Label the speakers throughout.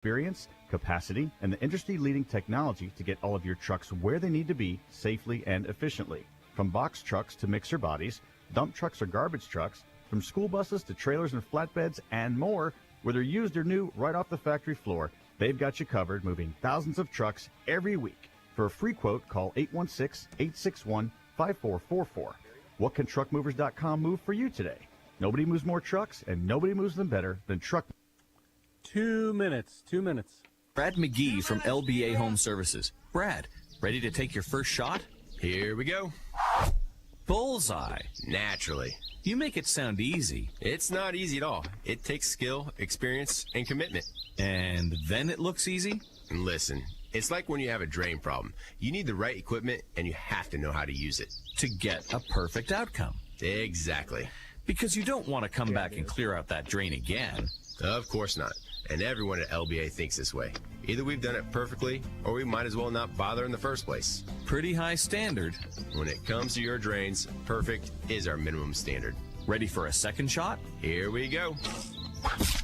Speaker 1: experience, capacity, and the industry-leading technology to get all of your trucks where they need to be safely and efficiently. From box trucks to mixer bodies, dump trucks or garbage trucks, from school buses to trailers and flatbeds and more, whether used or new, right off the factory floor, they've got you covered, moving thousands of trucks every week. For a free quote, call 816-861-5444. What can truckmovers.com move for you today? Nobody moves more trucks, and nobody moves them better than Truck.
Speaker 2: 2 minutes.
Speaker 3: Brad McGee from LBA Home Services. Brad, ready to take your first shot?
Speaker 4: Here we go.
Speaker 3: Bullseye.
Speaker 4: Naturally.
Speaker 3: You make it sound easy.
Speaker 4: It's not easy at all. It takes skill, experience, and commitment.
Speaker 3: And then it looks easy?
Speaker 4: And listen, it's like when you have a drain problem. You need the right equipment, and you have to know how to use it.
Speaker 3: To get a perfect outcome.
Speaker 4: Exactly.
Speaker 3: Because you don't want to come back and clear out that drain again.
Speaker 4: Of course not. And everyone at LBA thinks this way. Either we've done it perfectly, or we might as well not bother in the first place.
Speaker 3: Pretty high standard.
Speaker 4: When it comes to your drains, perfect is our minimum standard.
Speaker 3: Ready for a second shot?
Speaker 4: Here we go.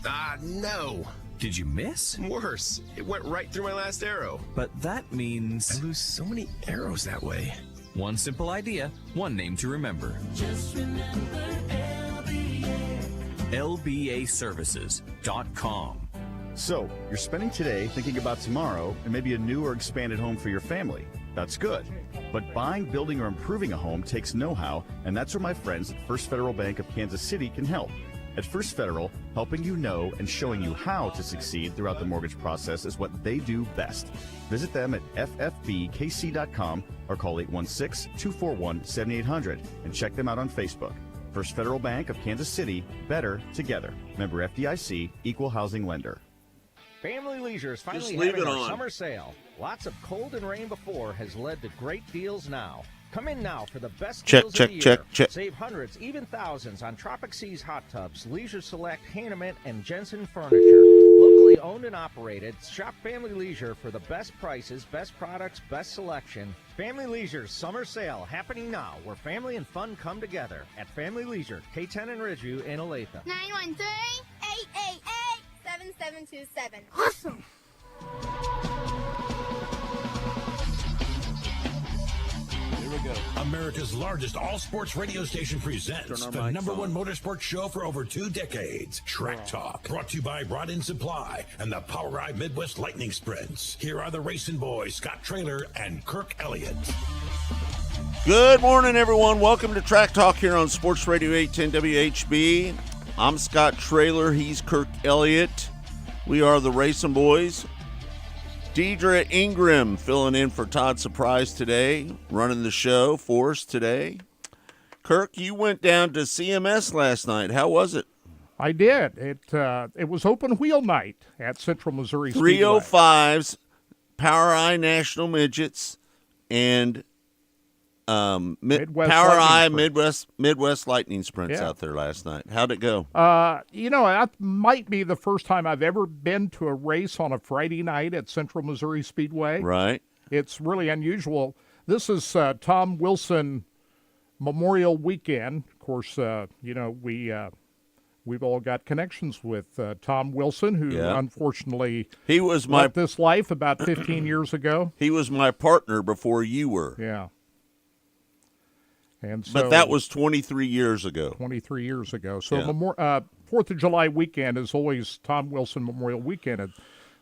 Speaker 4: Ah, no.
Speaker 3: Did you miss?
Speaker 4: Worse. It went right through my last arrow.
Speaker 3: But that means...
Speaker 4: I lose so many arrows that way.
Speaker 3: One simple idea, one name to remember.
Speaker 5: Just remember LBA.
Speaker 3: LBAservices.com.
Speaker 1: So, you're spending today thinking about tomorrow and maybe a new or expanded home for your family. That's good. But buying, building, or improving a home takes know-how, and that's where my friends at First Federal Bank of Kansas City can help. At First Federal, helping you know and showing you how to succeed throughout the mortgage process is what they do best. Visit them at ffbkc.com or call 816-241-7800 and check them out on Facebook. First Federal Bank of Kansas City, better together. Member FDIC, Equal Housing Lender.
Speaker 6: Family Leisure is finally
Speaker 7: Just leave
Speaker 6: having
Speaker 7: it
Speaker 6: our
Speaker 7: on.
Speaker 6: summer sale. Lots of cold and rain before has led to great deals now. Come in now for the best deals of the year.
Speaker 7: Check.
Speaker 6: Save hundreds, even thousands on Tropic Seas hot tubs, Leisure Select, Hanneman, and Jensen furniture. Locally owned and operated, shop Family Leisure for the best prices, best products, best selection. Family Leisure's summer sale happening now, where family and fun come together at Family Leisure, K10 and Ridgeview in Olathe.
Speaker 8: 913-888-7727.
Speaker 5: Awesome.
Speaker 7: Here we go.
Speaker 9: America's largest all-sports radio station presents the #1 motorsports show for over 2 decades, Track Talk, brought to you by Rod Supply and the Power Eye Midwest Lightning Sprints. Here are the racing boys, Scott Traylor and Kirk Elliott.
Speaker 7: Good morning, everyone. Welcome to Track Talk here on Sports Radio 810 WHB. I'm Scott Traylor. He's Kirk Elliott. We are the Racing Boys. Deidre Ingram filling in for Todd Surprise today, running the show for us today. Kirk, you went down to CMS last night. How was it?
Speaker 10: I did. It was open wheel night at Central Missouri Speedway.
Speaker 7: 305s, Power Eye National Midgets, and
Speaker 10: Midwest
Speaker 7: Power Eye
Speaker 10: Lightning
Speaker 7: Midwest Lightning Sprints out there last night. How'd it go?
Speaker 10: That might be the first time I've ever been to a race on a Friday night at Central Missouri Speedway.
Speaker 7: Right.
Speaker 10: It's really unusual. This is Tom Wilson Memorial Weekend. Of course, we've all got connections with Tom Wilson, who unfortunately
Speaker 7: he was
Speaker 10: left this life about 15 years ago.
Speaker 7: He was my partner before you were.
Speaker 10: Yeah. And so,
Speaker 7: but that was 23 years ago.
Speaker 10: 23 years ago. So 4th of July weekend is always Tom Wilson Memorial Weekend at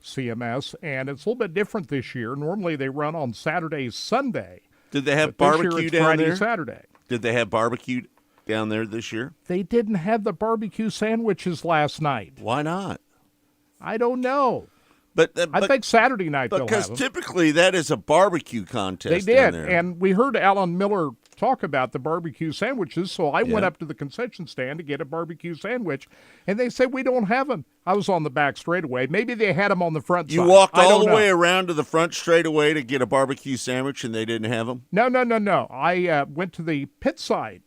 Speaker 10: CMS, and it's a little bit different this year. Normally they run on Saturday, Sunday.
Speaker 7: Did they have
Speaker 10: but
Speaker 7: barbecue
Speaker 10: this year it's
Speaker 7: down
Speaker 10: Friday,
Speaker 7: there?
Speaker 10: Saturday.
Speaker 7: Did they have barbecue down there this year?
Speaker 10: They didn't have the barbecue sandwiches last night.
Speaker 7: Why not?
Speaker 10: I don't know.
Speaker 7: But
Speaker 10: I think Saturday night they'll have
Speaker 7: because
Speaker 10: them.
Speaker 7: typically that is a barbecue contest.
Speaker 10: They did,
Speaker 7: down there.
Speaker 10: and we heard Alan Miller talk about the barbecue sandwiches, so I went up to the concession stand to get a barbecue sandwich, and they said, we don't have them. I was on the back straightaway. Maybe they had them on the front side.
Speaker 7: You walked all the way around to the front straightaway to get a barbecue sandwich, and they didn't have them?
Speaker 10: No. I went to the pit side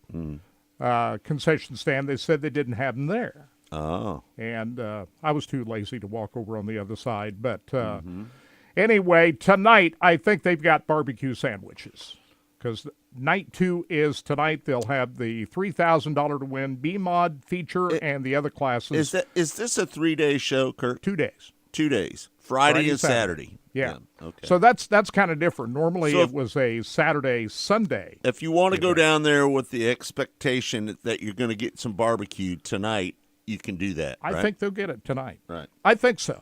Speaker 10: concession stand. They said they didn't have them there.
Speaker 7: Oh.
Speaker 10: And I was too lazy to walk over on the other side. But anyway, tonight I think they've got barbecue sandwiches. Because night 2 is tonight. They'll have the $3,000 to win B-Mod feature and the other classes.
Speaker 7: Is this a 3-day show, Kirk?
Speaker 10: 2 days.
Speaker 7: 2 days. Friday and Saturday.
Speaker 10: Yeah.
Speaker 7: Okay.
Speaker 10: So that's kind of different. Normally
Speaker 7: So
Speaker 10: it was a Saturday, Sunday.
Speaker 7: If you want to go down there with the expectation that you're going to get some barbecue tonight, you can do that.
Speaker 10: I
Speaker 7: right?
Speaker 10: think they'll get it tonight.
Speaker 7: Right.
Speaker 10: I think so.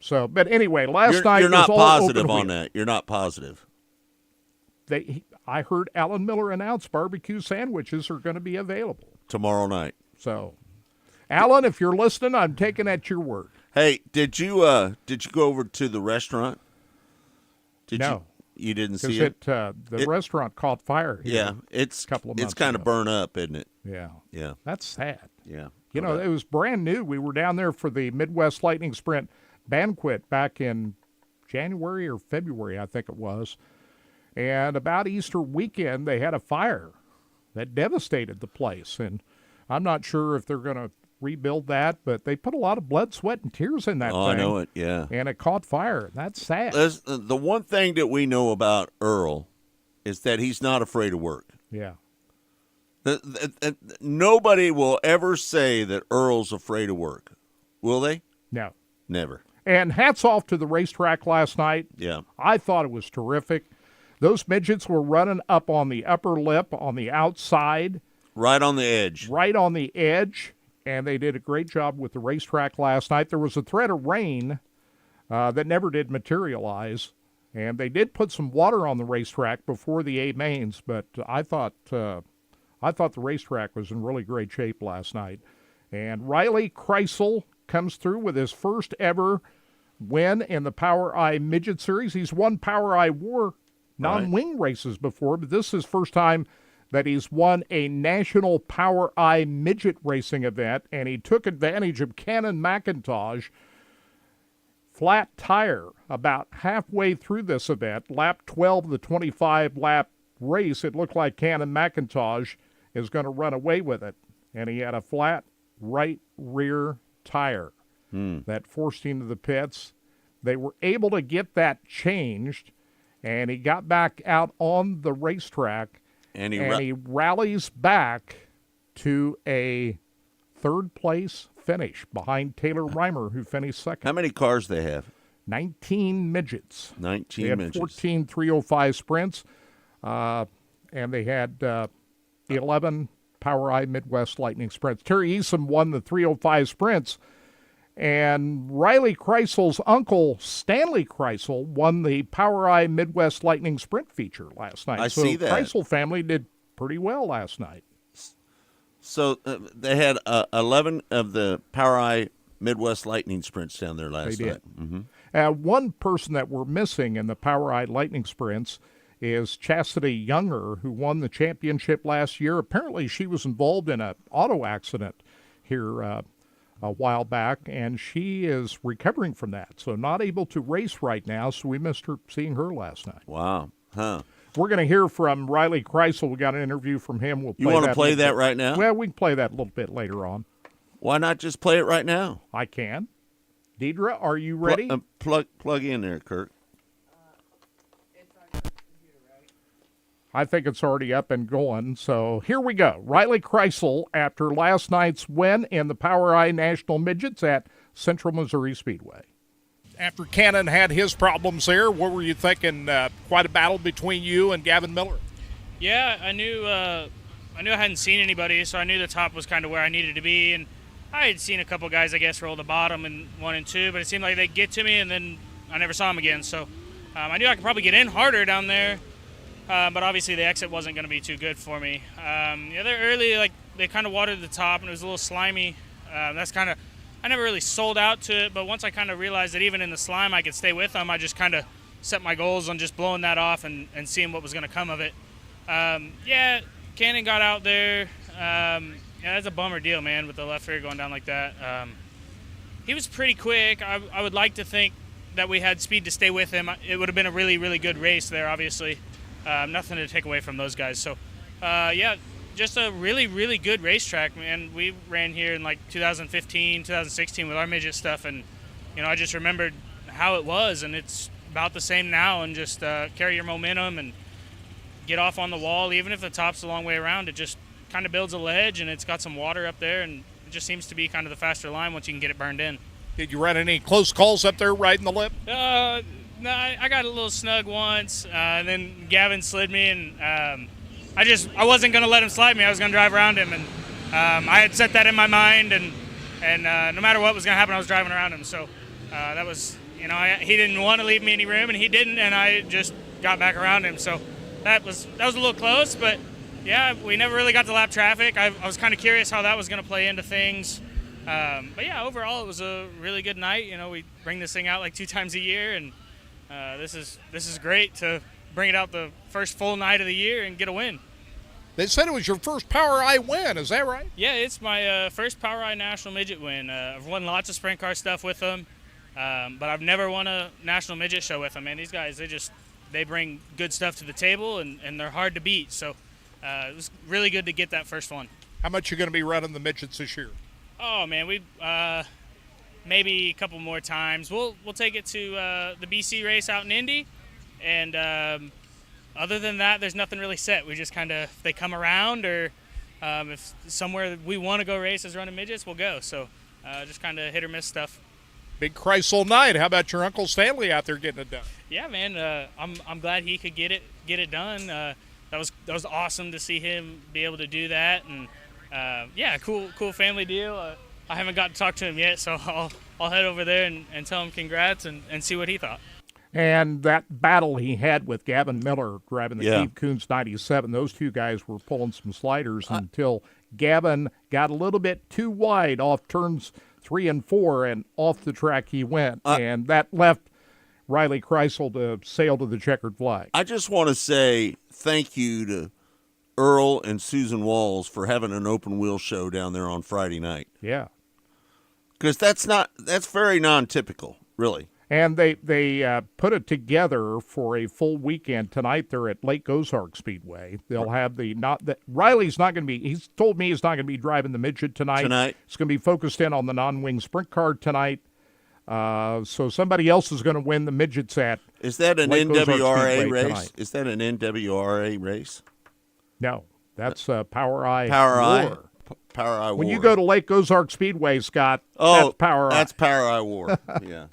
Speaker 10: So, but anyway, last night
Speaker 7: you're
Speaker 10: was
Speaker 7: not
Speaker 10: all
Speaker 7: positive
Speaker 10: open
Speaker 7: on
Speaker 10: wheel.
Speaker 7: that. You're not positive.
Speaker 10: I heard Alan Miller announce barbecue sandwiches are going to be available
Speaker 7: Tomorrow night.
Speaker 10: So, Alan, if you're listening, I'm taking at your word.
Speaker 7: Hey, did you go over to the restaurant?
Speaker 10: No.
Speaker 7: You didn't see
Speaker 10: Because
Speaker 7: it?
Speaker 10: the restaurant caught fire here
Speaker 7: Yeah, it's
Speaker 10: a couple of months
Speaker 7: it's kind of
Speaker 10: ago.
Speaker 7: burnt up, isn't it?
Speaker 10: Yeah.
Speaker 7: Yeah.
Speaker 10: That's sad.
Speaker 7: Yeah.
Speaker 10: You know, it was brand new. We were down there for the Midwest Lightning Sprint banquet back in January or February, I think it was. And about Easter weekend, they had a fire that devastated the place. And I'm not sure if they're going to rebuild that, but they put a lot of blood, sweat, and tears in that thing.
Speaker 7: I know it, yeah.
Speaker 10: And it caught fire. That's sad.
Speaker 7: The one thing that we know about Earl is that he's not afraid of work.
Speaker 10: Yeah.
Speaker 7: Nobody will ever say that Earl's afraid of work. Will they?
Speaker 10: No.
Speaker 7: Never.
Speaker 10: And hats off to the racetrack last night.
Speaker 7: Yeah.
Speaker 10: I thought it was terrific. Those midgets were running up on the upper lip on the outside.
Speaker 7: Right on the edge.
Speaker 10: Right on the edge. And they did a great job with the racetrack last night. There was a threat of rain that never did materialize. And they did put some water on the racetrack before the A mains, but I thought the racetrack was in really great shape last night. And Riley Kreisel comes through with his first ever win in the Power Eye Midget Series. He's won Power Eye War non-wing races before, but this is his first time that he's won a national Power Eye midget racing event, and he took advantage of Cannon McIntosh flat tire about halfway through this event, lap 12 of the 25-lap race. It looked like Cannon McIntosh is going to run away with it, and he had a flat right rear tire that forced him to the pits. They were able to get that changed, and he got back out on the racetrack, and he rallies back to a third-place finish behind Taylor Reimer, who finished second.
Speaker 7: How many cars they have?
Speaker 10: 19 midgets.
Speaker 7: 19
Speaker 10: they had
Speaker 7: midgets.
Speaker 10: 14 305 sprints, and they had 11 Power Eye Midwest Lightning sprints. Terry Eason won the 305 sprints, and Riley Kreisel's uncle, Stanley Kreisel, won the Power Eye Midwest Lightning Sprint feature last night.
Speaker 7: I see that.
Speaker 10: So the Kreisel family did pretty well last night.
Speaker 7: So they had 11 of the Power Eye Midwest Lightning sprints down there last
Speaker 10: They
Speaker 7: night.
Speaker 10: did.
Speaker 7: Mm-hmm.
Speaker 10: One person that we're missing in the Power Eye Lightning sprints is Chastity Younger, who won the championship last year. Apparently she was involved in an auto accident here a while back, and she is recovering from that, so not able to race right now, so we missed seeing her last night.
Speaker 7: Wow. Huh.
Speaker 10: We're going to hear from Riley Kreisel. We got an interview from him. We'll
Speaker 7: You want to play that
Speaker 10: bit.
Speaker 7: right now?
Speaker 10: Well, we can play that a little bit later on.
Speaker 7: Why not just play it right now?
Speaker 10: I can. Deidre, are you ready?
Speaker 7: Plug in there, Kirk.
Speaker 10: I think it's already up and going. So here we go. Riley Kreisel, after last night's win in the Power Eye National Midgets at Central Missouri Speedway. After Cannon had his problems there, what were you thinking? Quite a battle between you and Gavin Miller.
Speaker 11: Yeah, I knew I hadn't seen anybody, so I knew the top was kind of where I needed to be. And I had seen a couple guys, I guess, roll the bottom in 1 and 2, but it seemed like they'd get to me, and then I never saw them again. So I knew I could probably get in harder down there. But obviously the exit wasn't going to be too good for me. They're early, like they kind of watered the top and it was a little slimy. That's kind of, I never really sold out to it, but once I kind of realized that even in the slime I could stay with them, I just kind of set my goals on just blowing that off and seeing what was going to come of it. Cannon got out there. That's a bummer deal, man, with the left rear going down like that. He was pretty quick. I would like to think that we had speed to stay with him. It would have been a really, really good race there, obviously. Nothing to take away from those guys. So, just a really, really good racetrack, man. We ran here in like 2015, 2016 with our midget stuff, and, I just remembered how it was, and it's about the same now, and just carry your momentum and get off on the wall. Even if the top's a long way around, it just kind of builds a ledge, and it's got some water up there, and it just seems to be kind of the faster line once you can get it burned in.
Speaker 10: Did you run any close calls up there riding the lip?
Speaker 11: No, I got a little snug once, and then Gavin slid me, and I wasn't going to let him slide me. I was going to drive around him, and I had set that in my mind, and no matter what was going to happen, I was driving around him. So that was, he didn't want to leave me any room, and he didn't, and I just got back around him. So that was a little close, but yeah, we never really got to lap traffic. I was kind of curious how that was going to play into things. But yeah, overall, it was a really good night. We bring this thing out like 2 times a year, and this is great to bring it out the first full night of the year and get a win.
Speaker 10: They said it was your first Power Eye win. Is that right?
Speaker 11: Yeah, it's my first Power Eye National Midget win. I've won lots of sprint car stuff with them, but I've never won a National Midget show with them. And these guys, they bring good stuff to the table, and they're hard to beat. So it was really good to get that first one.
Speaker 10: How much are you going to be running the midgets this year?
Speaker 11: Oh man, we maybe a couple more times. We'll take it to the BC race out in Indy, and other than that, there's nothing really set. We just kind of, if they come around, or if somewhere we want to go races running midgets, we'll go. So just kind of hit or miss stuff.
Speaker 10: Big Chrysler night. How about your Uncle Stanley out there getting it done?
Speaker 11: Yeah, man. I'm glad he could get it done. That was awesome to see him be able to do that, and yeah, cool family deal. I haven't got to talk to him yet, so I'll head over there and tell him congrats and see what he thought.
Speaker 10: And that battle he had with Gavin Miller driving the Keith Kunz 97, those two guys were pulling some sliders until Gavin got a little bit too wide off turns 3 and 4, and off the track he went, and that left Riley Kreisel to sail to the checkered flag.
Speaker 7: I just want to say thank you to Earl and Susan Walls for having an open wheel show down there on Friday night.
Speaker 10: Yeah.
Speaker 7: Because that's very non-typical, really.
Speaker 10: And they put it together for a full weekend. Tonight they're at Lake Ozark Speedway. They'll have Riley's not going to be, he's told me he's not going to be driving the midget tonight. It's going to be focused in on the non-wing sprint car tonight. So somebody else is going to win the midgets at
Speaker 7: Is that an
Speaker 10: Lake
Speaker 7: NWRA race?
Speaker 10: tonight.
Speaker 7: Is that an NWRA race?
Speaker 10: No, that's Power Eye
Speaker 7: Power Eye.
Speaker 10: War.
Speaker 7: Power Eye War.
Speaker 10: When you go to Lake Ozark Speedway, Scott, that's Power Eye.
Speaker 7: That's Power Eye War. Yeah.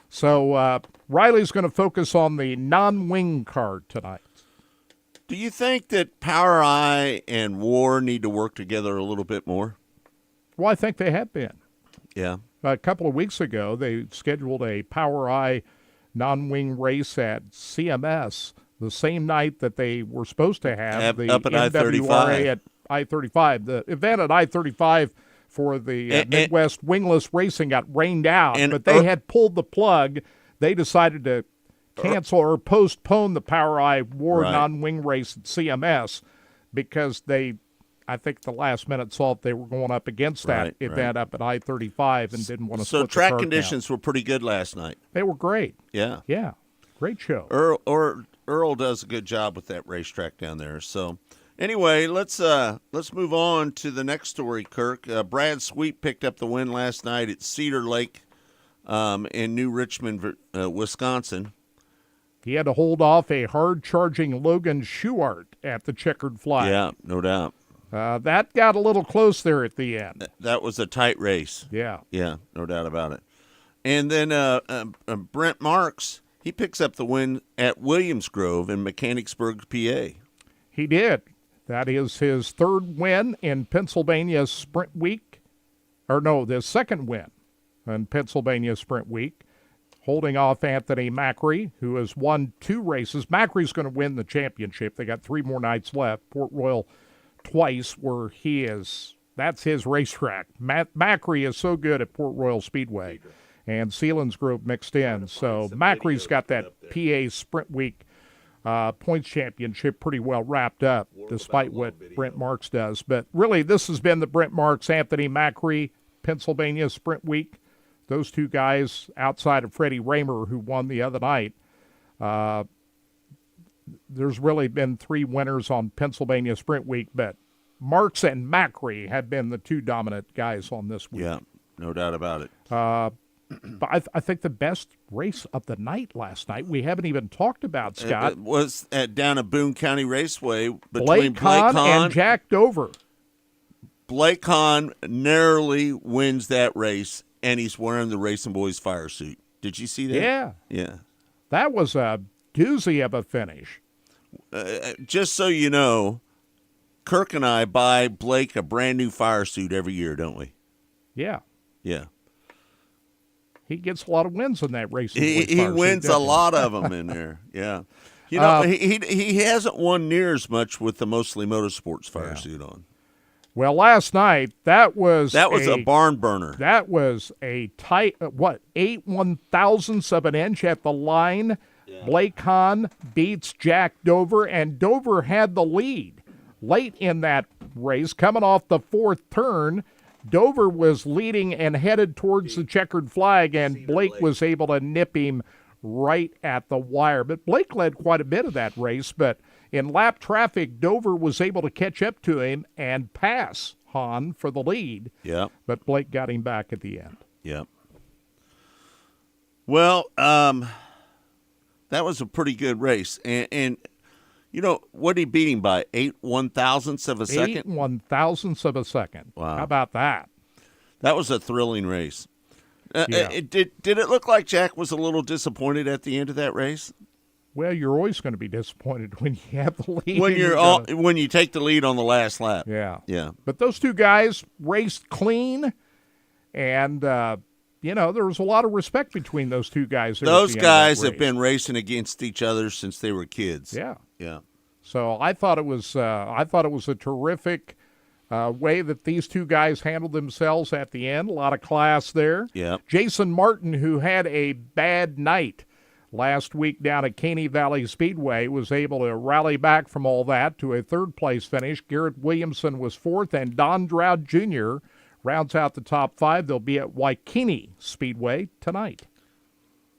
Speaker 10: So Riley's going to focus on the non-wing car tonight.
Speaker 7: Do you think that Power Eye and War need to work together a little bit more?
Speaker 10: Well, I think they have been.
Speaker 7: Yeah.
Speaker 10: A couple of weeks ago, they scheduled a Power Eye non-wing race at CMS the same night that they were supposed to have the
Speaker 7: up at
Speaker 10: NWRA
Speaker 7: I-35.
Speaker 10: at I-35. The event at I-35 for the Midwest Wingless Racing got rained out, but they had pulled the plug. They decided to cancel or postpone the Power Eye War non-wing race at CMS because I think the last minute saw they were going up against that event up at I-35 and didn't want to split the
Speaker 7: track
Speaker 10: car
Speaker 7: conditions were pretty good last night.
Speaker 10: They were great.
Speaker 7: Yeah.
Speaker 10: Yeah. Great show.
Speaker 7: Earl does a good job with that racetrack down there. So anyway, let's move on to the next story, Kirk. Brad Sweet picked up the win last night at Cedar Lake in New Richmond, Wisconsin.
Speaker 10: He had to hold off a hard-charging Logan Schuart at the checkered flag.
Speaker 7: Yeah, no doubt.
Speaker 10: That got a little close there at the end.
Speaker 7: That was a tight race.
Speaker 10: Yeah.
Speaker 7: Yeah, no doubt about it. And then Brent Marks, he picks up the win at Williams Grove in Mechanicsburg, PA.
Speaker 10: He did. That is his third win in Pennsylvania Sprint Week. Or no, the second win in Pennsylvania Sprint Week, holding off Anthony Macri, who has won 2 races. Macri's going to win the championship. They got 3 more nights left. Port Royal twice, where he is. That's his racetrack. Macri is so good at Port Royal Speedway. And Sealands Grove mixed in. So Macri's got that PA Sprint Week points championship pretty well wrapped up, despite what Brent Marks does. But really, this has been the Brent Marks, Anthony Macri, Pennsylvania Sprint Week. Those two guys, outside of Freddie Raymer, who won the other night, there's really been 3 winners on Pennsylvania Sprint Week, but Marks and Macri have been the 2 dominant guys on this week.
Speaker 7: Yeah, no doubt about it.
Speaker 10: But I think the best race of the night last night, we haven't even talked about, Scott.
Speaker 7: It was down at Boone County Raceway between
Speaker 10: Blake Kahn and Jack Dover.
Speaker 7: Blake Kahn narrowly wins that race, and he's wearing the Racing Boys fire suit. Did you see that?
Speaker 10: Yeah.
Speaker 7: Yeah.
Speaker 10: That was a doozy of a finish.
Speaker 7: Just so you know, Kirk and I buy Blake a brand new fire suit every year, don't we?
Speaker 10: Yeah.
Speaker 7: Yeah.
Speaker 10: He gets a lot of wins in that race.
Speaker 7: He wins a lot of them in there. Yeah. You know, he hasn't won near as much with the Mostly Motorsports fire suit on.
Speaker 10: Well, last night, that was
Speaker 7: a barn burner.
Speaker 10: That was a tight, 8 1,000ths of an inch at the line. Yeah. Blake Hahn beats Jack Dover, and Dover had the lead late in that race. Coming off the fourth turn, Dover was leading and headed towards the checkered flag, and Blake was able to nip him right at the wire. But Blake led quite a bit of that race, but in lap traffic, Dover was able to catch up to him and pass Hahn for the lead.
Speaker 7: Yeah.
Speaker 10: But Blake got him back at the end.
Speaker 7: Yeah. Well, that was a pretty good race. And you know, what did he beat him by? 8 1,000ths of a second?
Speaker 10: 8 1,000ths of a second.
Speaker 7: Wow.
Speaker 10: How about that?
Speaker 7: That was a thrilling race.
Speaker 10: Yeah.
Speaker 7: Did it look like Jack was a little disappointed at the end of that race?
Speaker 10: Well, you're always going to be disappointed when you have the lead.
Speaker 7: When you take the lead on the last lap.
Speaker 10: Yeah.
Speaker 7: Yeah.
Speaker 10: But those two guys raced clean, and, you know, there was a lot of respect between those two guys.
Speaker 7: Those guys have been racing against each other since they were kids.
Speaker 10: Yeah.
Speaker 7: Yeah.
Speaker 10: So I thought it was a terrific way that these two guys handled themselves at the end. A lot of class there.
Speaker 7: Yeah.
Speaker 10: Jason Martin, who had a bad night last week down at Caney Valley Speedway, was able to rally back from all that to a third-place finish. Garrett Williamson was fourth, and Don Dowd Jr. rounds out the top five. They'll be at Waikini Speedway tonight.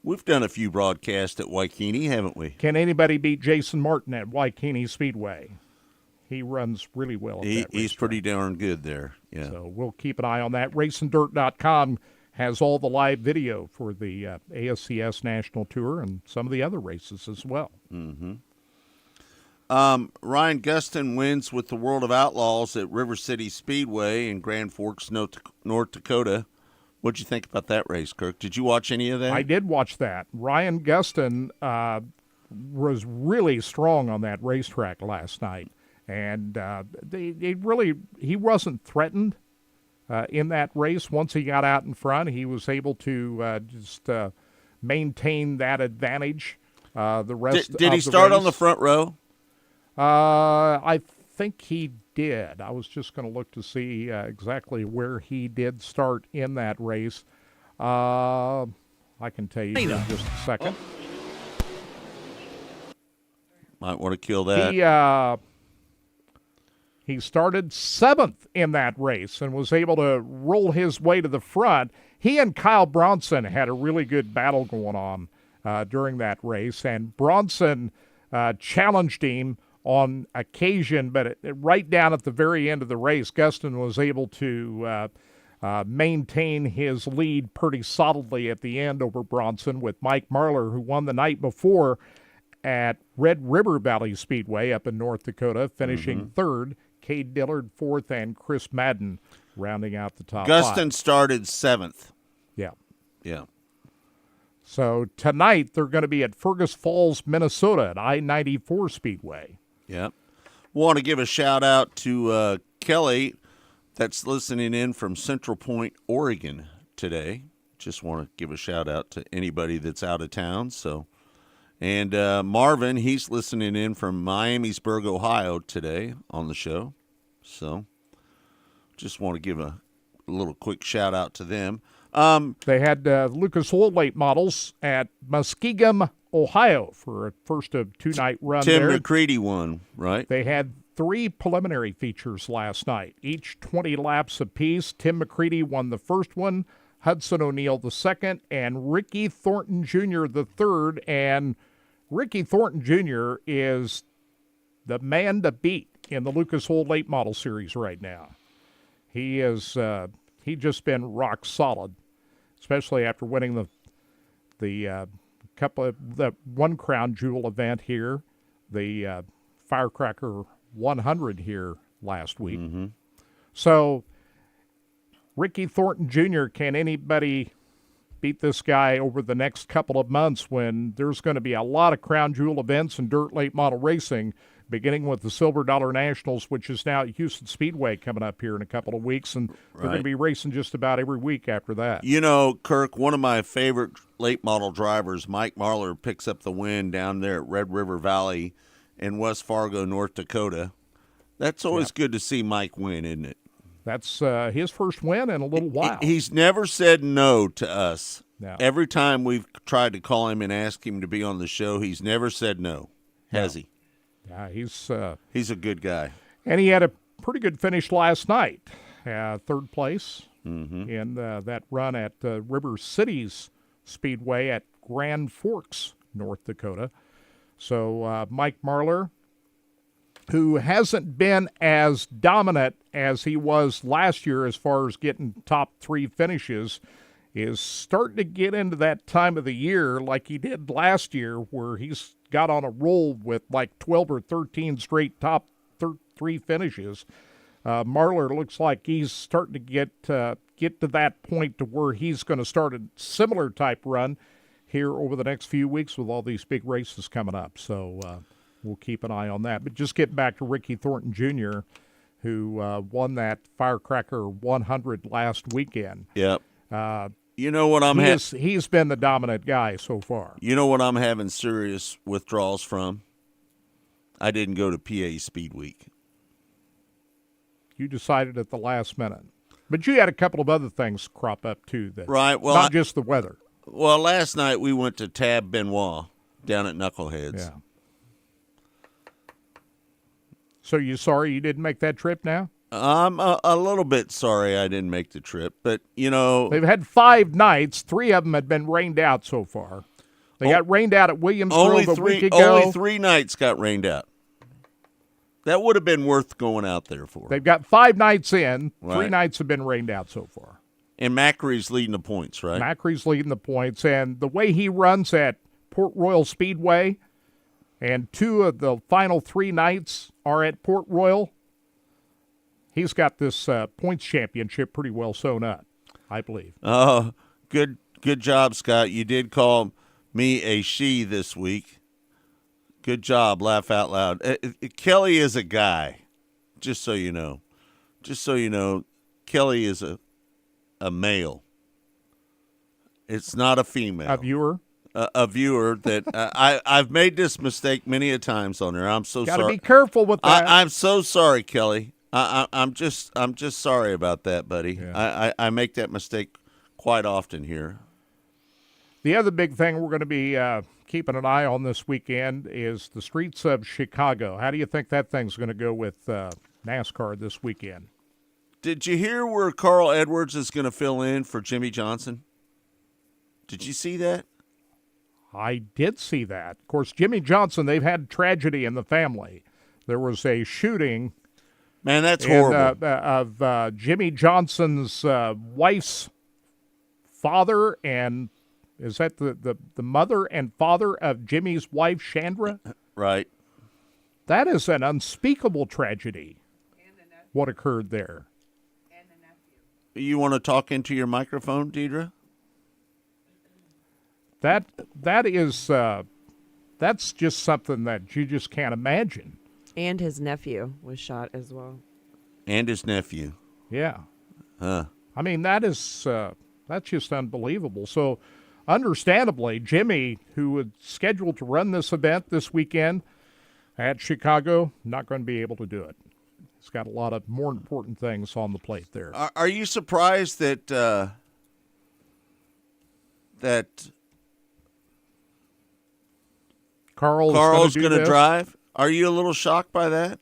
Speaker 7: We've done a few broadcasts at Waikini, haven't we?
Speaker 10: Can anybody beat Jason Martin at Waikini Speedway? He runs really well at that
Speaker 7: He's pretty darn good there. Yeah.
Speaker 10: So we'll keep an eye on that. RacingDirt.com has all the live video for the ASCS National Tour and some of the other races as well.
Speaker 7: Mm-hmm. Ryan Gustin wins with the World of Outlaws at River City Speedway in Grand Forks, North Dakota. What'd you think about that race, Kirk? Did you watch any of that?
Speaker 10: I did watch that. Ryan Gustin was really strong on that racetrack last night, and he wasn't threatened in that race. Once he got out in front, he was able to just maintain that advantage. The rest
Speaker 7: did he start on the front row?
Speaker 10: I think he did. I was just going to look to see exactly where he did start in that race. I can tell you in just a second.
Speaker 7: Might want to kill that.
Speaker 10: He started seventh in that race and was able to roll his way to the front. He and Kyle Bronson had a really good battle going on during that race, and Bronson challenged him on occasion, but right down at the very end of the race, Gustin was able to maintain his lead pretty solidly at the end over Bronson, with Mike Marlar, who won the night before at Red River Valley Speedway up in North Dakota, finishing third, Cade Dillard fourth, and Chris Madden rounding out the top
Speaker 7: Gustin
Speaker 10: five.
Speaker 7: started seventh.
Speaker 10: Yeah.
Speaker 7: Yeah.
Speaker 10: So tonight they're going to be at Fergus Falls, Minnesota at I-94 Speedway.
Speaker 7: Yeah. Want to give a shout out to Kelly that's listening in from Central Point, Oregon today. Just want to give a shout out to anybody that's out of town. So, and Marvin, he's listening in from Miamisburg, Ohio today on the show. So just want to give a little quick shout out to them.
Speaker 10: They had Lucas Oil Late models at Muskegum, Ohio for a first of two-night run
Speaker 7: Tim
Speaker 10: there.
Speaker 7: McCready won, right?
Speaker 10: They had three preliminary features last night, each 20 laps apiece. Tim McCready won the first one, Hudson O'Neill the second, and Ricky Thornton Jr. the third. And Ricky Thornton Jr. is the man to beat in the Lucas Oil Late Model Series right now. He is he's just been rock solid, especially after winning the couple of the One Crown Jewel event here, the Firecracker 100 here last week. So Ricky Thornton Jr., can anybody beat this guy over the next couple of months when there's going to be a lot of crown jewel events and dirt late model racing, beginning with the Silver Dollar Nationals, which is now at Houston Speedway coming up here in a couple of weeks, and they're going to be racing just about every week after that.
Speaker 7: You know, Kirk, one of my favorite late model drivers, Mike Marlar, picks up the win down there at Red River Valley in West Fargo, North Dakota. That's always good to see Mike win, isn't it?
Speaker 10: That's his first win in a little while.
Speaker 7: He's never said no to us.
Speaker 10: No.
Speaker 7: Every time we've tried to call him and ask him to be on the show, he's never said no, has he?
Speaker 10: Yeah, he's
Speaker 7: a good guy.
Speaker 10: And he had a pretty good finish last night. Third place in that run at River Cities Speedway at Grand Forks, North Dakota. So Mike Marlar, who hasn't been as dominant as he was last year as far as getting top 3 finishes, is starting to get into that time of the year like he did last year, where he's got on a roll with like 12 or 13 straight top 3 finishes. Marlar looks like he's starting to get to that point to where he's going to start a similar type run here over the next few weeks with all these big races coming up. So we'll keep an eye on that. But just getting back to Ricky Thornton Jr., who won that Firecracker 100 last weekend.
Speaker 7: Yep. You know what
Speaker 10: he's been the dominant guy so far.
Speaker 7: You know what I'm having serious withdrawals from? I didn't go to PA Speed Week.
Speaker 10: You decided at the last minute. But you had a couple of other things crop up, too. Not just the weather.
Speaker 7: Well, last night we went to Tab Benoit down at Knuckleheads.
Speaker 10: Yeah. So you sorry you didn't make that trip now?
Speaker 7: I'm a little bit sorry I didn't make the trip, but, you know.
Speaker 10: They've had 5 nights. 3 of them had been rained out so far. They got rained out at Williams Grove a week ago.
Speaker 7: Only 3 nights got rained out. That would have been worth going out there for.
Speaker 10: They've got 5 nights in.
Speaker 7: Right.
Speaker 10: 3 nights have been rained out so far.
Speaker 7: And Macri's leading the points, right?
Speaker 10: Macri's leading the points. And the way he runs at Port Royal Speedway, and 2 of the final 3 nights are at Port Royal, he's got this points championship pretty well sewn up, I believe.
Speaker 7: Oh, good job, Scott. You did call me a she this week. Good job. Laugh out loud. Kelly is a guy, just so you know. Just so you know, Kelly is a male. It's not a female.
Speaker 10: A viewer?
Speaker 7: A viewer that I've made this mistake many a times on her. I'm so sorry.
Speaker 10: Got to be careful with that.
Speaker 7: I'm so sorry, Kelly. I'm just sorry about that, buddy.
Speaker 10: Yeah.
Speaker 7: I make that mistake quite often here.
Speaker 10: The other big thing we're going to be keeping an eye on this weekend is the streets of Chicago. How do you think that thing's going to go with NASCAR this weekend?
Speaker 7: Did you hear where Carl Edwards is going to fill in for Jimmy Johnson? Did you see that?
Speaker 10: I did see that. Of course, Jimmy Johnson, they've had tragedy in the family. There was a shooting.
Speaker 7: Man, that's horrible.
Speaker 10: Of Jimmy Johnson's wife's father, and is that the mother and father of Jimmy's wife, Chandra?
Speaker 7: Right.
Speaker 10: That is an unspeakable tragedy, what occurred there.
Speaker 8: And the nephew.
Speaker 7: You want to talk into your microphone, Deidre?
Speaker 10: That is that's just something that you just can't imagine.
Speaker 12: And his nephew was shot as well.
Speaker 7: And his nephew.
Speaker 10: Yeah.
Speaker 7: Huh.
Speaker 10: I mean, that's just unbelievable. So, understandably, Jimmy, who was scheduled to run this event this weekend at Chicago, not going to be able to do it. He's got a lot of more important things on the plate there.
Speaker 7: Are you surprised that
Speaker 10: Carl's
Speaker 7: going to drive? Are you a little shocked by that?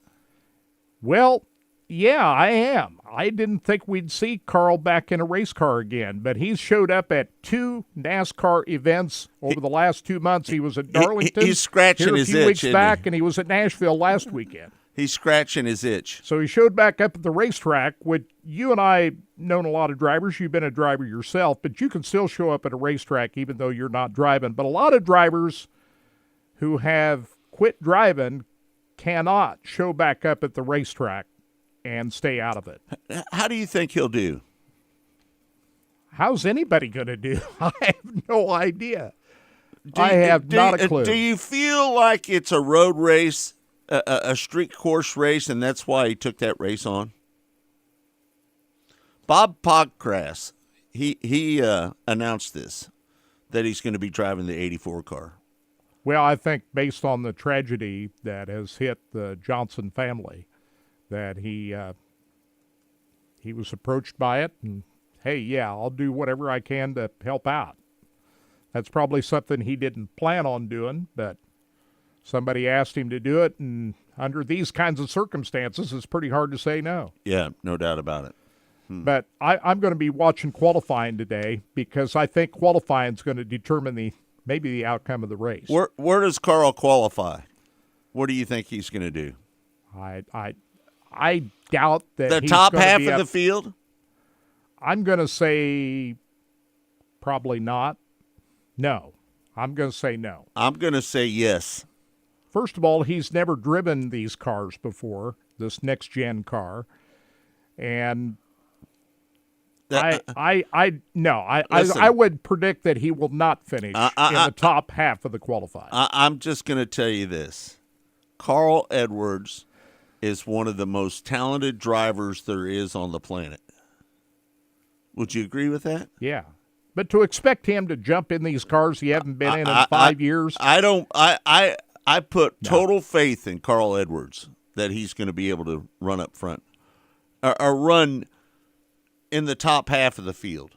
Speaker 10: Well, yeah, I am. I didn't think we'd see Carl back in a race car again, but he's showed up at 2 NASCAR events over the last 2 months. He was at Darlington.
Speaker 7: He's scratching
Speaker 10: here
Speaker 7: his
Speaker 10: a few
Speaker 7: itch,
Speaker 10: weeks
Speaker 7: isn't
Speaker 10: back,
Speaker 7: he?
Speaker 10: and he was at Nashville last weekend.
Speaker 7: He's scratching his itch.
Speaker 10: So he showed back up at the racetrack, which you and I known a lot of drivers. You've been a driver yourself, but you can still show up at a racetrack even though you're not driving. But a lot of drivers who have quit driving cannot show back up at the racetrack and stay out of it.
Speaker 7: How do you think he'll do?
Speaker 10: How's anybody going to do? I have no idea. I have not a clue.
Speaker 7: Do you feel like it's a road race, a street course race, and that's why he took that race on? Bob Pockrass, he announced this, that he's going to be driving the 84 car.
Speaker 10: Well, I think based on the tragedy that has hit the Johnson family, that he was approached by it, and, hey, yeah, I'll do whatever I can to help out. That's probably something he didn't plan on doing, but somebody asked him to do it, and under these kinds of circumstances, it's pretty hard to say no.
Speaker 7: Yeah, no doubt about it.
Speaker 10: But I'm going to be watching qualifying today because I think qualifying is going to determine maybe the outcome of the race.
Speaker 7: Where does Carl qualify? What do you think he's going to do?
Speaker 10: I doubt that
Speaker 7: the
Speaker 10: he's
Speaker 7: top
Speaker 10: gonna
Speaker 7: half
Speaker 10: be
Speaker 7: of the field.
Speaker 10: I'm going to say probably not. No, I'm going to say no.
Speaker 7: I'm going to say yes.
Speaker 10: First of all, he's never driven these cars before, this next-gen car, and I would predict that he will not finish in the top half of the qualifying.
Speaker 7: I'm just going to tell you this. Carl Edwards is one of the most talented drivers there is on the planet. Would you agree with that?
Speaker 10: Yeah. But to expect him to jump in these cars he hasn't been in 5 years.
Speaker 7: I put total faith in Carl Edwards that he's going to be able to run up front or run in the top half of the field.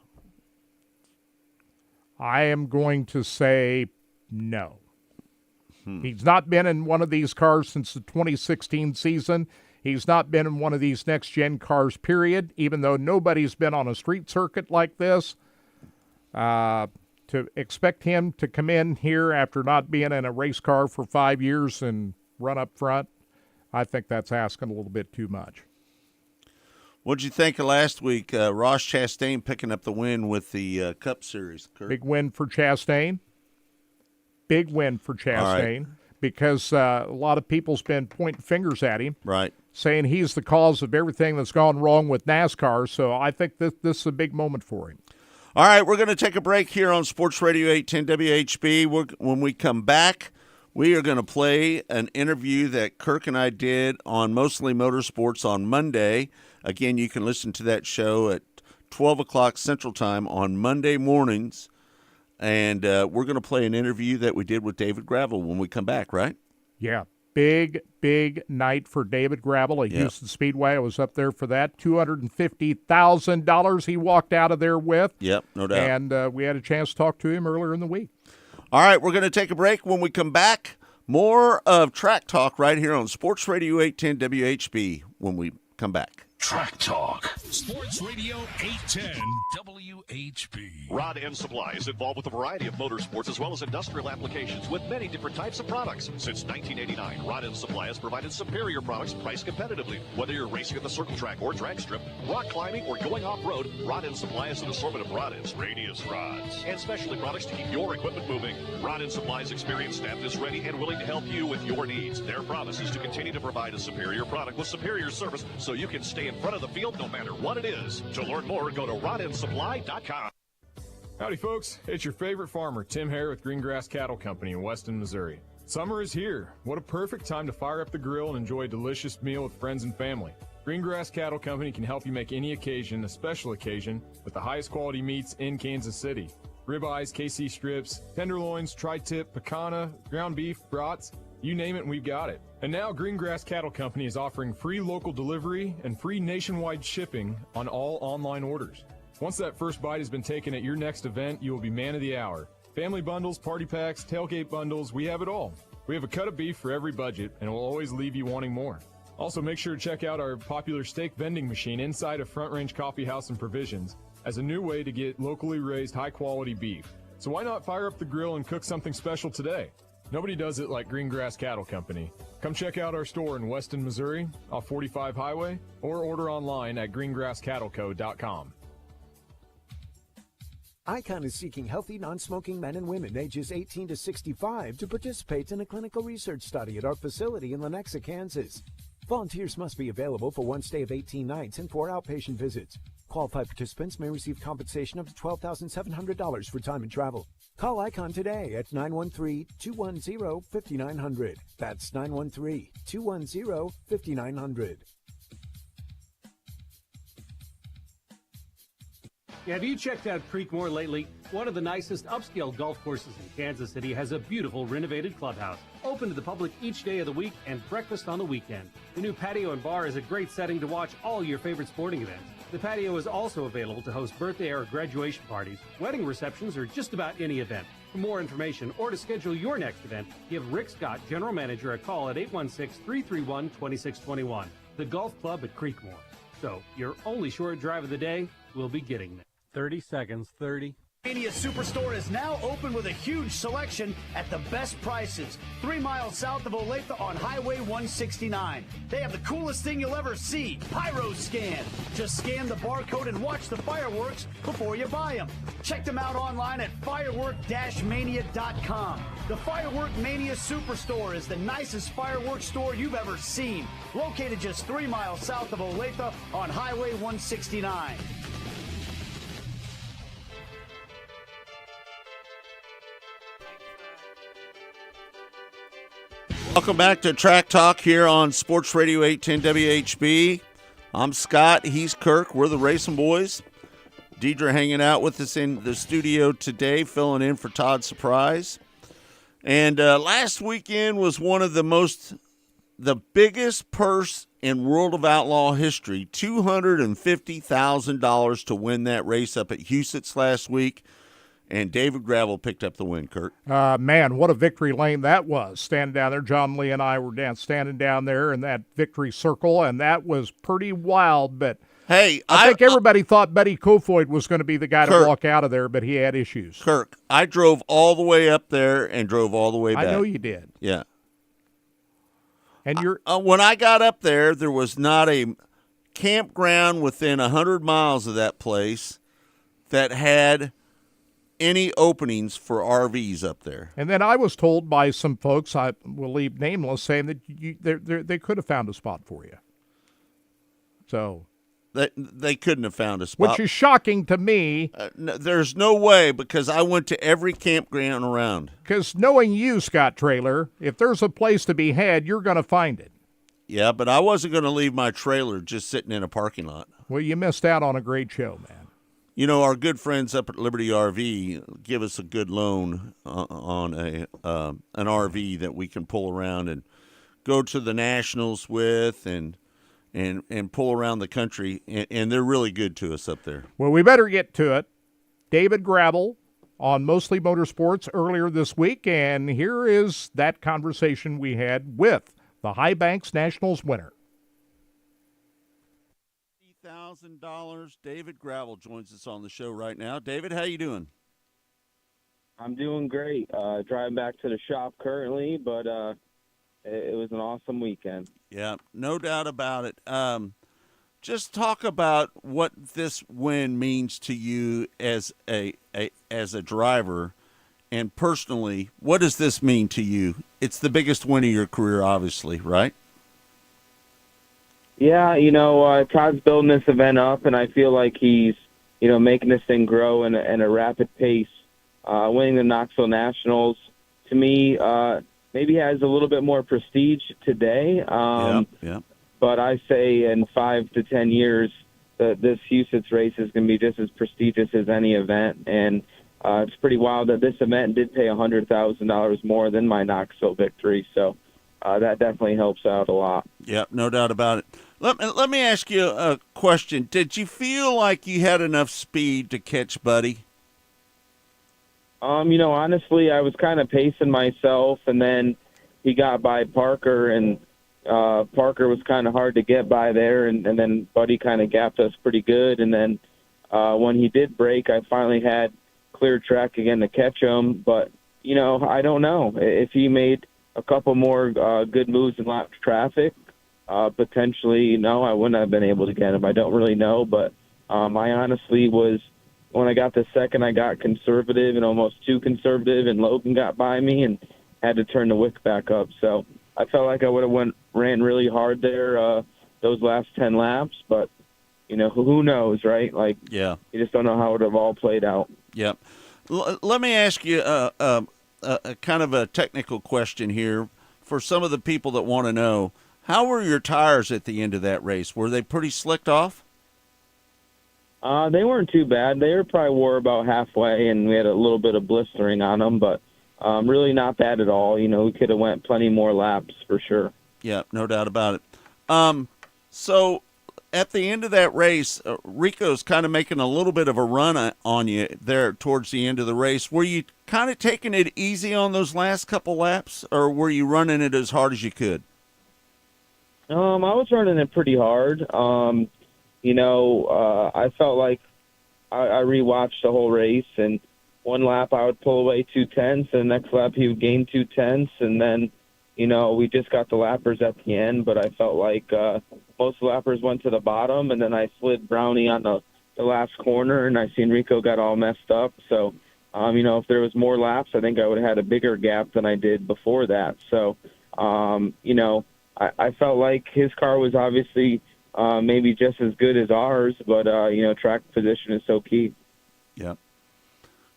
Speaker 10: I am going to say no. He's not been in one of these cars since the 2016 season. He's not been in one of these next-gen cars, period, even though nobody's been on a street circuit like this. To expect him to come in here after not being in a race car for 5 years and run up front, I think that's asking a little bit too much.
Speaker 7: What did you think of last week? Ross Chastain picking up the win with the Cup Series. Kurt?
Speaker 10: Big win for Chastain. Big win for Chastain because a lot of people's been pointing fingers at him.
Speaker 7: Right.
Speaker 10: Saying he's the cause of everything that's gone wrong with NASCAR. So I think this is a big moment for him.
Speaker 7: All right, we're going to take a break here on Sports Radio 810 WHB. When we come back, we are going to play an interview that Kirk and I did on Mostly Motorsports on Monday. Again, you can listen to that show at 12 o'clock Central Time on Monday mornings. And we're going to play an interview that we did with David Gravel when we come back, right?
Speaker 10: Yeah, big night for David Gravel at Houston Speedway. I was up there for that. $250,000 he walked out of there with.
Speaker 7: Yep, no doubt.
Speaker 10: And we had a chance to talk to him earlier in the week.
Speaker 7: All right, we're going to take a break. When we come back, more of Track Talk right here on Sports Radio 810 WHB when we come back.
Speaker 9: Track Talk. Sports Radio 810 WHB.
Speaker 13: Rod End Supply is involved with a variety of motorsports as well as industrial applications with many different types of products. Since 1989, Rod End Supply has provided superior products priced competitively. Whether you're racing at the circle track or drag strip, rock climbing, or going off-road, Rod End Supply has an assortment of rod ends, radius rods, and specialty products to keep your equipment moving. Rod End Supply's experienced staff is ready and willing to help you with your needs. Their promise is to continue to provide a superior product with superior service so you can stay in front of the field no matter what it is. To learn more, go to rodandsupply.com.
Speaker 14: Howdy, folks. It's your favorite farmer, Tim Hare with Greengrass Cattle Company in Weston, Missouri. Summer is here. What a perfect time to fire up the grill and enjoy a delicious meal with friends and family. Greengrass Cattle Company can help you make any occasion a special occasion with the highest quality meats in Kansas City. Ribeyes, KC strips, tenderloins, tri-tip, picana, ground beef, brats, you name it and we've got it. And now Greengrass Cattle Company is offering free local delivery and free nationwide shipping on all online orders. Once that first bite has been taken at your next event, you will be man of the hour. Family bundles, party packs, tailgate bundles, we have it all. We have a cut of beef for every budget and will always leave you wanting more. Also, make sure to check out our popular steak vending machine inside of Front Range Coffee House and Provisions as a new way to get locally raised high-quality beef. So why not fire up the grill and cook something special today? Nobody does it like Greengrass Cattle Company. Come check out our store in Weston, Missouri, off 45 Highway, or order online at greengrasscattleco.com.
Speaker 15: ICON is seeking healthy, non-smoking men and women ages 18 to 65 to participate in a clinical research study at our facility in Lenexa, Kansas. Volunteers must be available for one stay of 18 nights and 4 outpatient visits. Qualified participants may receive compensation up to $12,700 for time and travel. Call Icon today at 913-210-5900. That's 913-210-5900.
Speaker 2: Have you checked out Creekmore lately? One of the nicest upscale golf courses in Kansas City has a beautiful renovated clubhouse, open to the public each day of the week and breakfast on the weekend. The new patio and bar is a great setting to watch all your favorite sporting events. The patio is also available to host birthday or graduation parties, wedding receptions, or just about any event. For more information or to schedule your next event, give Rick Scott, General Manager, a call at 816-331-2621. The Golf Club at Creekmore. So, your only short drive of the day will be getting there. 30 seconds, 30.
Speaker 16: Mania Superstore is now open with a huge selection at the best prices. 3 miles south of Olathe on Highway 169. They have the coolest thing you'll ever see, Pyro Scan. Just scan the barcode and watch the fireworks before you buy them. Check them out online at firework-mania.com. The Firework Mania Superstore is the nicest fireworks store you've ever seen. Located just 3 miles south of Olathe on Highway 169.
Speaker 7: Welcome back to Track Talk here on Sports Radio 810 WHB. I'm Scott. He's Kirk. We're the Racing Boys. Deidre hanging out with us in the studio today, filling in for Todd Surprise. And last weekend was one of the biggest purse in World of Outlaw history, $250,000 to win that race up at Huset's last week. And David Gravel picked up the win, Kurt.
Speaker 10: Man, what a victory lane that was. Standing down there, John Lee and I were standing down there in that victory circle, and that was pretty wild. But
Speaker 7: hey,
Speaker 10: I think everybody thought Betty Kofoid was going to be the guy to walk out of there, but he had issues.
Speaker 7: Kirk, I drove all the way up there and drove all the way back.
Speaker 10: I know you did.
Speaker 7: Yeah.
Speaker 10: And you're
Speaker 7: when I got up there, there was not a campground within 100 miles of that place that had any openings for RVs up there.
Speaker 10: And then I was told by some folks, I will leave nameless, saying that they could have found a spot for you. So
Speaker 7: they couldn't have found a spot.
Speaker 10: Which is shocking to me.
Speaker 7: There's no way, because I went to every campground around.
Speaker 10: Because knowing you, Scott Trailer, if there's a place to be had, you're going to find it.
Speaker 7: Yeah, but I wasn't going to leave my trailer just sitting in a parking lot.
Speaker 10: Well, you missed out on a great show, man.
Speaker 7: You know, our good friends up at Liberty RV give us a good loan on an RV that we can pull around and go to the Nationals with and pull around the country, and they're really good to us up there.
Speaker 10: Well, we better get to it. David Gravel on Mostly Motorsports earlier this week, and here is that conversation we had with the High Banks Nationals winner.
Speaker 7: $1,000. David Gravel joins us on the show right now. David, how you doing?
Speaker 17: I'm doing great. Driving back to the shop currently, but it was an awesome weekend.
Speaker 7: Yeah, no doubt about it. Just talk about what this win means to you as a driver, and personally, what does this mean to you? It's the biggest win of your career, obviously, right?
Speaker 17: Yeah, Todd's building this event up, and I feel like he's, making this thing grow in a rapid pace. Winning the Knoxville Nationals, to me, maybe has a little bit more prestige today. But I say in 5 to 10 years, this Huset's race is going to be just as prestigious as any event. And it's pretty wild that this event did pay $100,000 more than my Knoxville victory. So that definitely helps out a lot.
Speaker 7: Yeah, no doubt about it. Let me ask you a question. Did you feel like you had enough speed to catch Buddy?
Speaker 17: Honestly, I was kind of pacing myself, and then he got by Parker, and Parker was kind of hard to get by there, and then Buddy kind of gapped us pretty good. And then when he did break, I finally had clear track again to catch him. But, I don't know. If he made a couple more good moves in lap traffic, potentially, I wouldn't have been able to get him. I don't really know, but I honestly was, when I got the second, I got conservative and almost too conservative, and Logan got by me and had to turn the wick back up. So I felt like I would have ran really hard there those last 10 laps, but who knows, right? Like,
Speaker 7: yeah,
Speaker 17: you just don't know how it would have all played out.
Speaker 7: Yep. Let me ask you a kind of a technical question here for some of the people that want to know. How were your tires at the end of that race? Were they pretty slicked off?
Speaker 17: They weren't too bad. They were probably wore about halfway, and we had a little bit of blistering on them, but really not bad at all. We could have went plenty more laps for sure.
Speaker 7: Yeah, no doubt about it. So at the end of that race, Rico's kind of making a little bit of a run on you there towards the end of the race. Were you kind of taking it easy on those last couple laps, or were you running it as hard as you could?
Speaker 17: I was running it pretty hard. I felt like I rewatched the whole race, and one lap I would pull away 0.2, and the next lap he would gain 0.2, and then, we just got the lappers at the end, but I felt like most lappers went to the bottom, and then I slid Brownie on the last corner, and I seen Rico got all messed up. So, if there was more laps, I think I would have had a bigger gap than I did before that. So, I felt like his car was obviously maybe just as good as ours, but, track position is so key.
Speaker 7: Yeah.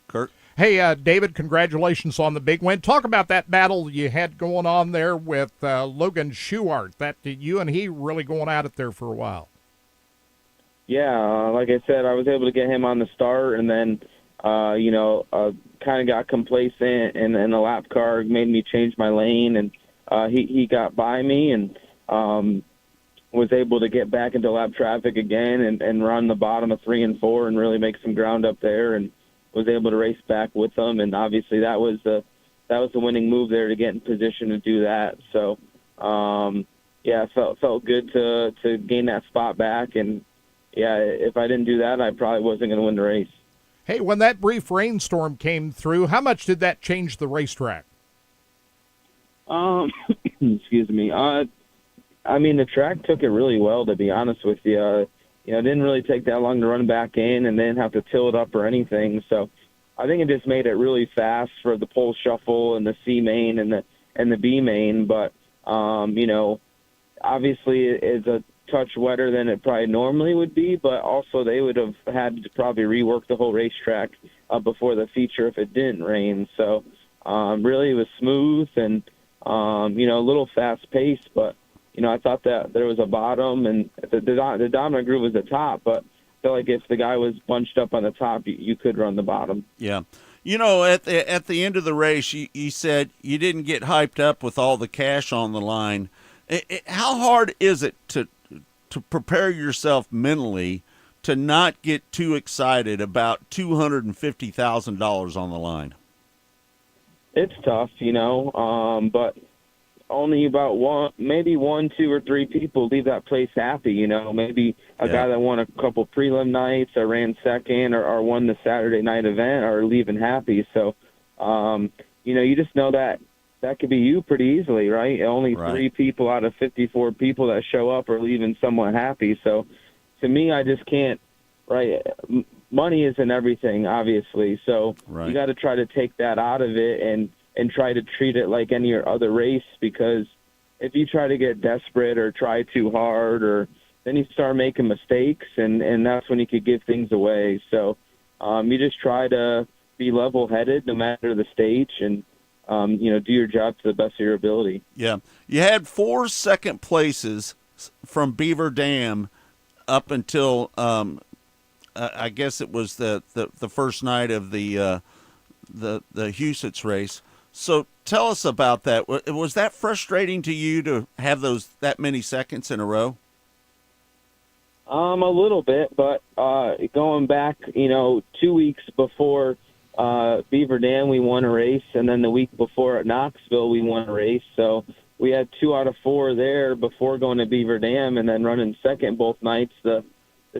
Speaker 7: Kurt?
Speaker 10: Hey, David, congratulations on the big win. Talk about that battle you had going on there with Logan Schuart. That you and he really going at it there for a while.
Speaker 17: Yeah, like I said, I was able to get him on the start, and then, kind of got complacent, and the lap car made me change my lane, and he got by me and was able to get back into lap traffic again and run the bottom of 3 and 4 and really make some ground up there, and was able to race back with them. And obviously that was the winning move there to get in position to do that. So, it felt good to gain that spot back. And yeah, if I didn't do that, I probably wasn't going to win the race.
Speaker 10: Hey, when that brief rainstorm came through, how much did that change the racetrack?
Speaker 17: Excuse me. The track took it really well, to be honest with you. It didn't really take that long to run back in, and they didn't have to till it up or anything. So I think it just made it really fast for the pole shuffle and the C main and the B main. But, obviously it's a touch wetter than it probably normally would be, but also they would have had to probably rework the whole racetrack before the feature if it didn't rain. So really it was smooth and, a little fast pace, but I thought that there was a bottom, and the dominant groove was the top, but I feel like if the guy was bunched up on the top, you could run the bottom.
Speaker 7: Yeah. At the end of the race, you said you didn't get hyped up with all the cash on the line. How hard is it to prepare yourself mentally to not get too excited about $250,000 on the line?
Speaker 17: It's tough, but only about maybe 1, 2, or 3 people leave that place happy. Maybe a guy that won a couple prelim nights or ran second or won the Saturday night event are leaving happy. So, you just know that could be you pretty easily, right? Only 3 people out of 54 people that show up are leaving somewhat happy. So, to me, I just can't. Right, money isn't everything, obviously. So you got to try to take that out of it and try to treat it like any other race, because if you try to get desperate or try too hard, or then you start making mistakes, and that's when you could give things away. So you just try to be level-headed no matter the stage, and do your job to the best of your ability.
Speaker 7: Yeah. You had 4 second places from Beaver Dam up until I guess it was the first night of the Huset's race. So tell us about that. Was that frustrating to you to have that many seconds in a row?
Speaker 17: A little bit, but going back, 2 weeks before Beaver Dam, we won a race, and then the week before at Knoxville, we won a race. So we had 2 out of 4 there before going to Beaver Dam, and then running second both nights. The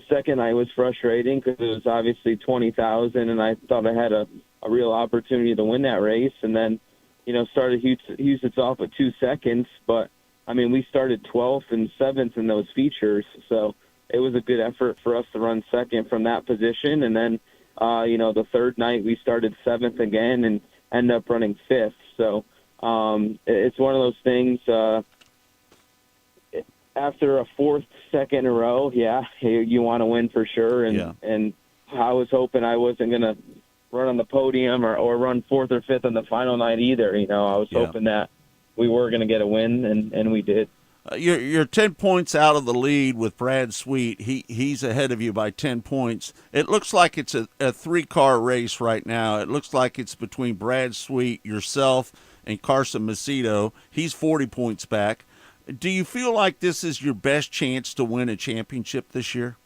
Speaker 17: second night was frustrating because it was obviously 20,000, and I thought I had a real opportunity to win that race. And then, started Huset's off at 2 seconds, but we started 12th and 7th in those features, so it was a good effort for us to run second from that position. And then, the third night we started 7th again and ended up running 5th. So it's one of those things. after a fourth second in a row, you want to win for sure. And I was hoping I wasn't going to run on the podium or run fourth or fifth on the final night either. I was hoping that we were going to get a win, and we did.
Speaker 7: You're 10 points out of the lead with Brad Sweet. He's ahead of you by 10 points. It looks like it's a three-car race right now. It looks like it's between Brad Sweet, yourself, and Carson Macedo. He's 40 points back. Do you feel like this is your best chance to win a championship this year?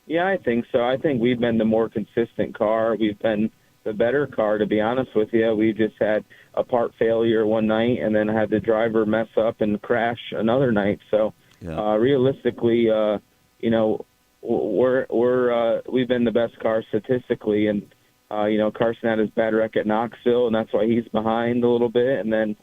Speaker 17: Yeah, I think so. I think we've been the more consistent car. We've been the better car, to be honest with you. We just had a part failure one night and then had the driver mess up and crash another night. So realistically, we've been the best car statistically. And, Carson had his bad wreck at Knoxville, and that's why he's behind a little bit. And then,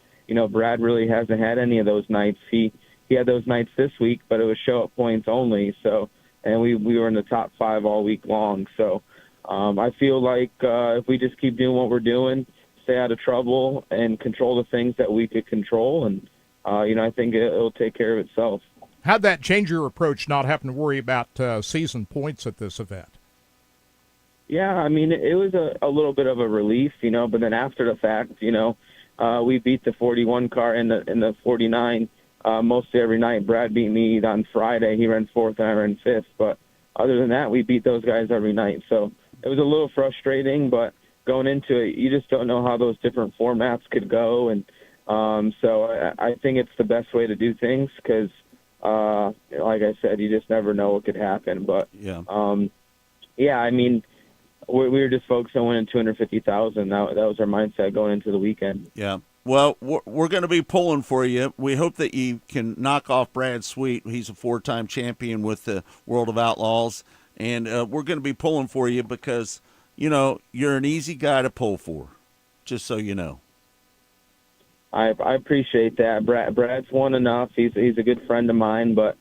Speaker 17: Brad really hasn't had any of those nights. He had those nights this week, but it was show-up points only. So, and we were in the top 5 all week long. So I feel like if we just keep doing what we're doing, stay out of trouble, and control the things that we could control, and I think it'll take care of itself.
Speaker 10: How'd that change your approach, not having to worry about season points at this event?
Speaker 17: Yeah, I mean, it was a little bit of a relief, but then after the fact, we beat the 41 car and the 49 mostly every night. Brad beat me on Friday. He ran 4th and I ran 5th. But other than that, we beat those guys every night. So it was a little frustrating, but going into it, you just don't know how those different formats could go. And so I think it's the best way to do things because, like I said, you just never know what could happen. But, I mean, we were just focused on winning $250,000. That was our mindset going into the weekend.
Speaker 7: Yeah. Well, we're going to be pulling for you. We hope that you can knock off Brad Sweet. He's a 4-time champion with the World of Outlaws. And we're going to be pulling for you because, you're an easy guy to pull for, just so you know.
Speaker 17: I appreciate that. Brad's won enough. He's a good friend of mine, but,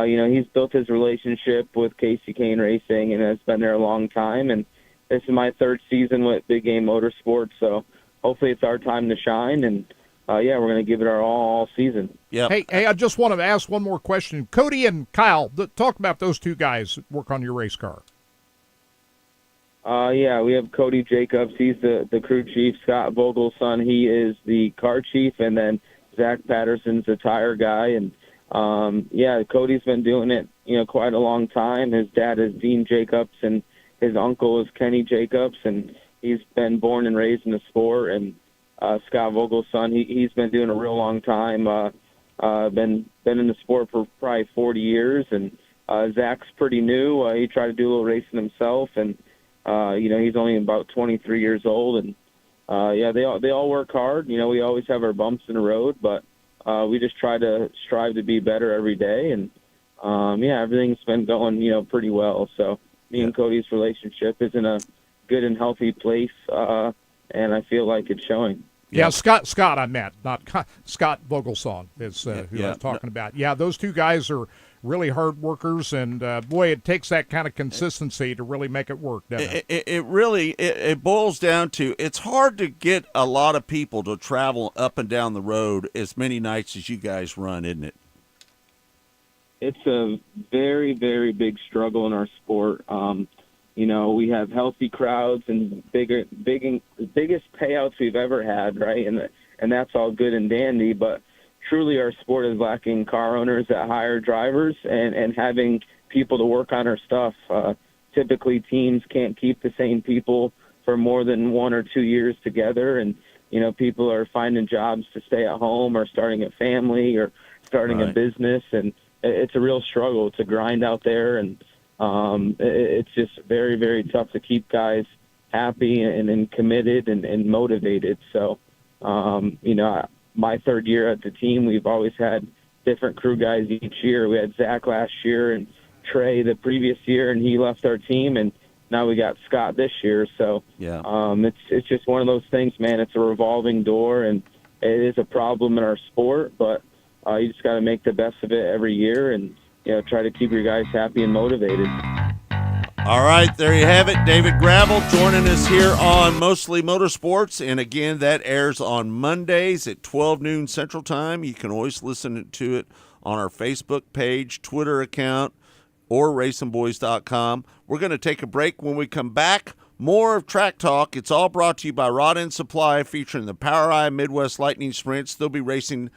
Speaker 17: he's built his relationship with Casey Kane Racing and has been there a long time. And this is my 3rd season with Big Game Motorsports, so hopefully it's our time to shine, and, we're going to give it our all season.
Speaker 7: Yeah.
Speaker 10: Hey, I just want to ask one more question. Cody and Kyle, talk about those two guys that work on your race car.
Speaker 17: We have Cody Jacobs. He's the crew chief. Scott Vogel's son, he is the car chief, and then Zach Patterson's the tire guy. And, Cody's been doing it, quite a long time. His dad is Dean Jacobs, and his uncle is Kenny Jacobs, and he's been born and raised in the sport. And Scott Vogel's son, he's been doing a real long time. Been in the sport for probably 40 years. And Zach's pretty new. He tried to do a little racing himself, and he's only about 23 years old. And they all work hard. We always have our bumps in the road, but we just try to strive to be better every day. And everything's been going pretty well. So me and Cody's relationship is in a good and healthy place, and I feel like it's showing.
Speaker 10: Yeah, Scott I met, not Scott Vogelson is who I was talking about. Yeah, those two guys are really hard workers, and boy, it takes that kind of consistency to really make it work, doesn't it?
Speaker 7: It really boils down to it's hard to get a lot of people to travel up and down the road as many nights as you guys run, isn't it?
Speaker 17: It's a very, very big struggle in our sport. We have healthy crowds and the biggest payouts we've ever had, right? And that's all good and dandy, but truly our sport is lacking car owners that hire drivers and having people to work on our stuff. Typically teams can't keep the same people for more than 1 or 2 years together, and people are finding jobs to stay at home or starting a family or starting a business, and it's a real struggle. It's a grind out there, and it's just very, very tough to keep guys happy and committed and motivated. So, my 3rd year at the team, we've always had different crew guys each year. We had Zach last year and Trey the previous year, and he left our team, and now we got Scott this year. So it's just one of those things, man. It's a revolving door, and it is a problem in our sport, but you just got to make the best of it every year and try to keep your guys happy and motivated.
Speaker 7: All right, there you have it. David Gravel joining us here on Mostly Motorsports. And again, that airs on Mondays at 12 noon Central Time. You can always listen to it on our Facebook page, Twitter account, or racingboys.com. We're going to take a break. When we come back, more of Track Talk. It's all brought to you by Rod End Supply, featuring the POWRi Midwest Lightning Sprints. They'll be racing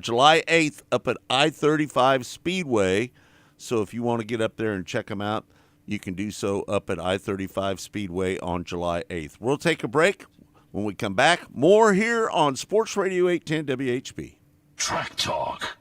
Speaker 7: July 8th up at I-35 Speedway. So if you want to get up there and check them out, you can do so up at I-35 Speedway on July 8th. We'll take a break. When we come back, more here on Sports Radio 810 WHB.
Speaker 9: Track Talk.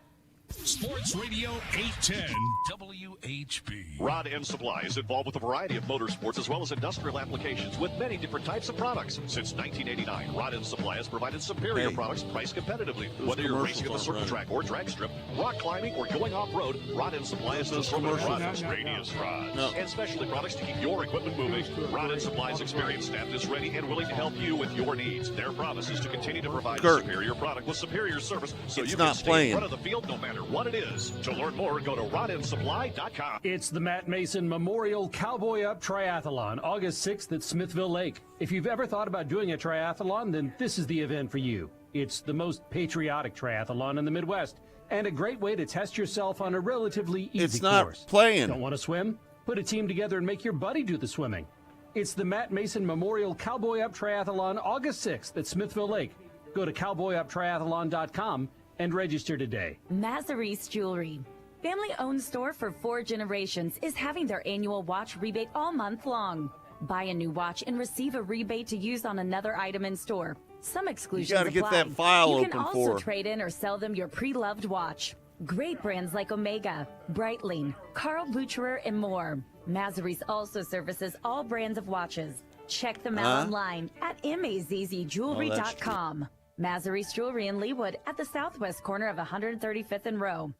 Speaker 9: Sports Radio 810 WHB.
Speaker 13: Rod End Supply is involved with a variety of motorsports as well as industrial applications with many different types of products. Since 1989, Rod End Supply has provided superior products priced competitively. Whether you're racing at the circle track or drag strip, rock climbing, or going off-road, Rod End Supply is the assortment of rods, radius rods, and specialty products to keep your equipment moving. Rod End Supply's experienced staff is ready and willing to help you with your needs. Their promise is to continue to provide a superior product with superior service so you can stay in front of the field no matter what it is. To learn more, go to rodendsupply.com.
Speaker 2: It's the Matt Mason Memorial Cowboy Up Triathlon, August 6th at Smithville Lake. If you've ever thought about doing a triathlon, then this is the event for you. It's the most patriotic triathlon in the Midwest, and a great way to test yourself on a relatively easy
Speaker 7: It's not
Speaker 2: course.
Speaker 7: playing.
Speaker 2: Don't want to swim? Put a team together and make your buddy do the swimming. It's the Matt Mason Memorial Cowboy Up Triathlon, August 6th at Smithville Lake. Go to cowboyuptriathlon.com and register today.
Speaker 18: Mazarise Jewelry, family-owned store for 4 generations, is having their annual watch rebate all month long. Buy a new watch and receive a rebate to use on another item in store. Some exclusions
Speaker 7: You got to get
Speaker 18: apply.
Speaker 7: that file
Speaker 18: You
Speaker 7: open
Speaker 18: can also
Speaker 7: for.
Speaker 18: trade in or sell them your pre-loved watch. Great brands like Omega, Breitling, Carl Boucherer, and more. Mazarise also services all brands of watches. Check them out online at mazzjewelry.com. Mazarise Jewelry in Leawood at the southwest corner of 135th and Row.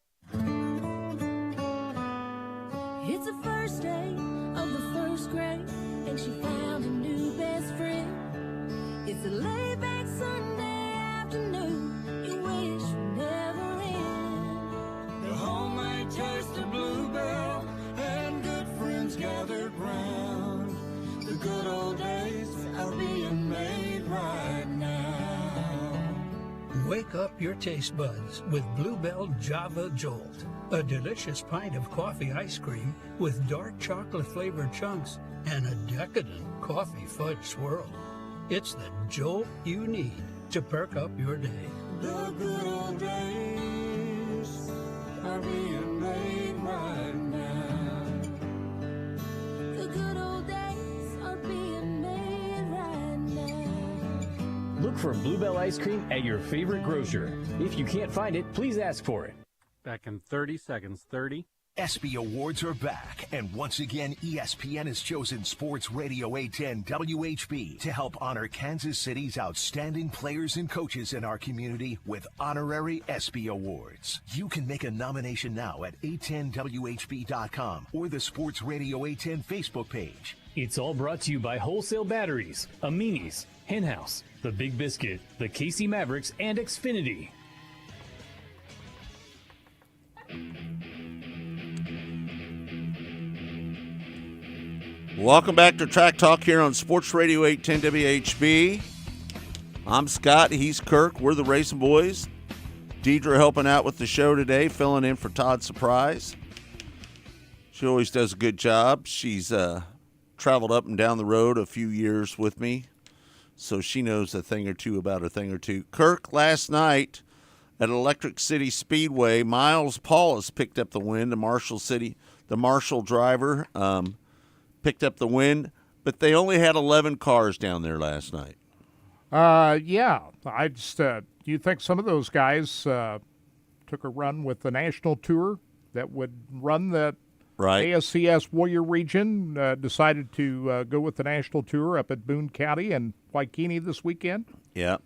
Speaker 5: It's the first day of the first grade, and she found a new best friend. It's a laid-back Sunday afternoon, you wish would never end. The homemade taste of Bluebell, and good friends gathered round. The good old days are being made right now.
Speaker 19: Wake up your taste buds with Bluebell Java Jolt, a delicious pint of coffee ice cream with dark chocolate-flavored chunks and a decadent coffee fudge swirl. It's the jolt you need to perk up your day.
Speaker 5: The good old days are being made right now. The good old days are being made right now.
Speaker 20: Look for Bluebell ice cream at your favorite grocer. If you can't find it, please ask for it.
Speaker 2: Back in 30 seconds. 30.
Speaker 21: ESPY Awards are back, and once again, ESPN has chosen Sports Radio 810 WHB to help honor Kansas City's outstanding players and coaches in our community with honorary ESPY Awards. You can make a nomination now at 810WHB.com or the Sports Radio 810 Facebook page.
Speaker 20: It's all brought to you by Wholesale Batteries, Amini's, Henhouse, The Big Biscuit, the KC Mavericks, and Xfinity.
Speaker 7: Welcome back to Track Talk here on Sports Radio 810 WHB. I'm Scott. He's Kirk. We're the Racing Boys. Deidre helping out with the show today, filling in for Todd Surprise. She always does a good job. She's traveled up and down the road a few years with me, so she knows a thing or two about a thing or two. Kirk, last night at Electric City Speedway, Miles Paulus picked up the win. The Marshall driver, picked up the win, but they only had 11 cars down there last night.
Speaker 10: Yeah. I just, do you think some of those guys took a run with the national tour that would run the ASCS Warrior region, decided to go with the national tour up at Boone County and Waikini this weekend?
Speaker 7: Yeah.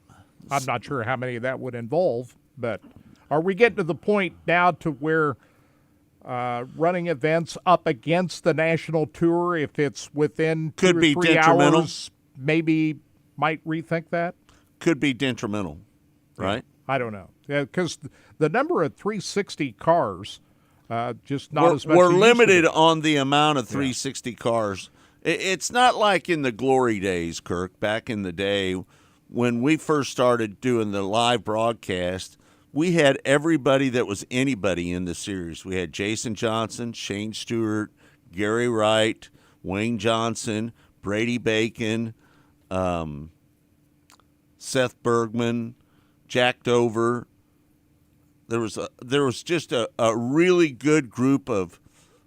Speaker 10: I'm not sure how many that would involve, but are we getting to the point now to where running events up against the national tour, if it's within
Speaker 7: Could
Speaker 10: 2 or
Speaker 7: be
Speaker 10: 3
Speaker 7: detrimental.
Speaker 10: hours, maybe might rethink that?
Speaker 7: Could be detrimental, right?
Speaker 10: I don't know. Because the number of 360 cars, just not as much.
Speaker 7: We're
Speaker 10: as it used to
Speaker 7: limited
Speaker 10: be.
Speaker 7: on the amount of 360 cars. It's not like in the glory days, Kirk, back in the day when we first started doing the live broadcast. we had everybody that was anybody in the series. We had Jason Johnson, Shane Stewart, Gary Wright, Wayne Johnson, Brady Bacon, Seth Bergman, Jack Dover. There was just a really good group of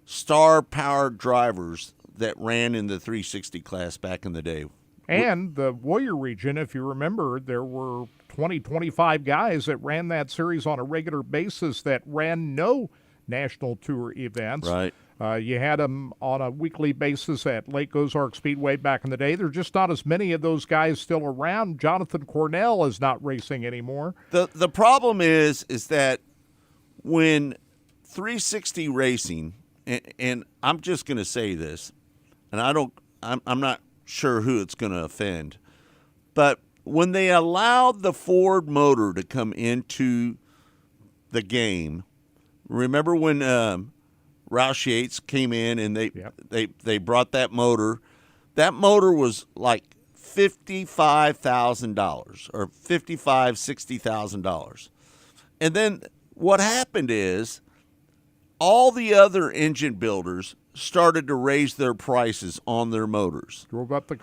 Speaker 7: star-powered drivers that ran in the 360 class back in the day.
Speaker 10: And the Warrior region, if you remember, there were 20, 25 guys that ran that series on a regular basis that ran no national tour events.
Speaker 7: Right.
Speaker 10: You had them on a weekly basis at Lake Ozark Speedway back in the day. There's just not as many of those guys still around. Jonathan Cornell is not racing anymore.
Speaker 7: The problem is that when 360 racing, and I'm just going to say this, and I'm not sure who it's going to offend, but when they allowed the Ford motor to come into the game, remember when Roush Yates came in and they brought that motor? That motor was like $55,000 or $60,000. And then what happened is all the other engine builders started to raise their prices on their motors.
Speaker 10: Drove up the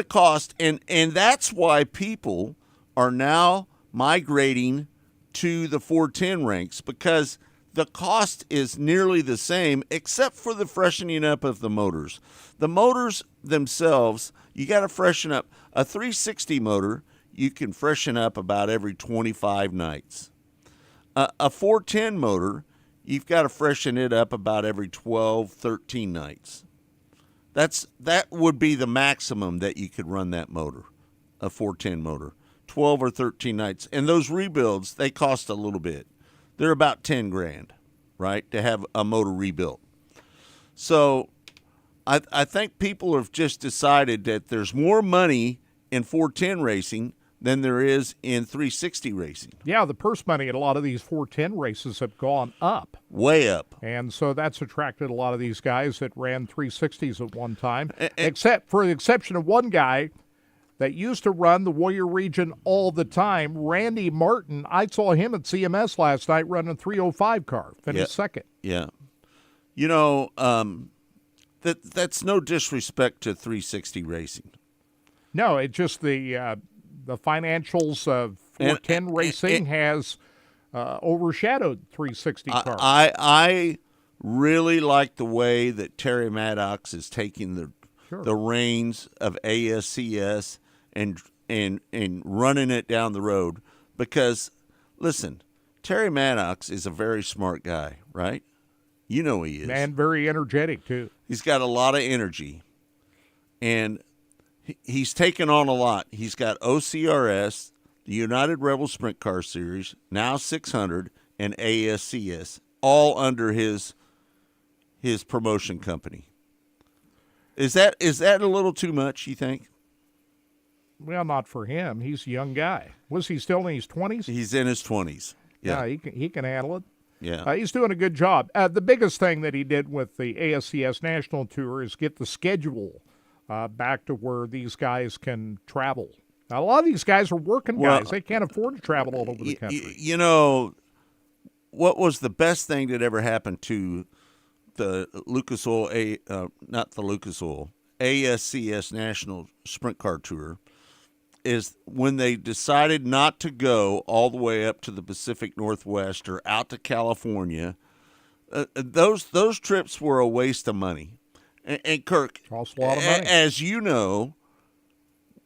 Speaker 10: cost.
Speaker 7: And that's why people are now migrating to the 410 ranks, because the cost is nearly the same except for the freshening up of the motors. The motors themselves, you got to freshen up. A 360 motor, you can freshen up about every 25 nights. A 410 motor, you've got to freshen it up about every 12, 13 nights. That would be the maximum that you could run that motor, a 410 motor, 12 or 13 nights. And those rebuilds, they cost a little bit. They're about $10,000, right, to have a motor rebuilt. So I think people have just decided that there's more money in 410 racing than there is in 360 racing.
Speaker 10: Yeah, the purse money at a lot of these 410 races have gone up.
Speaker 7: Way up.
Speaker 10: And so that's attracted a lot of these guys that ran 360s at one time, except for the exception of one guy that used to run the Warrior region all the time, Randy Martin. I saw him at CMS last night running a 305 car, finished second.
Speaker 7: Yeah. You know, that's no disrespect to 360 racing.
Speaker 10: No, it's just the financials of 410 racing has overshadowed 360 cars.
Speaker 7: I really like the way that Terry Maddox is taking the reins of ASCS and running it down the road, because, listen, Terry Maddox is a very smart guy, right? You know he is.
Speaker 10: And very energetic, too.
Speaker 7: He's got a lot of energy, and he's taken on a lot. He's got OCRS, the United Rebel Sprint Car Series, now 600, and ASCS, all under his promotion company. Is that a little too much, you think?
Speaker 10: Well, not for him. He's a young guy. Was he still in his 20s?
Speaker 7: He's in his 20s. Yeah,
Speaker 10: he can handle it.
Speaker 7: Yeah.
Speaker 10: He's doing a good job. The biggest thing that he did with the ASCS National Tour is get the schedule back to where these guys can travel. Now, a lot of these guys are working guys. They can't afford to travel all over the country.
Speaker 7: You know, what was the best thing that ever happened to the Lucas Oil, ASCS National Sprint Car Tour, is when they decided not to go all the way up to the Pacific Northwest or out to California. Those trips were a waste of money. And Kirk,
Speaker 10: cost a lot of money.
Speaker 7: As you know,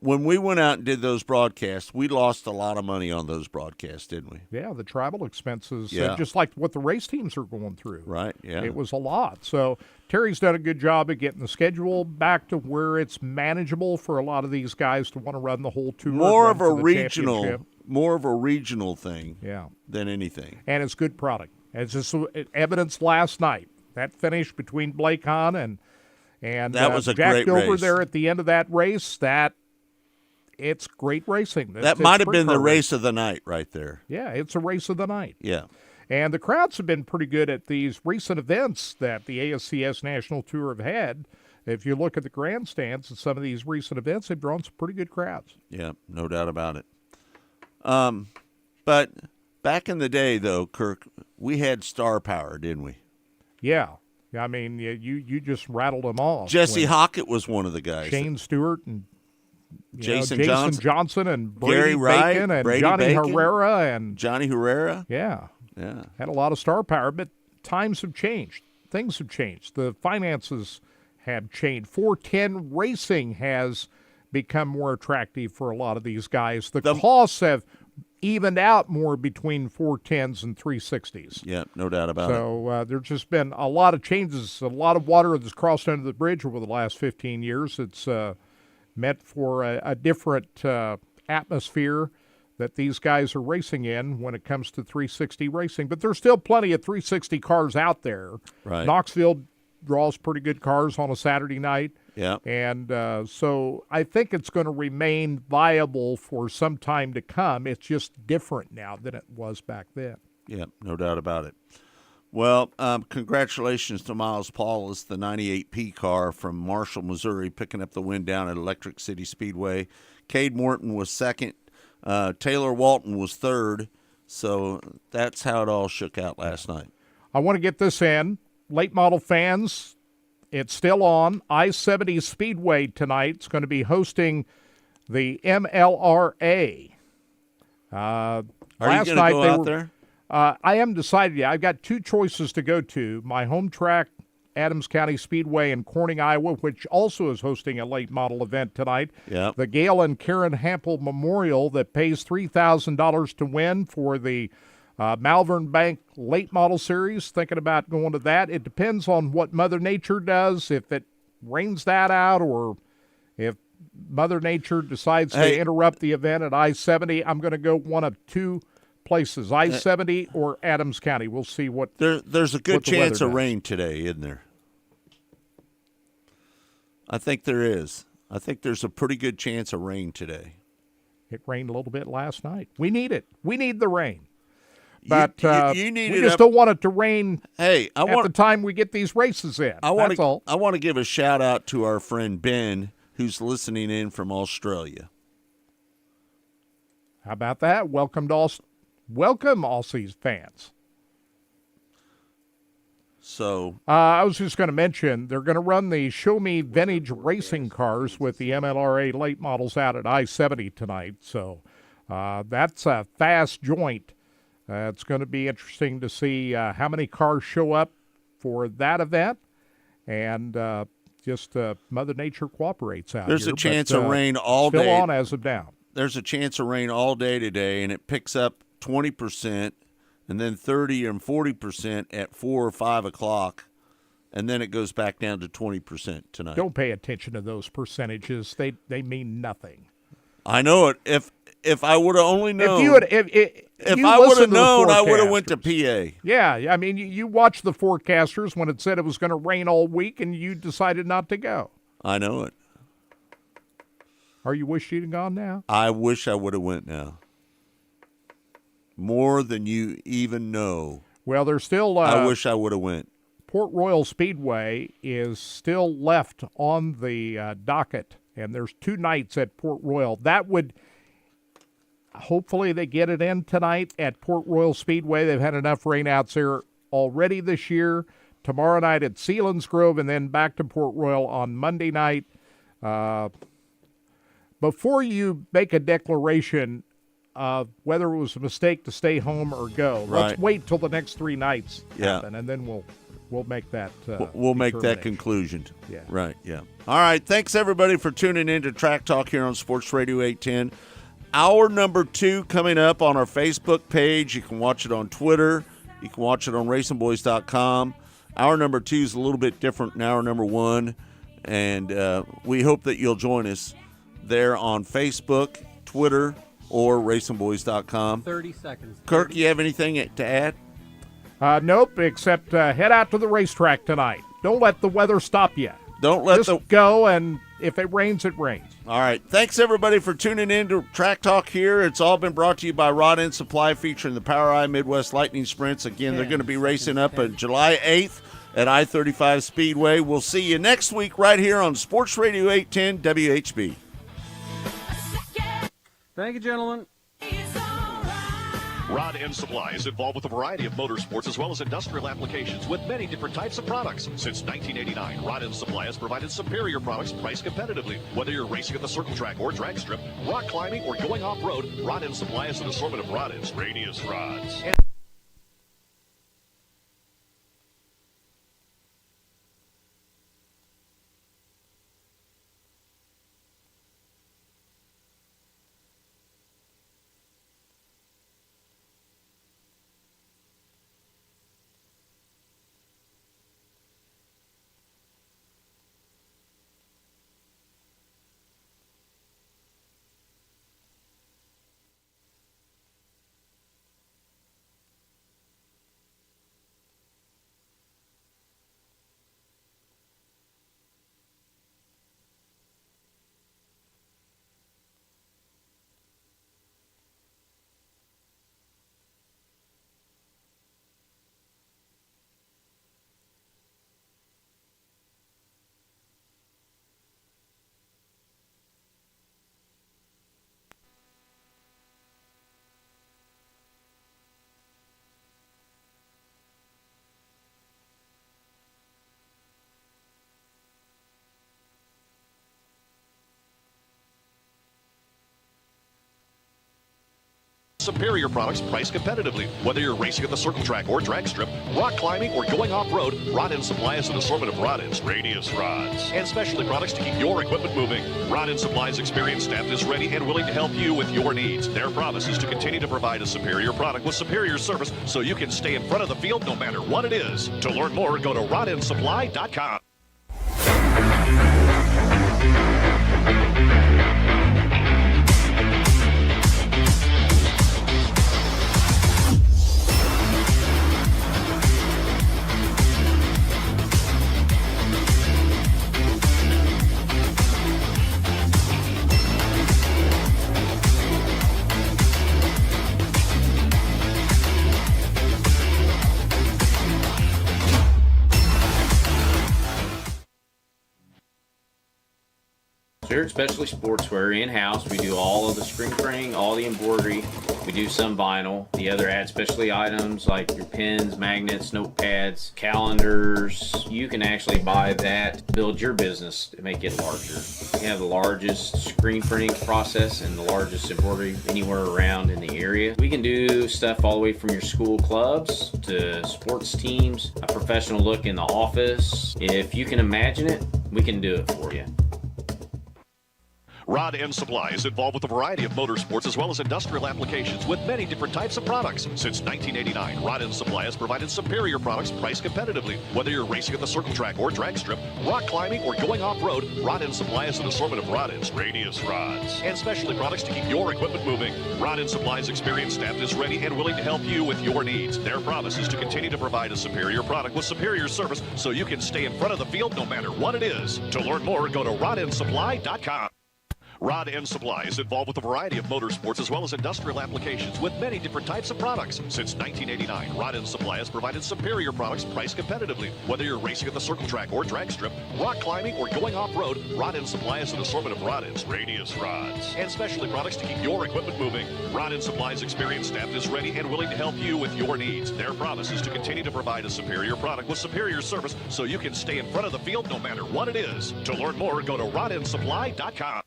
Speaker 7: when we went out and did those broadcasts, we lost a lot of money on those broadcasts, didn't we?
Speaker 10: Yeah, the travel expenses, just like what the race teams are going through.
Speaker 7: Right, yeah.
Speaker 10: It was a lot. So Terry's done a good job of getting the schedule back to where it's manageable for a lot of these guys to want to run the whole tour.
Speaker 7: More of a regional thing than anything.
Speaker 10: And it's good product. It's just evidence last night. That finish between Blake Hahn and
Speaker 7: that was a
Speaker 10: Jack
Speaker 7: great
Speaker 10: Dover
Speaker 7: race.
Speaker 10: There at the end of that race, it's great racing.
Speaker 7: That might have been the race of the night right there.
Speaker 10: Yeah, it's a race of the night.
Speaker 7: Yeah.
Speaker 10: And the crowds have been pretty good at these recent events that the ASCS National Tour have had. If you look at the grandstands at some of these recent events, they've drawn some pretty good crowds.
Speaker 7: Yeah, no doubt about it. But Back in the day, though, Kirk, we had star power, didn't we?
Speaker 10: Yeah. I mean, you just rattled them off.
Speaker 7: Jesse Hockett was one of the guys.
Speaker 10: Shane Stewart and
Speaker 7: Jason
Speaker 10: Johnson and Brady
Speaker 7: Gary Wright,
Speaker 10: Bacon and
Speaker 7: Brady
Speaker 10: Johnny
Speaker 7: Bacon,
Speaker 10: Herrera.
Speaker 7: Yeah.
Speaker 10: Had a lot of star power, but times have changed. Things have changed. The finances have changed. 410 racing has become more attractive for a lot of these guys. The costs have evened out more between 410s and 360s.
Speaker 7: Yeah, no doubt about it.
Speaker 10: So there's just been a lot of changes, a lot of water that's crossed under the bridge over the last 15 years. It's meant for a different atmosphere that these guys are racing in when it comes to 360 racing. But there's still plenty of 360 cars out there.
Speaker 7: Right.
Speaker 10: Knoxville draws pretty good cars on a Saturday night.
Speaker 7: Yeah.
Speaker 10: And so I think it's going to remain viable for some time to come. It's just different now than it was back then.
Speaker 7: Yeah, no doubt about it. Well, congratulations to Miles Paulus, the 98P car from Marshall, Missouri, picking up the win down at Electric City Speedway. Cade Morton was second. Taylor Walton was third. So that's how it all shook out last night.
Speaker 10: I want to get this in. Late model fans, it's still on. I-70 Speedway tonight. It's going to be hosting the MLRA.
Speaker 7: Are you going to go out there?
Speaker 10: I haven't decided yet. I've got two choices to go to. My home track, Adams County Speedway in Corning, Iowa, which also is hosting a late model event tonight.
Speaker 7: Yep.
Speaker 10: The Gail and Karen Hampel Memorial that pays $3,000 to win for the Malvern Bank Late Model Series. Thinking about going to that. It depends on what Mother Nature does, if it rains that out or if Mother Nature decides to interrupt the event at I-70. I'm going to go one of two places, I-70 or Adams County. We'll see what
Speaker 7: there's a good chance of rain today, isn't there? I think there is. I think there's a pretty good chance of rain today.
Speaker 10: It rained a little bit last night. We need it. We need the rain. But
Speaker 7: you need
Speaker 10: we
Speaker 7: it
Speaker 10: just don't want it to rain
Speaker 7: at
Speaker 10: the time we get these races in. That's all.
Speaker 7: I want to give a shout-out to our friend Ben, who's listening in from Australia.
Speaker 10: How about that? Welcome, Aussies fans.
Speaker 7: So
Speaker 10: I was just going to mention, they're going to run the Show Me Vintage racing cars with the MLRA late models out at I-70 tonight. So that's a fast joint. It's going to be interesting to see how many cars show up for that event. And Mother Nature cooperates out
Speaker 7: There's
Speaker 10: here.
Speaker 7: A chance of rain all day.
Speaker 10: Still on as of now.
Speaker 7: There's a chance of rain all day today, and it picks up 20%, and then 30 and 40% at 4 or 5 o'clock, and then it goes back down to 20% tonight.
Speaker 10: Don't pay attention to those percentages. They mean nothing.
Speaker 7: I know it. If I would have only known.
Speaker 10: If
Speaker 7: I would have known, I would have went to PA.
Speaker 10: Yeah, I mean, you watched the forecasters when it said it was going to rain all week, and you decided not to go.
Speaker 7: I know it.
Speaker 10: Or you wish you'd have gone now?
Speaker 7: I wish I would have went now. More than you even know.
Speaker 10: Well, there's still.
Speaker 7: I wish I would have went.
Speaker 10: Port Royal Speedway is still left on the docket, and there's 2 nights at Port Royal. That would. Hopefully they get it in tonight at Port Royal Speedway. They've had enough rainouts there already this year. Tomorrow night at Selinsgrove, and then back to Port Royal on Monday night. Before you make a declaration of whether it was a mistake to stay home or go, let's wait till the next 3 nights happen, and then we'll make that.
Speaker 7: We'll make that conclusion.
Speaker 10: Yeah.
Speaker 7: Right. Yeah. All right. Thanks everybody for tuning in to Track Talk here on Sports Radio 810. Hour number 2 coming up on our Facebook page. You can watch it on Twitter. You can watch it on racingboys.com. Hour number 2 is a little bit different than hour number 1, and we hope that you'll join us there on Facebook, Twitter, or racingboys.com.
Speaker 2: 30 seconds.
Speaker 7: Kirk, you have anything to add?
Speaker 10: Nope, except head out to the racetrack tonight. Don't let the weather stop you.
Speaker 7: Just
Speaker 10: go, and if it rains, it rains.
Speaker 7: All right. Thanks, everybody, for tuning in to Track Talk here. It's all been brought to you by Rod End Supply, featuring the POWRi Midwest Lightning Sprints. Again, they're going to be racing up on July 8th at I-35 Speedway. We'll see you next week right here on Sports Radio 810 WHB.
Speaker 2: Thank you, gentlemen.
Speaker 13: Rod End Supply is involved with a variety of motorsports as well as industrial applications with many different types of products. Since 1989, Rod End Supply has provided superior products priced competitively. Whether you're racing at the circle track or drag strip, rock climbing, or going off-road, Rod End Supply has an assortment of rod ends, radius rods, and superior products priced competitively. Whether you're racing at the circle track or drag strip, rock climbing, or going off-road, Rod End Supply has an assortment of rod ends, radius rods, and specialty products to keep your equipment moving. Rod End Supply's experienced staff is ready and willing to help you with your needs. Their promise is to continue to provide a superior product with superior service so you can stay in front of the field no matter what it is. To learn more, go to rodendsupply.com.
Speaker 4: Spirit Specialty Sportswear in-house. We do all of the screen printing, all the embroidery. We do some vinyl. The other add specialty items like your pens, magnets, notepads, calendars. You can actually buy that, build your business to make it larger. We have the largest screen printing process and the largest embroidery anywhere around in the area. We can do stuff all the way from your school clubs to sports teams, a professional look in the office. If you can imagine it, we can do it for you.
Speaker 13: Rod End Supply is involved with a variety of motorsports as well as industrial applications with many different types of products. Since 1989, Rod End Supply has provided superior products priced competitively. Whether you're racing at the circle track or drag strip, rock climbing, or going off-road, Rod End Supply has an assortment of rod ends, radius rods, and specialty products to keep your equipment moving. Rod End Supply's experienced staff is ready and willing to help you with your needs. Their promise is to continue to provide a superior product with superior service so you can stay in front of the field no matter what it is. To learn more, go to rodendsupply.com. Rod End Supply is involved with a variety of motorsports as well as industrial applications with many different types of products. Since 1989, Rod End Supply has provided superior products priced competitively. Whether you're racing at the circle track or drag strip, rock climbing, or going off-road, Rod End Supply has an assortment of rod ends, radius rods, and specialty products to keep your equipment moving. Rod End Supply's experienced staff is ready and willing to help you with your needs. Their promise is to continue to provide a superior product with superior service so you can stay in front of the field no matter what it is. To learn more, go to rodendsupply.com.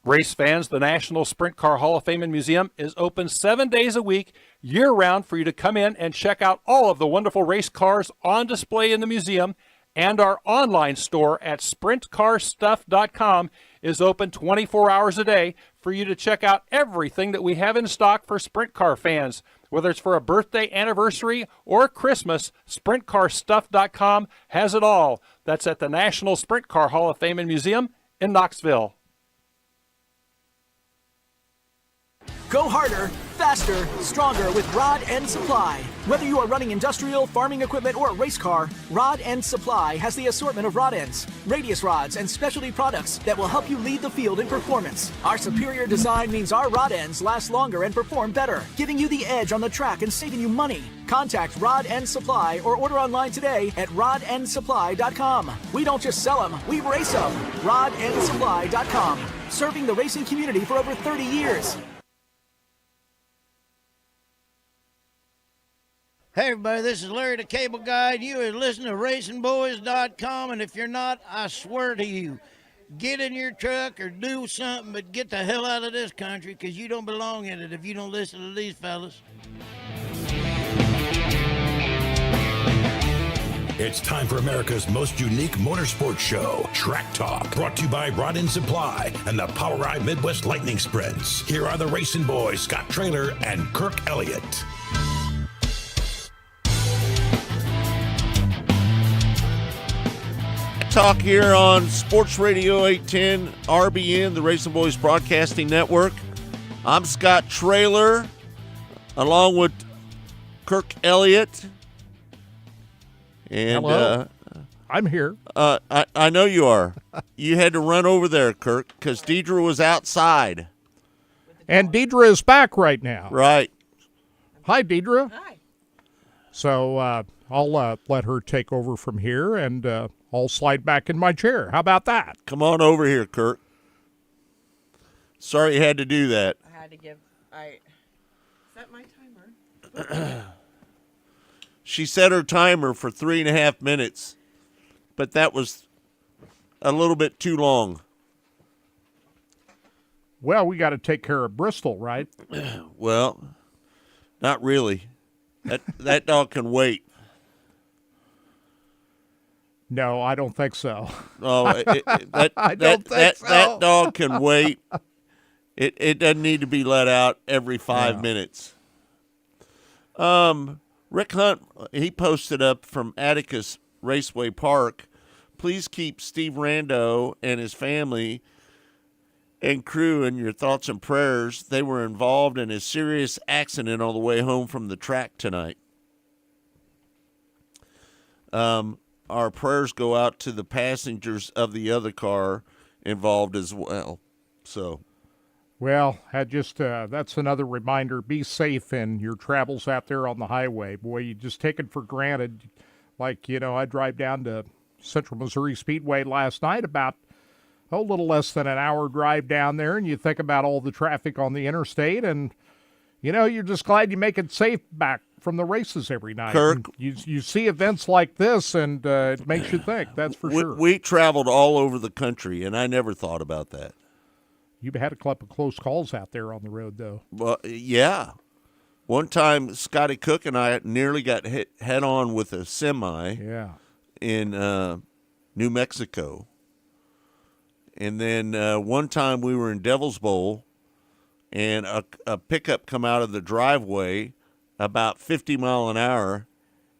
Speaker 3: Race fans, the National Sprint Car Hall of Fame and Museum is open 7 days a week, year-round, for you to come in and check out all of the wonderful race cars on display in the museum. And our online store at sprintcarstuff.com is open 24 hours a day for you to check out everything that we have in stock for sprint car fans. Whether it's for a birthday, anniversary, or Christmas, sprintcarstuff.com has it all. That's at the National Sprint Car Hall of Fame and Museum in Knoxville.
Speaker 22: Go harder, faster, stronger with Rod End Supply. Whether you are running industrial, farming equipment, or a race car, Rod End Supply has the assortment of rod ends, radius rods, and specialty products that will help you lead the field in performance. Our superior design means our rod ends last longer and perform better, giving you the edge on the track and saving you money. Contact Rod End Supply or order online today at rodendsupply.com. We don't just sell them, we race them. rodendsupply.com. Serving the racing community for over 30 years.
Speaker 23: Hey everybody, this is Larry the Cable Guide. You are listening to RacingBoys.com, and if you're not, I swear to you, get in your truck or do something, but get the hell out of this country, because you don't belong in it if you don't listen to these fellas.
Speaker 9: It's time for America's most unique motorsports show, Track Talk, brought to you by Rod End Supply and the Power Ride Midwest Lightning Sprints. Here are the Racing Boys, Scott Traylor and Kirk Elliott.
Speaker 7: Talk here on Sports Radio 810 RBN, the Racing Boys Broadcasting Network. I'm Scott Traylor, along with Kirk Elliott. And
Speaker 10: hello. I'm here.
Speaker 7: I know you are. You had to run over there, Kirk, because Deidre was outside.
Speaker 10: And Deidre is back right now.
Speaker 7: Right.
Speaker 10: Hi, Deidre. Hi. So I'll let her take over from here, and I'll slide back in my chair. How about that?
Speaker 7: Come on over here, Kirk. Sorry you had to do that.
Speaker 12: I had to set my timer.
Speaker 7: She set her timer for 3.5 minutes, but that was a little bit too long.
Speaker 10: Well, we got to take care of Bristol, right?
Speaker 7: Well, not really. That dog can wait.
Speaker 10: No, I don't think so.
Speaker 7: Oh, that dog can wait. It doesn't need to be let out every 5 minutes. Rick Hunt, he posted up from Atticus Raceway Park. Please keep Steve Rando and his family and crew in your thoughts and prayers. They were involved in a serious accident on the way home from the track tonight. Our prayers go out to the passengers of the other car involved as well. So,
Speaker 10: well, that's another reminder. Be safe in your travels out there on the highway. Boy, you just take it for granted. Like, I drive down to Central Missouri Speedway last night, about a little less than an hour drive down there, and you think about all the traffic on the interstate, and, you're just glad you make it safe back from the races every night.
Speaker 7: Kirk,
Speaker 10: you see events like this, and it makes you think, that's for sure.
Speaker 7: We traveled all over the country, and I never thought about that.
Speaker 10: You've had a couple of close calls out there on the road, though.
Speaker 7: Well, yeah. One time, Scotty Cook and I nearly got hit head-on with a semi in New Mexico. And then one time we were in Devil's Bowl, and a pickup come out of the driveway about 50 mile an hour,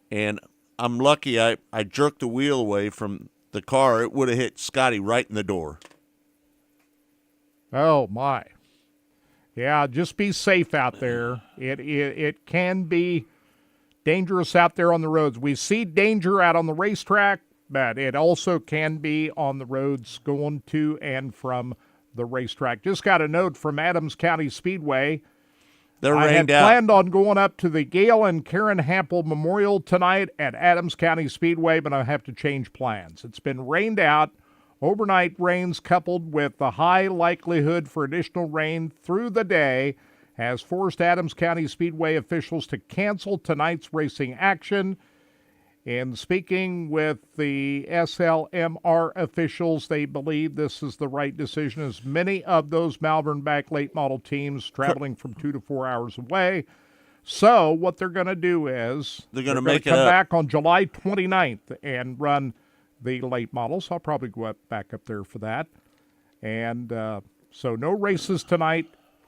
Speaker 7: and I'm lucky I jerked the wheel away from the car. It would have hit Scotty right in the door.
Speaker 10: Oh, my. Yeah, just be safe out there. It can be dangerous out there on the roads. We see danger out on the racetrack, but it also can be on the roads going to and from the racetrack. Just got a note from Adams County Speedway. I had planned on going up to the Gail and Karen Hampel Memorial tonight at Adams County Speedway, but I have to change plans. It's been rained out. Overnight rains coupled with the high likelihood for additional rain through the day has forced Adams County Speedway officials to cancel tonight's racing action. In speaking with the SLMR officials, they believe this is the right decision, as many of those Malvern Bank late model teams traveling from 2 to 4 hours away. So what they're going to do is
Speaker 7: they're going to
Speaker 10: come back on July 29th and run the late models. I'll probably go back up there for that. And so no races tonight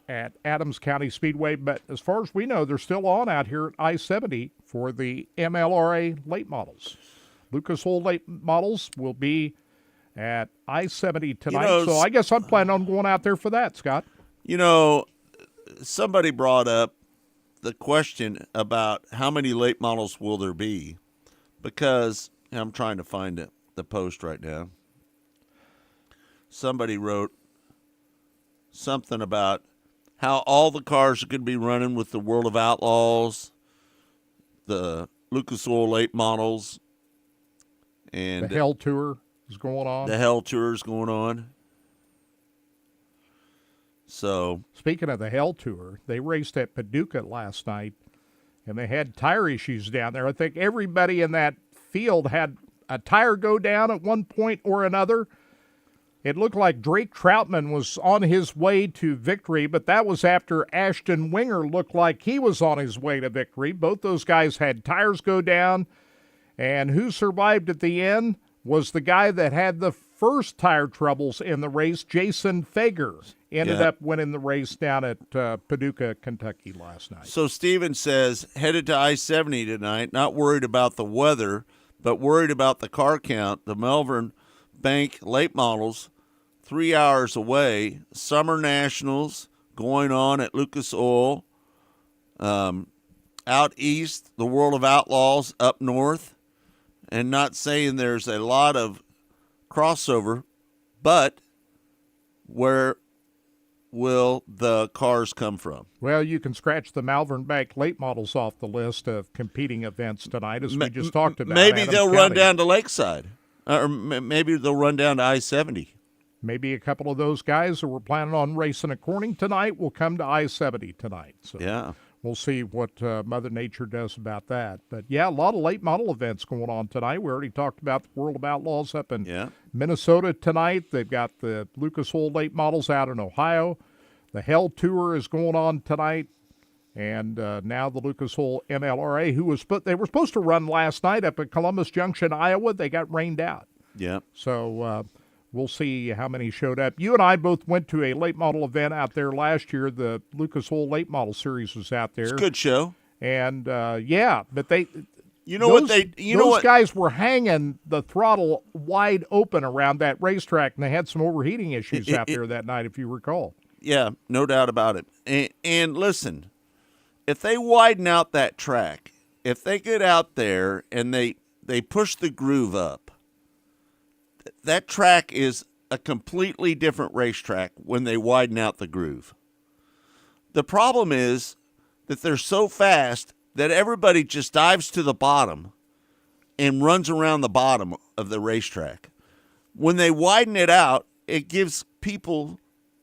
Speaker 10: at Adams County Speedway, but as far as we know, they're still on out here at I-70 for the MLRA late models. Lucas Oil late models will be at I-70 tonight, so I guess I'm planning on going out there for that, Scott.
Speaker 7: You know, somebody brought up the question about how many late models will there be, because I'm trying to find the post right now. Somebody wrote something about how all the cars are going to be running with the World of Outlaws, the Lucas Oil late models, and
Speaker 10: the Hell Tour is going on.
Speaker 7: The Hell Tour is going on. So,
Speaker 10: speaking of the Hell Tour, they raced at Paducah last night, and they had tire issues down there. I think everybody in that field had a tire go down at one point or another. It looked like Drake Troutman was on his way to victory, but that was after Ashton Winger looked like he was on his way to victory. Both those guys had tires go down, and who survived at the end was the guy that had the first tire troubles in the race, Jason Fager. Ended up winning the race down at Paducah, Kentucky last night.
Speaker 7: So Steven says, headed to I-70 tonight, not worried about the weather, but worried about the car count. The Malvern Bank late models, 3 hours away. Summer Nationals going on at Lucas Oil. Out east, the World of Outlaws up north. And not saying there's a lot of crossover, but where will the cars come from?
Speaker 10: Well, you can scratch the Malvern Bank late models off the list of competing events tonight, as we just talked about.
Speaker 7: Maybe
Speaker 10: Adams
Speaker 7: they'll
Speaker 10: County.
Speaker 7: run down to Lakeside. Or maybe they'll run down to I-70.
Speaker 10: Maybe a couple of those guys who were planning on racing at Corning tonight will come to I-70 tonight. So
Speaker 7: yeah.
Speaker 10: We'll see what Mother Nature does about that. But, yeah, a lot of late model events going on tonight. We already talked about the World of Outlaws up in Minnesota tonight. They've got the Lucas Oil late models out in Ohio. The Hell Tour is going on tonight. And now the Lucas Oil MLRA, they were supposed to run last night up at Columbus Junction, Iowa. They got rained out.
Speaker 7: Yeah.
Speaker 10: So we'll see how many showed up. You and I both went to a late model event out there last year. The Lucas Oil Late Model Series was out there.
Speaker 7: It's a good show.
Speaker 10: And, but they...
Speaker 7: Those
Speaker 10: guys were hanging the throttle wide open around that racetrack, and they had some overheating issues out there that night, if you recall.
Speaker 7: Yeah, no doubt about it. And listen, if they widen out that track, if they get out there and they push the groove up, that track is a completely different racetrack when they widen out the groove. The problem is that they're so fast that everybody just dives to the bottom and runs around the bottom of the racetrack. When they widen it out, it gives people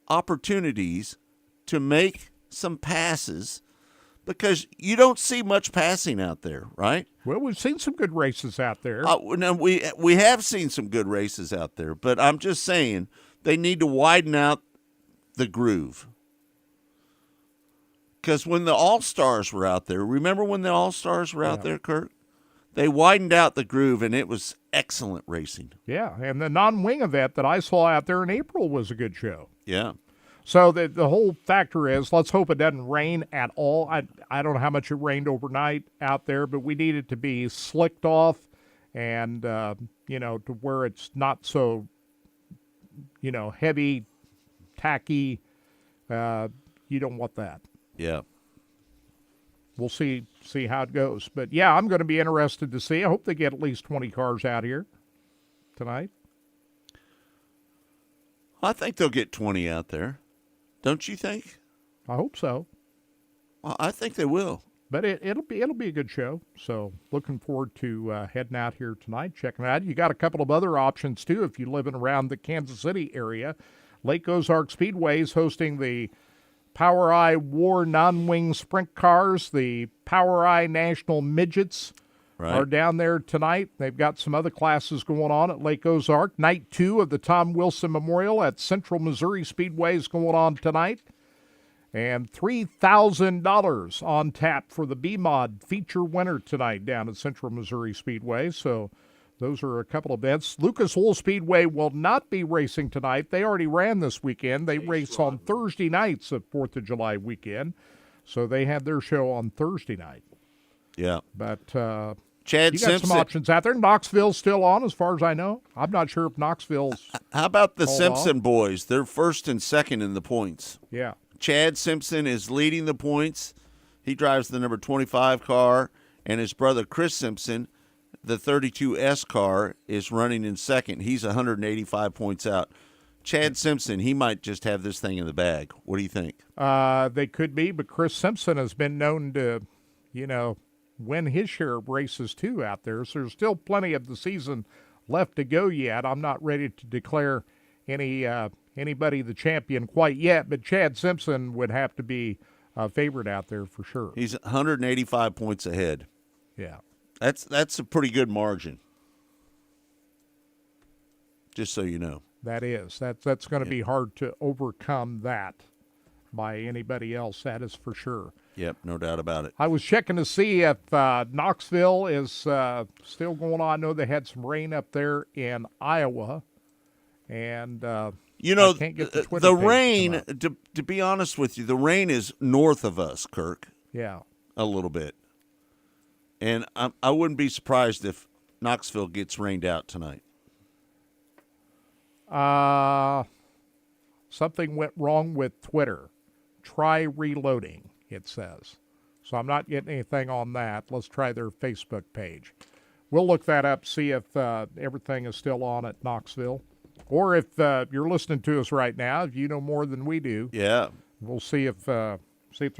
Speaker 7: opportunities to make some passes, because you don't see much passing out there, right?
Speaker 10: Well, we've seen some good races out there.
Speaker 7: No, we have seen some good races out there, but I'm just saying they need to widen out the groove. Because when the All-Stars were out there, remember when the All-Stars were out there, Kurt? They widened out the groove, and it was excellent racing.
Speaker 10: Yeah, and the non-wing event that I saw out there in April was a good show.
Speaker 7: Yeah.
Speaker 10: So the whole factor is, let's hope it doesn't rain at all. I don't know how much it rained overnight out there, but we need it to be slicked off and, to where it's not so, heavy, tacky. You don't want that.
Speaker 7: Yeah.
Speaker 10: We'll see how it goes. But, yeah, I'm going to be interested to see. I hope they get at least 20 cars out here tonight.
Speaker 7: I think they'll get 20 out there. Don't you think?
Speaker 10: I hope so.
Speaker 7: Well, I think they will.
Speaker 10: But it'll be a good show. So looking forward to heading out here tonight, checking it out. You got a couple of other options, too, if you live in around the Kansas City area. Lake Ozark Speedway is hosting the POWRi War non-wing sprint cars, the POWRi National Midgets are down there tonight. They've got some other classes going on at Lake Ozark. Night 2 of the Tom Wilson Memorial at Central Missouri Speedway is going on tonight. And $3,000 on tap for the B-Mod feature winner tonight down at Central Missouri Speedway. So those are a couple of events. Lucas Oil Speedway will not be racing tonight. They already ran this weekend. They race on Thursday nights of 4th of July weekend. So they had their show on Thursday night.
Speaker 7: Yeah.
Speaker 10: But
Speaker 7: Chad
Speaker 10: you got
Speaker 7: Simpson.
Speaker 10: some options out there. Knoxville's still on as far as I know. I'm not sure if Knoxville's
Speaker 7: How about the
Speaker 10: called
Speaker 7: Simpson
Speaker 10: off.
Speaker 7: boys? They're first and second in the points.
Speaker 10: Yeah.
Speaker 7: Chad Simpson is leading the points. He drives the number 25 car, and his brother Chris Simpson, the 32S car, is running in second. He's 185 points out. Chad Simpson, he might just have this thing in the bag. What do you think?
Speaker 10: They could be, but Chris Simpson has been known to, win his share of races too out there. So there's still plenty of the season left to go yet. I'm not ready to declare anybody the champion quite yet, but Chad Simpson would have to be a favorite out there for sure.
Speaker 7: He's 185 points ahead.
Speaker 10: Yeah.
Speaker 7: That's a pretty good margin. Just so you know.
Speaker 10: That is. That's going to be hard to overcome that by anybody else. That is for sure.
Speaker 7: Yep, no doubt about it.
Speaker 10: I was checking to see if Knoxville is still going on. I know they had some rain up there in Iowa. And, I can't get the Twitter page
Speaker 7: rain,
Speaker 10: come
Speaker 7: to be honest with you, the rain is north of us, Kirk.
Speaker 10: Yeah.
Speaker 7: A little bit. And I wouldn't be surprised if Knoxville gets rained out tonight.
Speaker 10: Something went wrong with Twitter. Try reloading, it says. So I'm not getting anything on that. Let's try their Facebook page. We'll look that up, see if everything is still on at Knoxville. Or if you're listening to us right now, if you know more than we do.
Speaker 7: Yeah.
Speaker 10: We'll see if they're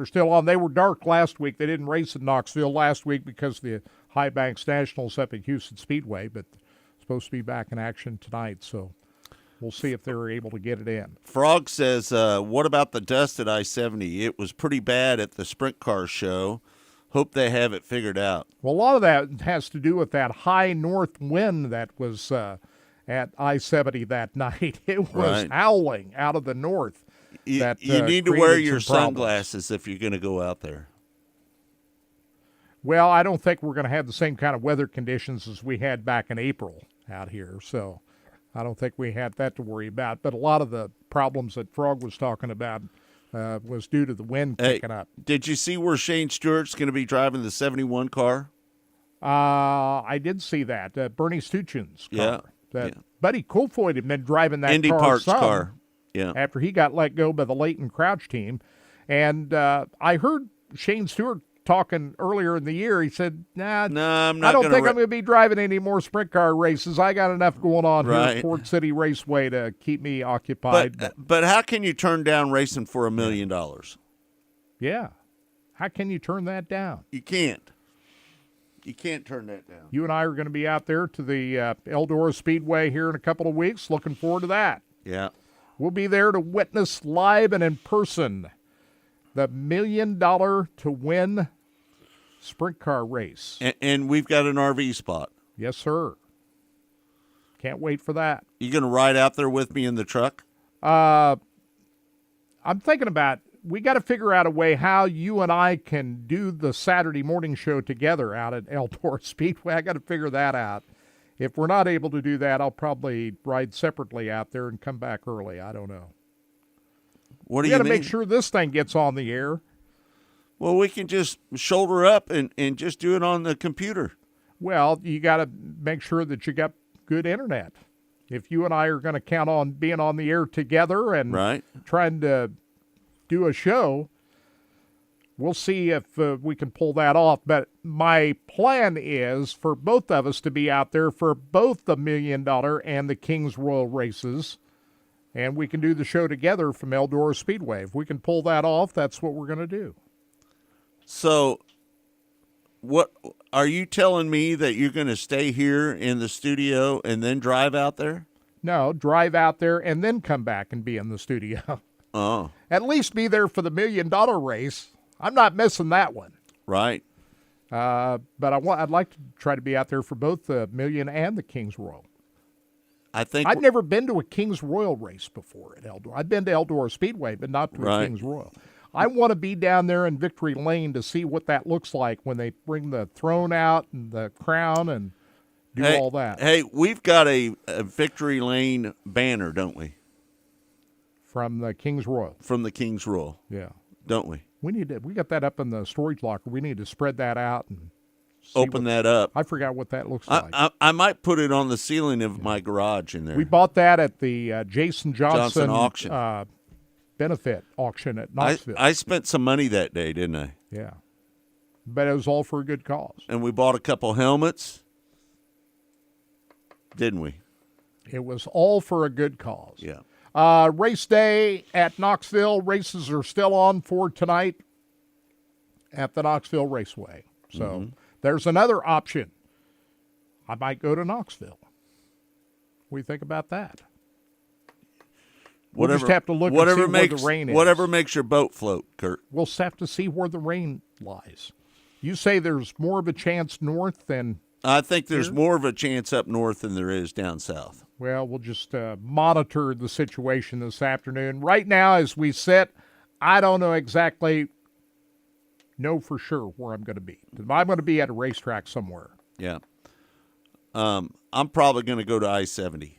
Speaker 10: still on. They were dark last week. They didn't race in Knoxville last week because of the High Banks Nationals up at Houston Speedway, but supposed to be back in action tonight. So we'll see if they're able to get it in.
Speaker 7: Frog says, what about the dust at I-70? It was pretty bad at the sprint car show. Hope they have it figured out.
Speaker 10: Well, a lot of that has to do with that high north wind that was at I-70 that night. It was howling out of the north.
Speaker 7: You
Speaker 10: That
Speaker 7: need to wear
Speaker 10: created
Speaker 7: your
Speaker 10: some problems.
Speaker 7: sunglasses if you're going to go out there.
Speaker 10: Well, I don't think we're going to have the same kind of weather conditions as we had back in April out here. So I don't think we had that to worry about. But a lot of the problems that Frog was talking about was due to the wind picking up.
Speaker 7: Did you see where Shane Stewart's going to be driving the 71 car?
Speaker 10: I did see that. Bernie Stuchin's car.
Speaker 7: Yeah.
Speaker 10: Buddy Kofoid had been driving that
Speaker 7: Indy
Speaker 10: car
Speaker 7: Parts
Speaker 10: some
Speaker 7: car. Yeah.
Speaker 10: after he got let go by the Leighton Crouch team. And I heard Shane Stewart talking earlier in the year. He said, I'm not I don't think I'm going to be driving any more sprint car races. I got enough going on here at Ford City Raceway to keep me occupied.
Speaker 7: But how can you turn down racing for $1 million?
Speaker 10: Yeah. How can you turn that down?
Speaker 7: You can't. You can't turn that down.
Speaker 10: You and I are going to be out there to the Eldora Speedway here in a couple of weeks. Looking forward to that.
Speaker 7: Yeah.
Speaker 10: We'll be there to witness live and in person the $1 million to win sprint car race.
Speaker 7: And we've got an RV spot.
Speaker 10: Yes, sir. Can't wait for that.
Speaker 7: You going to ride out there with me in the truck?
Speaker 10: I'm thinking about, we got to figure out a way how you and I can do the Saturday morning show together out at Eldora Speedway. I got to figure that out. If we're not able to do that, I'll probably ride separately out there and come back early. I don't know.
Speaker 7: What do
Speaker 10: we
Speaker 7: you
Speaker 10: got to
Speaker 7: mean?
Speaker 10: make sure this thing gets on the air.
Speaker 7: Well, we can just shoulder up and just do it on the computer.
Speaker 10: Well, you got to make sure that you got good internet. If you and I are going to count on being on the air together and trying to do a show, we'll see if we can pull that off. But my plan is for both of us to be out there for both the $1 million and the Kings Royal races, and we can do the show together from Eldora Speedway. If we can pull that off, that's what we're going to do.
Speaker 7: So, what are you telling me that you're going to stay here in the studio and then drive out there?
Speaker 10: No, drive out there and then come back and be in the studio.
Speaker 7: Oh.
Speaker 10: At least be there for the $1 million race. I'm not missing that one.
Speaker 7: Right.
Speaker 10: But I'd like to try to be out there for both the Million and the Kings Royal. I've never been to a Kings Royal race before at Eldora. I've been to Eldora Speedway, but not to a Kings Royal. I want to be down there in Victory Lane to see what that looks like when they bring the throne out and the crown and do all that.
Speaker 7: Hey, we've got a Victory Lane banner, don't we?
Speaker 10: From the Kings Royal.
Speaker 7: From the Kings Royal.
Speaker 10: Yeah.
Speaker 7: Don't we?
Speaker 10: We got that up in the storage locker. We need to spread that out and
Speaker 7: open that up.
Speaker 10: I forgot what that looks like.
Speaker 7: I might put it on the ceiling of my garage in there.
Speaker 10: We bought that at the Jason Johnson
Speaker 7: auction.
Speaker 10: Benefit auction at Knoxville.
Speaker 7: I spent some money that day, didn't I?
Speaker 10: Yeah. But it was all for a good cause.
Speaker 7: And we bought a couple helmets, didn't we?
Speaker 10: It was all for a good cause.
Speaker 7: Yeah.
Speaker 10: Race day at Knoxville. Races are still on for tonight at the Knoxville Raceway. So there's another option. I might go to Knoxville. What do you think about that? We'll just have to look and see where the rain is.
Speaker 7: Whatever makes your boat float, Kurt.
Speaker 10: We'll just have to see where the rain lies. You say there's more of a chance north than
Speaker 7: I think there's more of a chance up north than there is down south.
Speaker 10: Well, we'll just monitor the situation this afternoon. Right now, as we sit, I don't know for sure where I'm going to be. I'm going to be at a racetrack somewhere.
Speaker 7: Yeah. I'm probably going to go to I-70.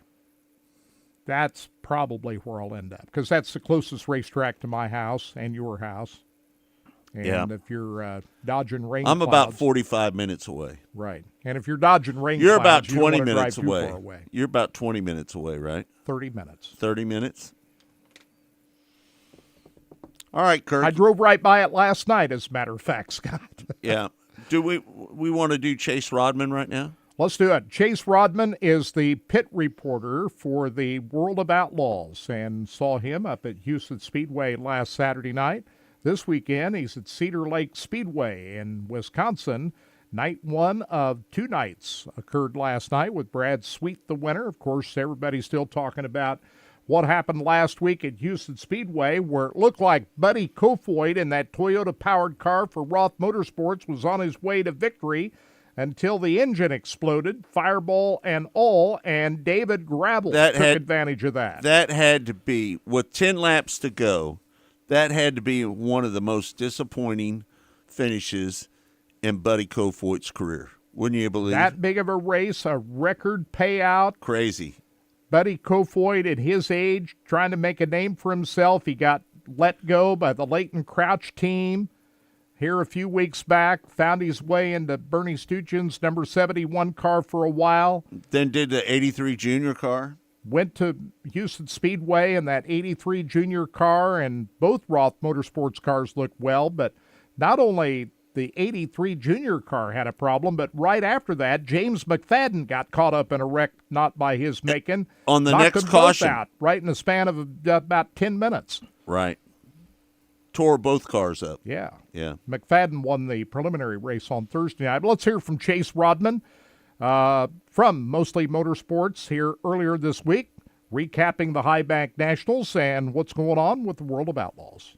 Speaker 10: That's probably where I'll end up because that's the closest racetrack to my house and your house. And if you're dodging rain
Speaker 7: I'm
Speaker 10: clouds,
Speaker 7: about 45 minutes away.
Speaker 10: Right. And if you're dodging rain
Speaker 7: you're
Speaker 10: clouds,
Speaker 7: about 20
Speaker 10: you don't
Speaker 7: minutes
Speaker 10: drive too
Speaker 7: away.
Speaker 10: far away.
Speaker 7: You're about 20 minutes away, right?
Speaker 10: 30 minutes.
Speaker 7: 30 minutes? All right, Kirk.
Speaker 10: I drove right by it last night, as a matter of fact, Scott.
Speaker 7: Yeah. Do we want to do Chase Rodman right now?
Speaker 10: Let's do it. Chase Rodman is the pit reporter for the World of Outlaws and saw him up at Houston Speedway last Saturday night. This weekend, he's at Cedar Lake Speedway in Wisconsin. Night one of two nights occurred last night with Brad Sweet the winner. Of course, everybody's still talking about what happened last week at Houston Speedway, where it looked like Buddy Kofoid in that Toyota-powered car for Roth Motorsports was on his way to victory until the engine exploded, fireball and all, and David Gravel took advantage of that.
Speaker 7: That had to be, with 10 laps to go, that had to be one of the most disappointing finishes in Buddy Kofoid's career. Wouldn't you believe?
Speaker 10: That big of a race, a record payout.
Speaker 7: Crazy.
Speaker 10: Buddy Kofoid at his age, trying to make a name for himself. He got let go by the Leighton Crouch team here a few weeks back, found his way into Bernie Stuchin's number 71 car for a while.
Speaker 7: Then did the 83 Junior car.
Speaker 10: Went to Houston Speedway in that 83 Junior car, and both Roth Motorsports cars looked well, but not only the 83 Junior car had a problem, but right after that, James McFadden got caught up in a wreck not by his making.
Speaker 7: On the
Speaker 10: knocked
Speaker 7: next
Speaker 10: them both
Speaker 7: caution.
Speaker 10: out, right in the span of about 10 minutes.
Speaker 7: Right. Tore both cars up.
Speaker 10: Yeah.
Speaker 7: Yeah.
Speaker 10: McFadden won the preliminary race on Thursday night. But let's hear from Chase Rodman from Mostly Motorsports here earlier this week, recapping the High Bank Nationals and what's going on with the World of Outlaws.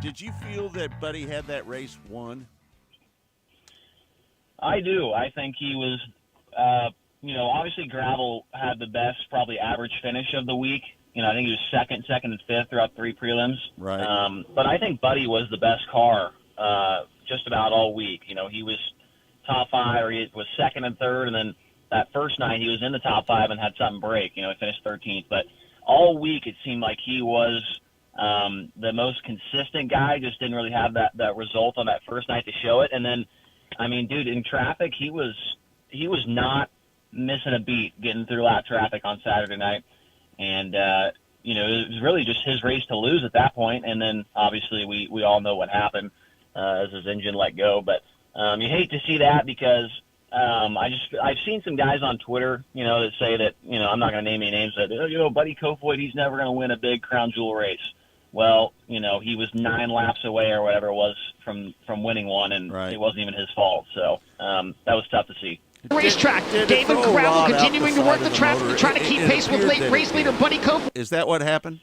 Speaker 7: Did you feel that Buddy had that race won?
Speaker 1: I do. I think he was, obviously Gravel had the best, probably average finish of the week. I think he was second, and fifth throughout three prelims.
Speaker 7: Right.
Speaker 1: But I think Buddy was the best car just about all week. He was top five, or he was second and third, and then that first night he was in the top five and had something break. He finished 13th. But all week it seemed like he was the most consistent guy, just didn't really have that result on that first night to show it. And then, dude, in traffic, he was not missing a beat getting through lap traffic on Saturday night. And, it was really just his race to lose at that point. And then, obviously, we all know what happened as his engine let go. But you hate to see that because I've seen some guys on Twitter, that say that, I'm not going to name any names, that, Buddy Kofoid, he's never going to win a big crown jewel race. Well, he was 9 laps away or whatever it was from winning one, and It wasn't even his fault. So that was tough to see.
Speaker 6: Racetrack, David Gravel continuing to work the traffic, trying to keep pace with late race leader Buddy Kofoid.
Speaker 7: Is that what happened?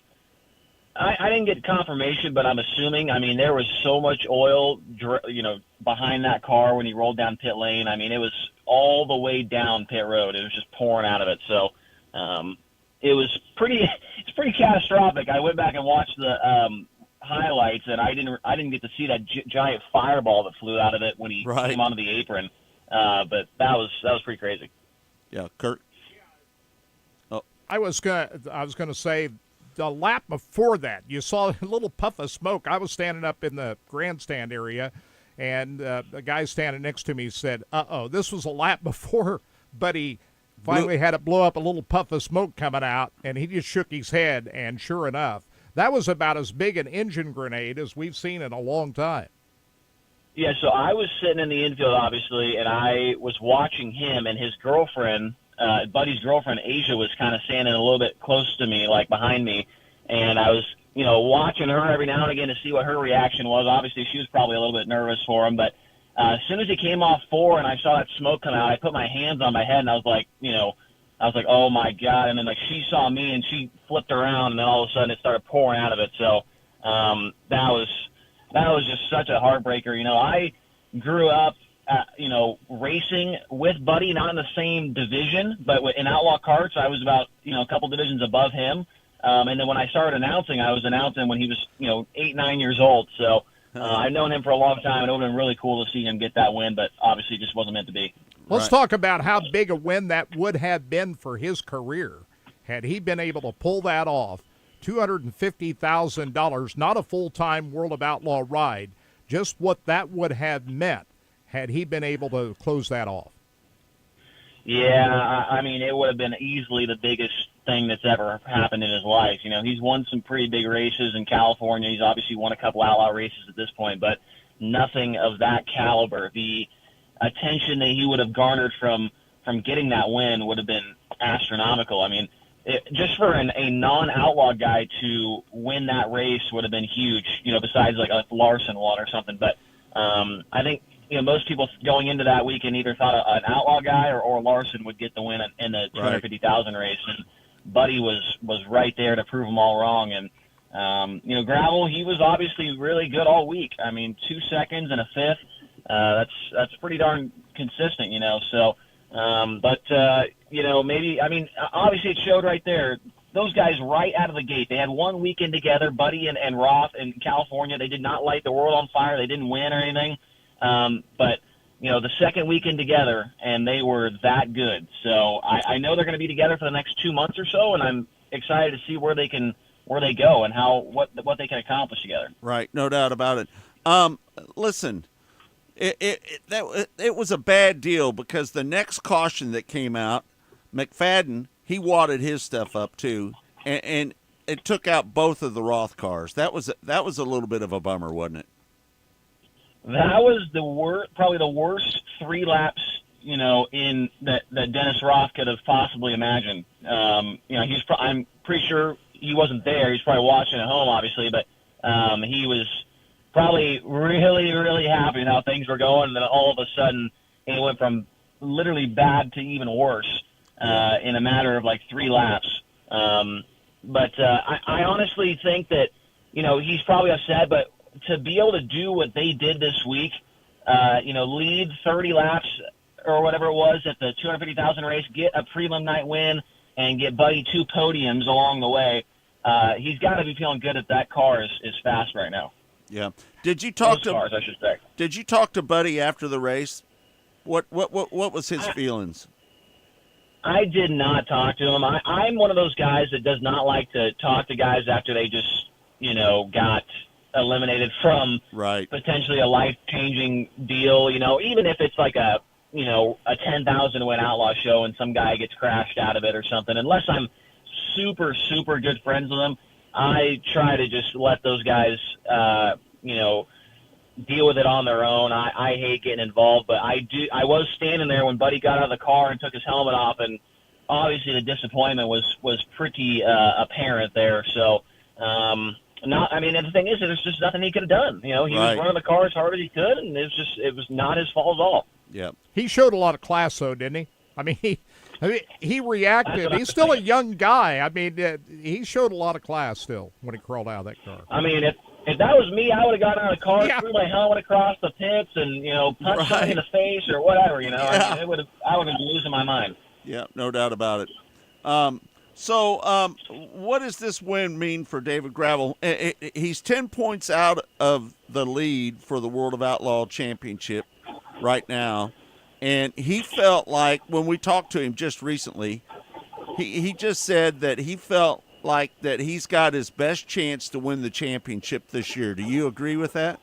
Speaker 1: I didn't get confirmation, but I'm assuming. I mean, there was so much oil, behind that car when he rolled down pit lane. I mean, it was all the way down pit road. It was just pouring out of it. So it was it's pretty catastrophic. I went back and watched the highlights, and I didn't get to see that giant fireball that flew out of it when he came onto the apron. But that was pretty crazy.
Speaker 7: Yeah, Kurt.
Speaker 10: Oh, I was gonna say, the lap before that, you saw a little puff of smoke. I was standing up in the grandstand area, and the guy standing next to me said, "Uh-oh, this was a lap before Buddy finally had it blow up a little puff of smoke coming out," and he just shook his head, and sure enough, that was about as big an engine grenade as we've seen in a long time.
Speaker 1: Yeah, so I was sitting in the infield, obviously, and I was watching him, and his girlfriend, Buddy's girlfriend, Asia, was kind of standing a little bit close to me, like behind me, and I was, watching her every now and again to see what her reaction was. Obviously, she was probably a little bit nervous for him, but as soon as he came off 4 and I saw that smoke come out, I put my hands on my head, and I was like, oh, my God, and then, she saw me, and she flipped around, and then all of a sudden it started pouring out of it, so that was just such a heartbreaker. I grew up, racing with Buddy, not in the same division, but in Outlaw Karts, I was about, a couple divisions above him. And then when I started announcing, I was announcing when he was, 8, 9 years old. So I've known him for a long time, and it would have been really cool to see him get that win, but obviously it just wasn't meant to be.
Speaker 10: Let's talk about how big a win that would have been for his career had he been able to pull that off. $250,000, not a full-time World of Outlaw ride, just what that would have meant had he been able to close that off.
Speaker 1: Yeah, I mean, it would have been easily the biggest thing that's ever happened in his life. He's won some pretty big races in California. He's obviously won a couple outlaw races at this point, but nothing of that caliber. The attention that he would have garnered from getting that win would have been astronomical. I mean, just for a non-outlaw guy to win that race would have been huge, besides like if Larson won or something. But I think, most people going into that weekend either thought an outlaw guy or Larson would get the win in the 250,000 race. And Buddy was right there to prove them all wrong. And, Gravel, he was obviously really good all week. I mean, 2 seconds and a fifth, that's pretty darn consistent, so. Maybe, I mean, obviously it showed right there. Those guys right out of the gate, they had one weekend together, Buddy and Roth in California. They did not light the world on fire. They didn't win or anything. But the second weekend together, and they were that good. So I know they're going to be together for the next 2 months or so, and I'm excited to see where they go and what they can accomplish together.
Speaker 7: Right. No doubt about it. Listen, it was a bad deal because the next caution that came out, McFadden, he wadded his stuff up too, and it took out both of the Roth cars. That was a little bit of a bummer, wasn't it?
Speaker 1: That was probably the worst 3 laps, in that Dennis Roth could have possibly imagined. I'm pretty sure he wasn't there. He's probably watching at home, obviously, but he was probably really, really happy with how things were going, and then all of a sudden it went from literally bad to even worse in a matter of like 3 laps. But I honestly think that, he's probably upset, but to be able to do what they did this week, lead 30 laps or whatever it was at the 250,000 race, get a prelim night win, and get Buddy 2 podiums along the way, he's got to be feeling good that car is fast right now.
Speaker 7: Yeah. Did you talk
Speaker 1: to cars, I should say.
Speaker 7: Did you talk to Buddy after the race? What was his feelings?
Speaker 1: I did not talk to him. I'm one of those guys that does not like to talk to guys after they just, got eliminated from potentially a life-changing deal, even if it's like a 10,000 win outlaw show and some guy gets crashed out of it or something. Unless I'm super, super good friends with them, I try to just let those guys, deal with it on their own. I hate getting involved, but I was standing there when Buddy got out of the car and took his helmet off, and obviously the disappointment was pretty apparent there. So, and the thing is, there's just nothing he could have done. He was running the car as hard as he could, and it was not his fault at all.
Speaker 7: Yeah.
Speaker 10: He showed a lot of class, though, didn't he? I mean, I mean, he reacted. He's still a young guy. I mean, he showed a lot of class still when he crawled out of that car.
Speaker 1: I mean, if that was me, I would have gotten out of the car, threw my helmet across the pits, and punched him in the face or whatever. I mean, I would have been losing my mind.
Speaker 7: Yeah, no doubt about it. So, what does this win mean for David Gravel? He's 10 points out of the lead for the World of Outlaw Championship right now, and he felt like when we talked to him just recently, he just said that he felt like that he's got his best chance to win the championship this year. Do you agree with that?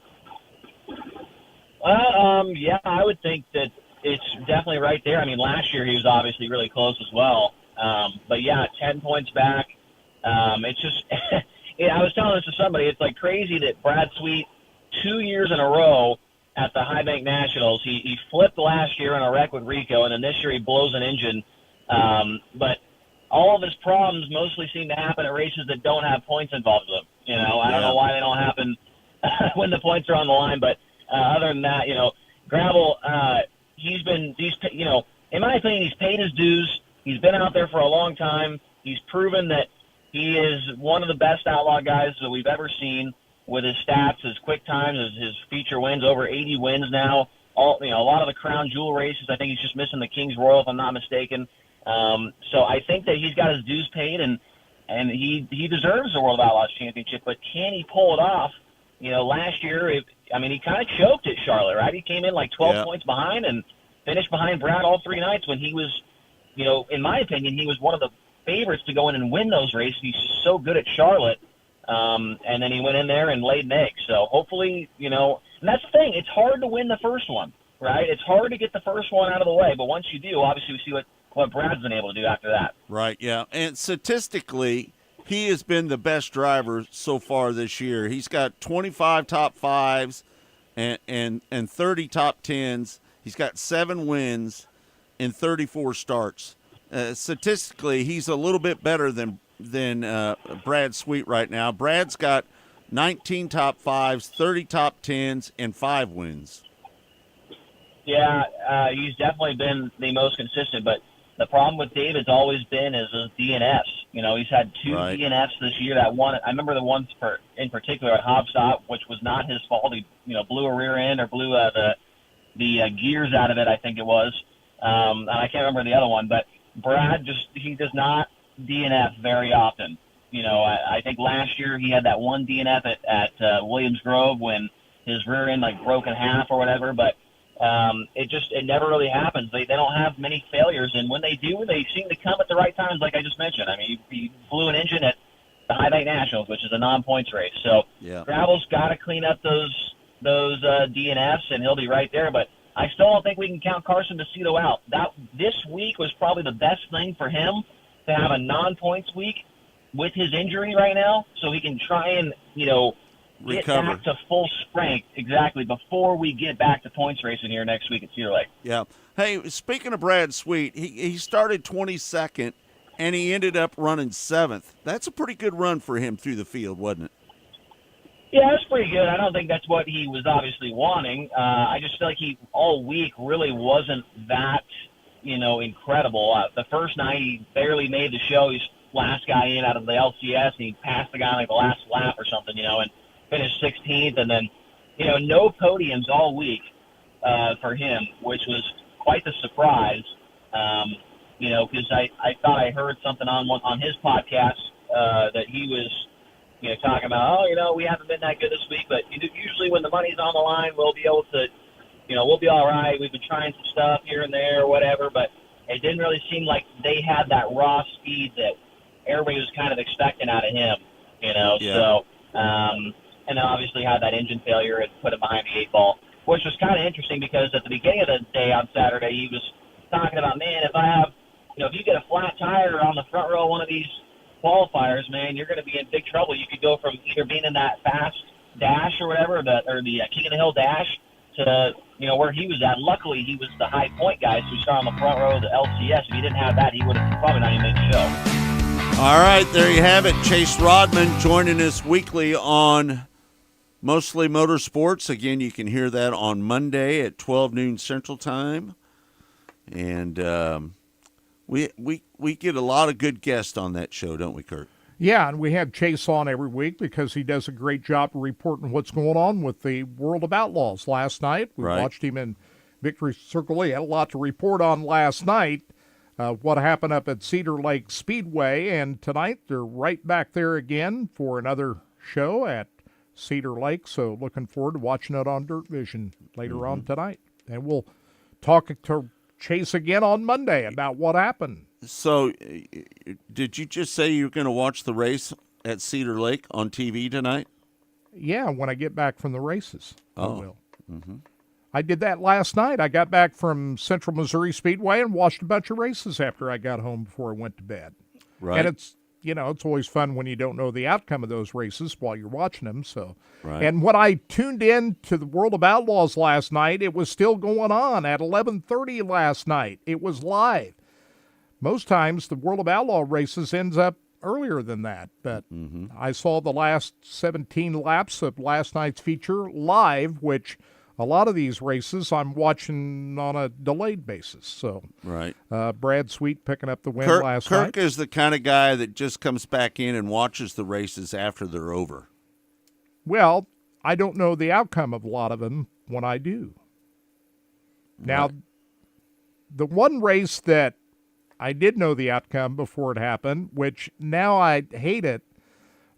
Speaker 1: Yeah, I would think that it's definitely right there. I mean, last year he was obviously really close as well. But yeah, 10 points back. It's just, I was telling this to somebody, it's like crazy that Brad Sweet 2 years in a row at the High Bank Nationals, he flipped last year in a wreck with Rico, and then this year he blows an engine. But all of his problems mostly seem to happen at races that don't have points involved with them. I don't know why they don't happen when the points are on the line, but other than that, Gravel, in my opinion, he's paid his dues. He's been out there for a long time. He's proven that he is one of the best outlaw guys that we've ever seen with his stats, his quick times, his feature wins, over 80 wins now. A lot of the crown jewel races. I think he's just missing the King's Royal, if I'm not mistaken. So I think that he's got his dues paid, and he deserves the World of Outlaws Championship. But can he pull it off? Last year, he kind of choked at Charlotte, right? He came in like 12 points behind and finished behind Brad all 3 nights when he was, in my opinion, he was one of the favorites to go in and win those races. He's so good at Charlotte. And then he went in there and laid an egg. So hopefully, and that's the thing. It's hard to win the first one, right? It's hard to get the first one out of the way. But once you do, obviously we see what Brad's been able to do after that.
Speaker 7: Right, yeah. And statistically, he has been the best driver so far this year. He's got 25 top 5s and 30 top 10s. He's got 7 wins in 34 starts. Statistically, he's a little bit better than Brad Sweet right now. Brad's got 19 top 5s, 30 top 10s, and 5 wins.
Speaker 1: Yeah, he's definitely been the most consistent, but the problem with David's always been his DNFs. He's had 2 DNFs this year. That one, I remember the ones in particular at Hobstop, which was not his fault. He, blew a rear end or blew the gears out of it, I think it was. And I can't remember the other one, but Brad he does not DNF very often. I think last year he had that one DNF at Williams Grove when his rear end broke in half or whatever, but it never really happens. They don't have many failures, and when they do, they seem to come at the right times, like I just mentioned. I mean, he blew an engine at the High Bank Nationals, which is a non-points race. So Gravel's got to clean up those DNFs, and he'll be right there. But I still don't think we can count Carson Macedo out. This week was probably the best thing for him to have a non-points week with his injury right now, so he can try and get back to full strength before we get back to points racing here next week at Cedar Lake.
Speaker 7: Yeah. Hey, speaking of Brad Sweet, he started 22nd and he ended up running 7th. That's a pretty good run for him through the field, wasn't it?
Speaker 1: Yeah, that's pretty good. I don't think that's what he was obviously wanting. I just feel like he all week really wasn't that, incredible. The first night he barely made the show. He's last guy in out of the LCS, and he passed the guy the last lap or something, and finished 16th. And then, no podiums all week for him, which was quite the surprise. Because I thought I heard something on his podcast that he was talking about, we haven't been that good this week, but usually when the money's on the line, we'll be able to, we'll be all right. We've been trying some stuff here and there or whatever, but it didn't really seem like they had that raw speed that everybody was kind of expecting out of him, So, and then obviously had that engine failure and put him behind the 8 ball, which was kind of interesting because at the beginning of the day on Saturday, he was talking about, man, if I have, if you get a flat tire on the front row of one of these qualifiers, man, you're going to be in big trouble. You could go from either being in that fast dash or whatever, or the King of the Hill dash to, where he was at. Luckily, he was the high point guy, so we saw on the front row of the LCS. If he didn't have that, he would have probably not even made the show.
Speaker 7: All right, there you have it. Chase Rodman joining us weekly on Mostly Motorsports. Again, you can hear that on Monday at 12 noon Central Time. And We get a lot of good guests on that show, don't we, Kurt?
Speaker 10: Yeah, and we have Chase on every week because he does a great job of reporting what's going on with the World of Outlaws. Last night, we watched him in Victory Circle. He had a lot to report on last night, what happened up at Cedar Lake Speedway, and tonight they're right back there again for another show at Cedar Lake, so looking forward to watching it on Dirt Vision later on tonight. And we'll talk to Chase again on Monday about what happened.
Speaker 7: So, did you just say you're going to watch the race at Cedar Lake on TV tonight?
Speaker 10: Yeah, when I get back from the races, I will. Mm-hmm. I did that last night. I got back from Central Missouri Speedway and watched a bunch of races after I got home before I went to bed.
Speaker 7: Right.
Speaker 10: And it's always fun when you don't know the outcome of those races while you're watching them. So,
Speaker 7: right.
Speaker 10: And when I tuned in to the World of Outlaws last night, it was still going on at 11:30 last night. It was live. Most times the World of Outlaw races ends up earlier than that, but I saw the last 17 laps of last night's feature live, which a lot of these races I'm watching on a delayed basis. So,
Speaker 7: right.
Speaker 10: Brad Sweet picking up the win last night.
Speaker 7: Kirk is the kind of guy that just comes back in and watches the races after they're over.
Speaker 10: Well, I don't know the outcome of a lot of them when I do. Now, the one race that I did know the outcome before it happened, which now I hate it,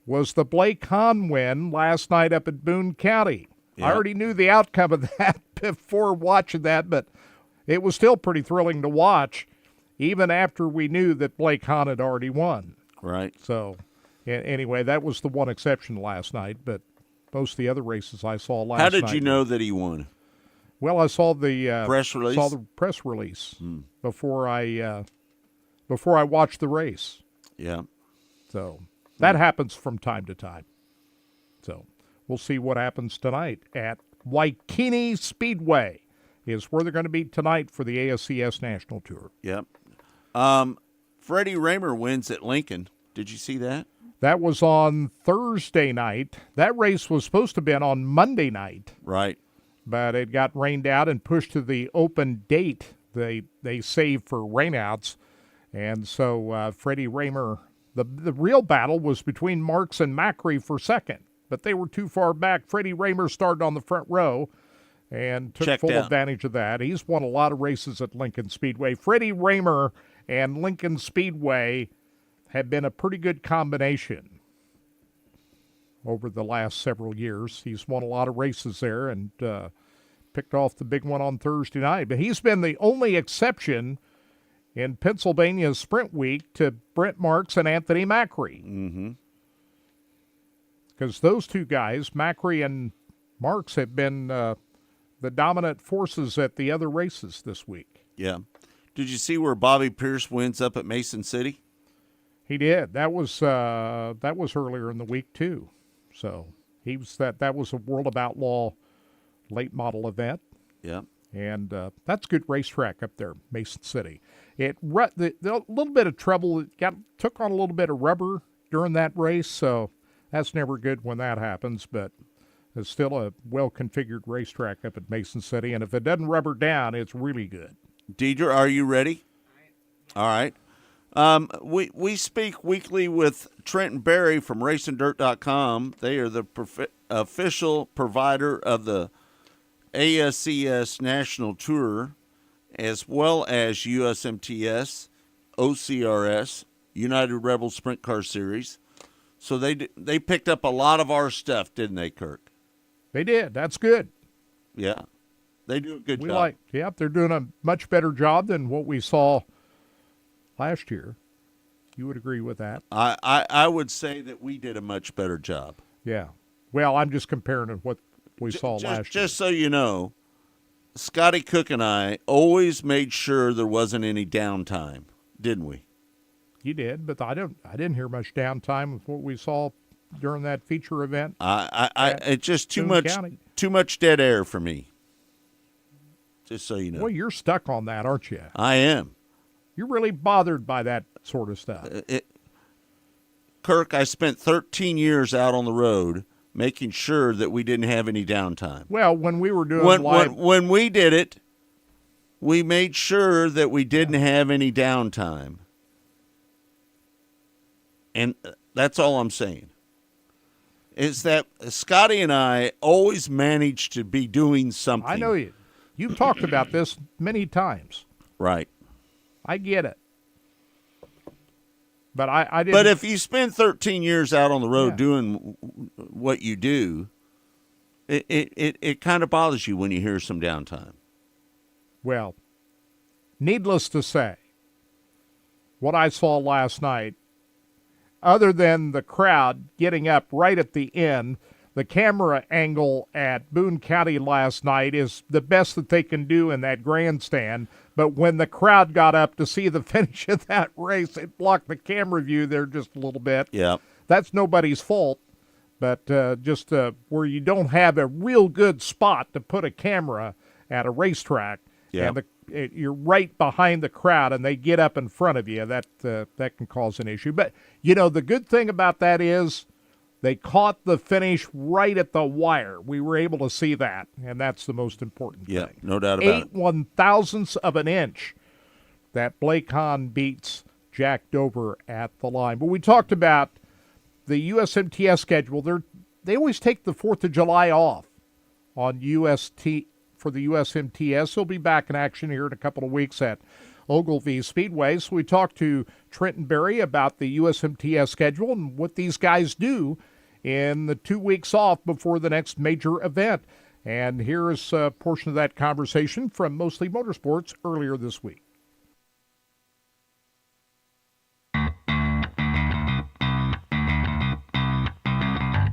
Speaker 10: was the Blake Hahn win last night up at Boone County.
Speaker 7: Yeah.
Speaker 10: I already knew the outcome of that before watching that, but it was still pretty thrilling to watch, even after we knew that Blake Hahn had already won.
Speaker 7: Right.
Speaker 10: So, anyway, that was the one exception last night, but most of the other races I saw last night.
Speaker 7: How did you know that he won?
Speaker 10: Well, I saw the
Speaker 7: press release.
Speaker 10: Saw the press release before I watched the race.
Speaker 7: Yeah.
Speaker 10: So that happens from time to time. So we'll see what happens tonight at Waikini Speedway is where they're going to be tonight for the ASCS National Tour.
Speaker 7: Yep. Freddie Raymer wins at Lincoln. Did you see that?
Speaker 10: That was on Thursday night. That race was supposed to have been on Monday night.
Speaker 7: Right.
Speaker 10: But it got rained out and pushed to the open date they saved for rainouts. And so Freddie Raymer, the real battle was between Marks and Macri for second. But they were too far back. Freddie Raymer started on the front row and took full advantage of that. He's won a lot of races at Lincoln Speedway. Freddie Raymer and Lincoln Speedway have been a pretty good combination over the last several years. He's won a lot of races there and picked off the big one on Thursday night. But he's been the only exception in Pennsylvania's Sprint Week to Brent Marks and Anthony Macri.
Speaker 7: Mm-hmm.
Speaker 10: Because those two guys, Macri and Marks, have been the dominant forces at the other races this week.
Speaker 7: Yeah. Did you see where Bobby Pierce wins up at Mason City?
Speaker 10: He did. That was earlier in the week too. So he was that was a World of Outlaw late model event.
Speaker 7: Yeah.
Speaker 10: And that's a good racetrack up there, Mason City. The little bit of trouble, took on a little bit of rubber during that race, so that's never good when that happens, but it's still a well-configured racetrack up at Mason City, and if it doesn't rubber down, it's really good.
Speaker 7: Deidre, are you ready? All right. We speak weekly with Trenton Berry from RacingDirt.com. They are the official provider of the ASCS National Tour, as well as USMTS, OCRS, United Rebel Sprint Car Series. So they picked up a lot of our stuff, didn't they, Kirk?
Speaker 10: They did. That's good.
Speaker 7: Yeah. They do a good job.
Speaker 10: They're doing a much better job than what we saw last year. You would agree with that?
Speaker 7: I would say that we did a much better job.
Speaker 10: Yeah. Well, I'm just comparing to what we saw last year.
Speaker 7: Just so you know, Scotty Cook and I always made sure there wasn't any downtime, didn't we?
Speaker 10: You did, but I didn't hear much downtime with what we saw during that feature event.
Speaker 7: It's just too
Speaker 10: Boone
Speaker 7: much dead air for me. Just so you know.
Speaker 10: Well, you're stuck on that, aren't you?
Speaker 7: I am.
Speaker 10: You're really bothered by that sort of stuff.
Speaker 7: Kirk, I spent 13 years out on the road making sure that we didn't have any downtime.
Speaker 10: Well, when we were doing
Speaker 7: when we did it, we made sure that we didn't have any downtime. And that's all I'm saying. Is that Scotty and I always manage to be doing something.
Speaker 10: I know you. You've talked about this many times.
Speaker 7: Right.
Speaker 10: I get it. But I didn't.
Speaker 7: But if you spend 13 years out on the road doing what you do, it kind of bothers you when you hear some downtime.
Speaker 10: Well, needless to say, what I saw last night, other than the crowd getting up right at the end, the camera angle at Boone County last night is the best that they can do in that grandstand. But when the crowd got up to see the finish of that race, it blocked the camera view there just a little bit.
Speaker 7: Yeah.
Speaker 10: That's nobody's fault. But just where you don't have a real good spot to put a camera at a racetrack, and you're right behind the crowd, and they get up in front of you, that can cause an issue. But, the good thing about that is they caught the finish right at the wire. We were able to see that, and that's the most important thing.
Speaker 7: Yeah, no doubt about it.
Speaker 10: 8/1000ths of an inch that Blake Hahn beats Jack Dover at the line. But we talked about the USMTS schedule. They always take the 4th of July off on for the USMTS. They'll be back in action here in a couple of weeks at Ogilvie Speedway. So we talked to Trenton Berry about the USMTS schedule and what these guys do in the 2 weeks off before the next major event. And here is a portion of that conversation from Mostly Motorsports earlier this week.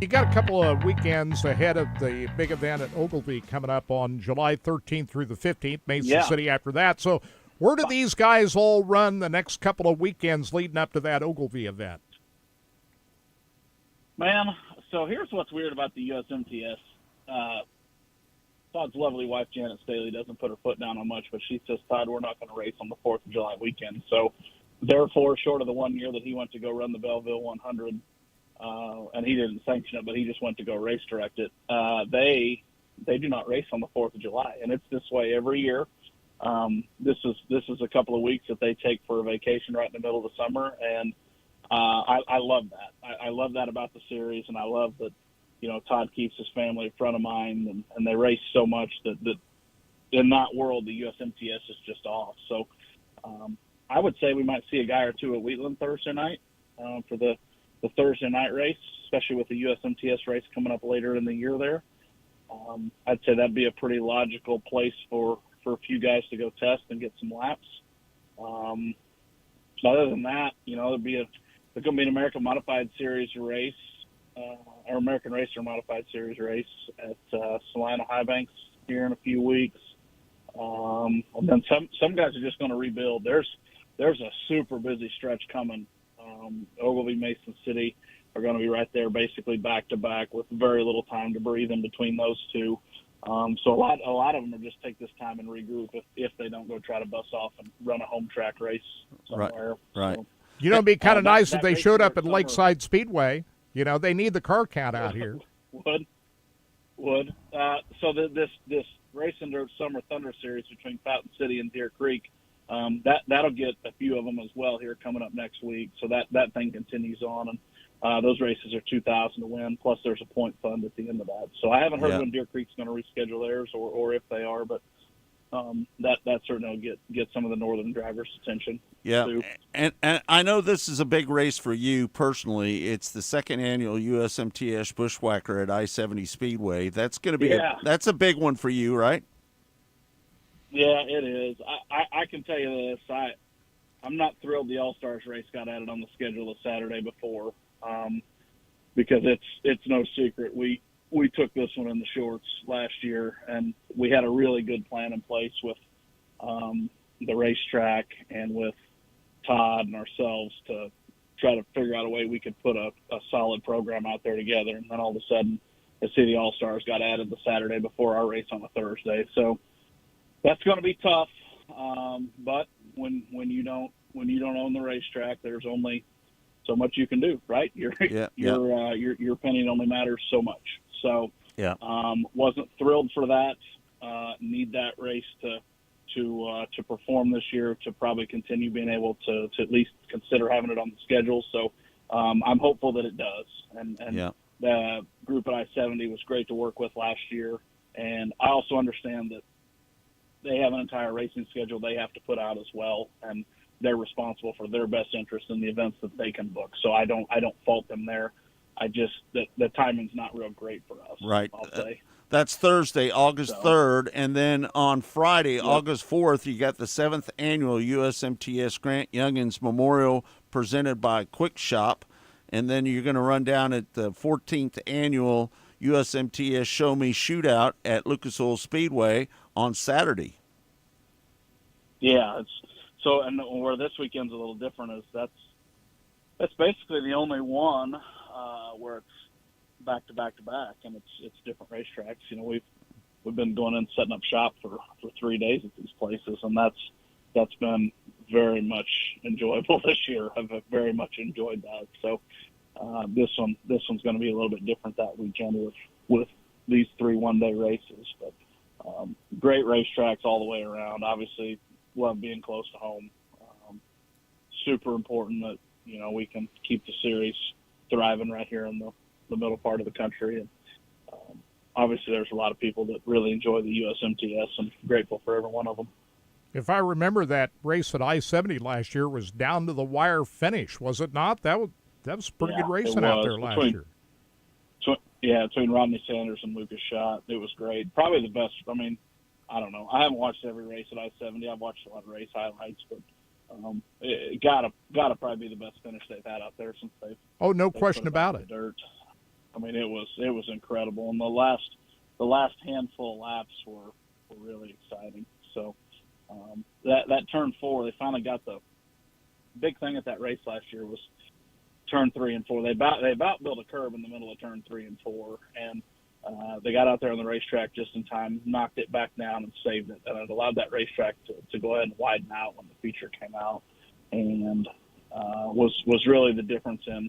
Speaker 10: You got a couple of weekends ahead of the big event at Ogilvie coming up on July 13th through the 15th, Mason City after that. So where do these guys all run the next couple of weekends leading up to that Ogilvie event?
Speaker 6: Man, so here's what's weird about the USMTS. Todd's lovely wife, Janet Staley, doesn't put her foot down on much, but she says, Todd, we're not going to race on the 4th of July weekend. So therefore, short of the 1 year that he went to go run the Belleville 100, and he didn't sanction it, but he just went to go race direct it. They do not race on the 4th of July, and it's this way every year. This is a couple of weeks that they take for a vacation right in the middle of the summer, and I love that. I love that about the series, and I love that Todd keeps his family front of mind, and they race so much that in that world the USMTS is just off. So I would say we might see a guy or two at Wheatland Thursday night for the Thursday night race, especially with the USMTS race coming up later in the year there. I'd say that'd be a pretty logical place for a few guys to go test and get some laps. So other than that, there's going to be an American Modified Series race, or American Racer Modified Series race at Salina High Banks here in a few weeks. And then some guys are just going to rebuild. There's a super busy stretch coming. Ogilvie, Mason City are going to be right there, basically back to back, with very little time to breathe in between those two. So a lot of them will just take this time and regroup if they don't go try to bus off and run a home track race somewhere.
Speaker 7: Right.
Speaker 6: So,
Speaker 10: it'd be kind of nice if they showed up at Lakeside Speedway. They need the car count out here.
Speaker 6: Would. So this Race Under Summer Thunder Series between Fountain City and Deer Creek, that'll get a few of them as well here coming up next week. So that thing continues on, and those races are $2,000 to win. Plus, there's a point fund at the end of that. So I haven't heard when Deer Creek's going to reschedule theirs, or if they are, but that certainly will get some of the northern drivers' attention.
Speaker 7: Yeah,
Speaker 6: too.
Speaker 7: And I know this is a big race for you personally. It's the second annual USMTS Bushwhacker at I-70 Speedway. That's going to be that's a big one for you, right?
Speaker 6: Yeah, it is. I can tell you this. I'm not thrilled the All-Stars race got added on the schedule the Saturday before, because it's no secret. We took this one in the shorts last year, and we had a really good plan in place with the racetrack and with Todd and ourselves to try to figure out a way we could put a solid program out there together. And then all of a sudden, the City All-Stars got added the Saturday before our race on a Thursday. So that's going to be tough. But when you don't own the racetrack, there's only so much you can do, right? Your opinion only matters so much. So wasn't thrilled for that. Need that race to to perform this year, to probably continue being able to at least consider having it on the schedule. So I'm hopeful that it does. And the group at I-70 was great to work with last year. And I also understand that they have an entire racing schedule they have to put out as well, and they're responsible for their best interest in the events that they can book. So I don't fault them there. I just the timing's not real great for us.
Speaker 7: Right.
Speaker 6: I'll say.
Speaker 7: That's Thursday, August 3rd, and then on Friday, August 4th, you got the 7th annual USMTS Grant Youngins Memorial presented by Quick Shop, and then you're going to run down at the 14th annual USMTS Show Me Shootout at Lucas Oil Speedway on Saturday.
Speaker 6: Yeah, and where this weekend's a little different is that's basically the only one where it's back to back, and it's different racetracks. You know, we've been going in setting up shop for 3 days at these places, and that's been very much enjoyable this year. I've very much enjoyed that. So this one's going to be a little bit different that weekend with these 3 one-day races. But great racetracks all the way around. Obviously, love being close to home. Super important that we can keep the series thriving right here in the middle part of the country. And obviously there's a lot of people that really enjoy the USMTS, and grateful for every one of them.
Speaker 10: If I remember, that race at I-70 last year was down to the wire finish, was it not? That was pretty good racing out there last year.
Speaker 6: Between Rodney Sanders and Lucas Schott, it was great. Probably the best. I mean, I don't know. I haven't watched every race at I-70. I've watched a lot of race highlights, but it gotta probably be the best finish they've had out there since they've.
Speaker 10: Oh, no question about it.
Speaker 6: Dirt. I mean, it was incredible, and the last handful of laps were really exciting. So that turn 4, they finally got the big thing at that race last year was turn 3 and 4. They about built a curb in the middle of turn 3 and 4, and they got out there on the racetrack just in time, knocked it back down and saved it, and it allowed that racetrack to go ahead and widen out when the feature came out, and was really the difference in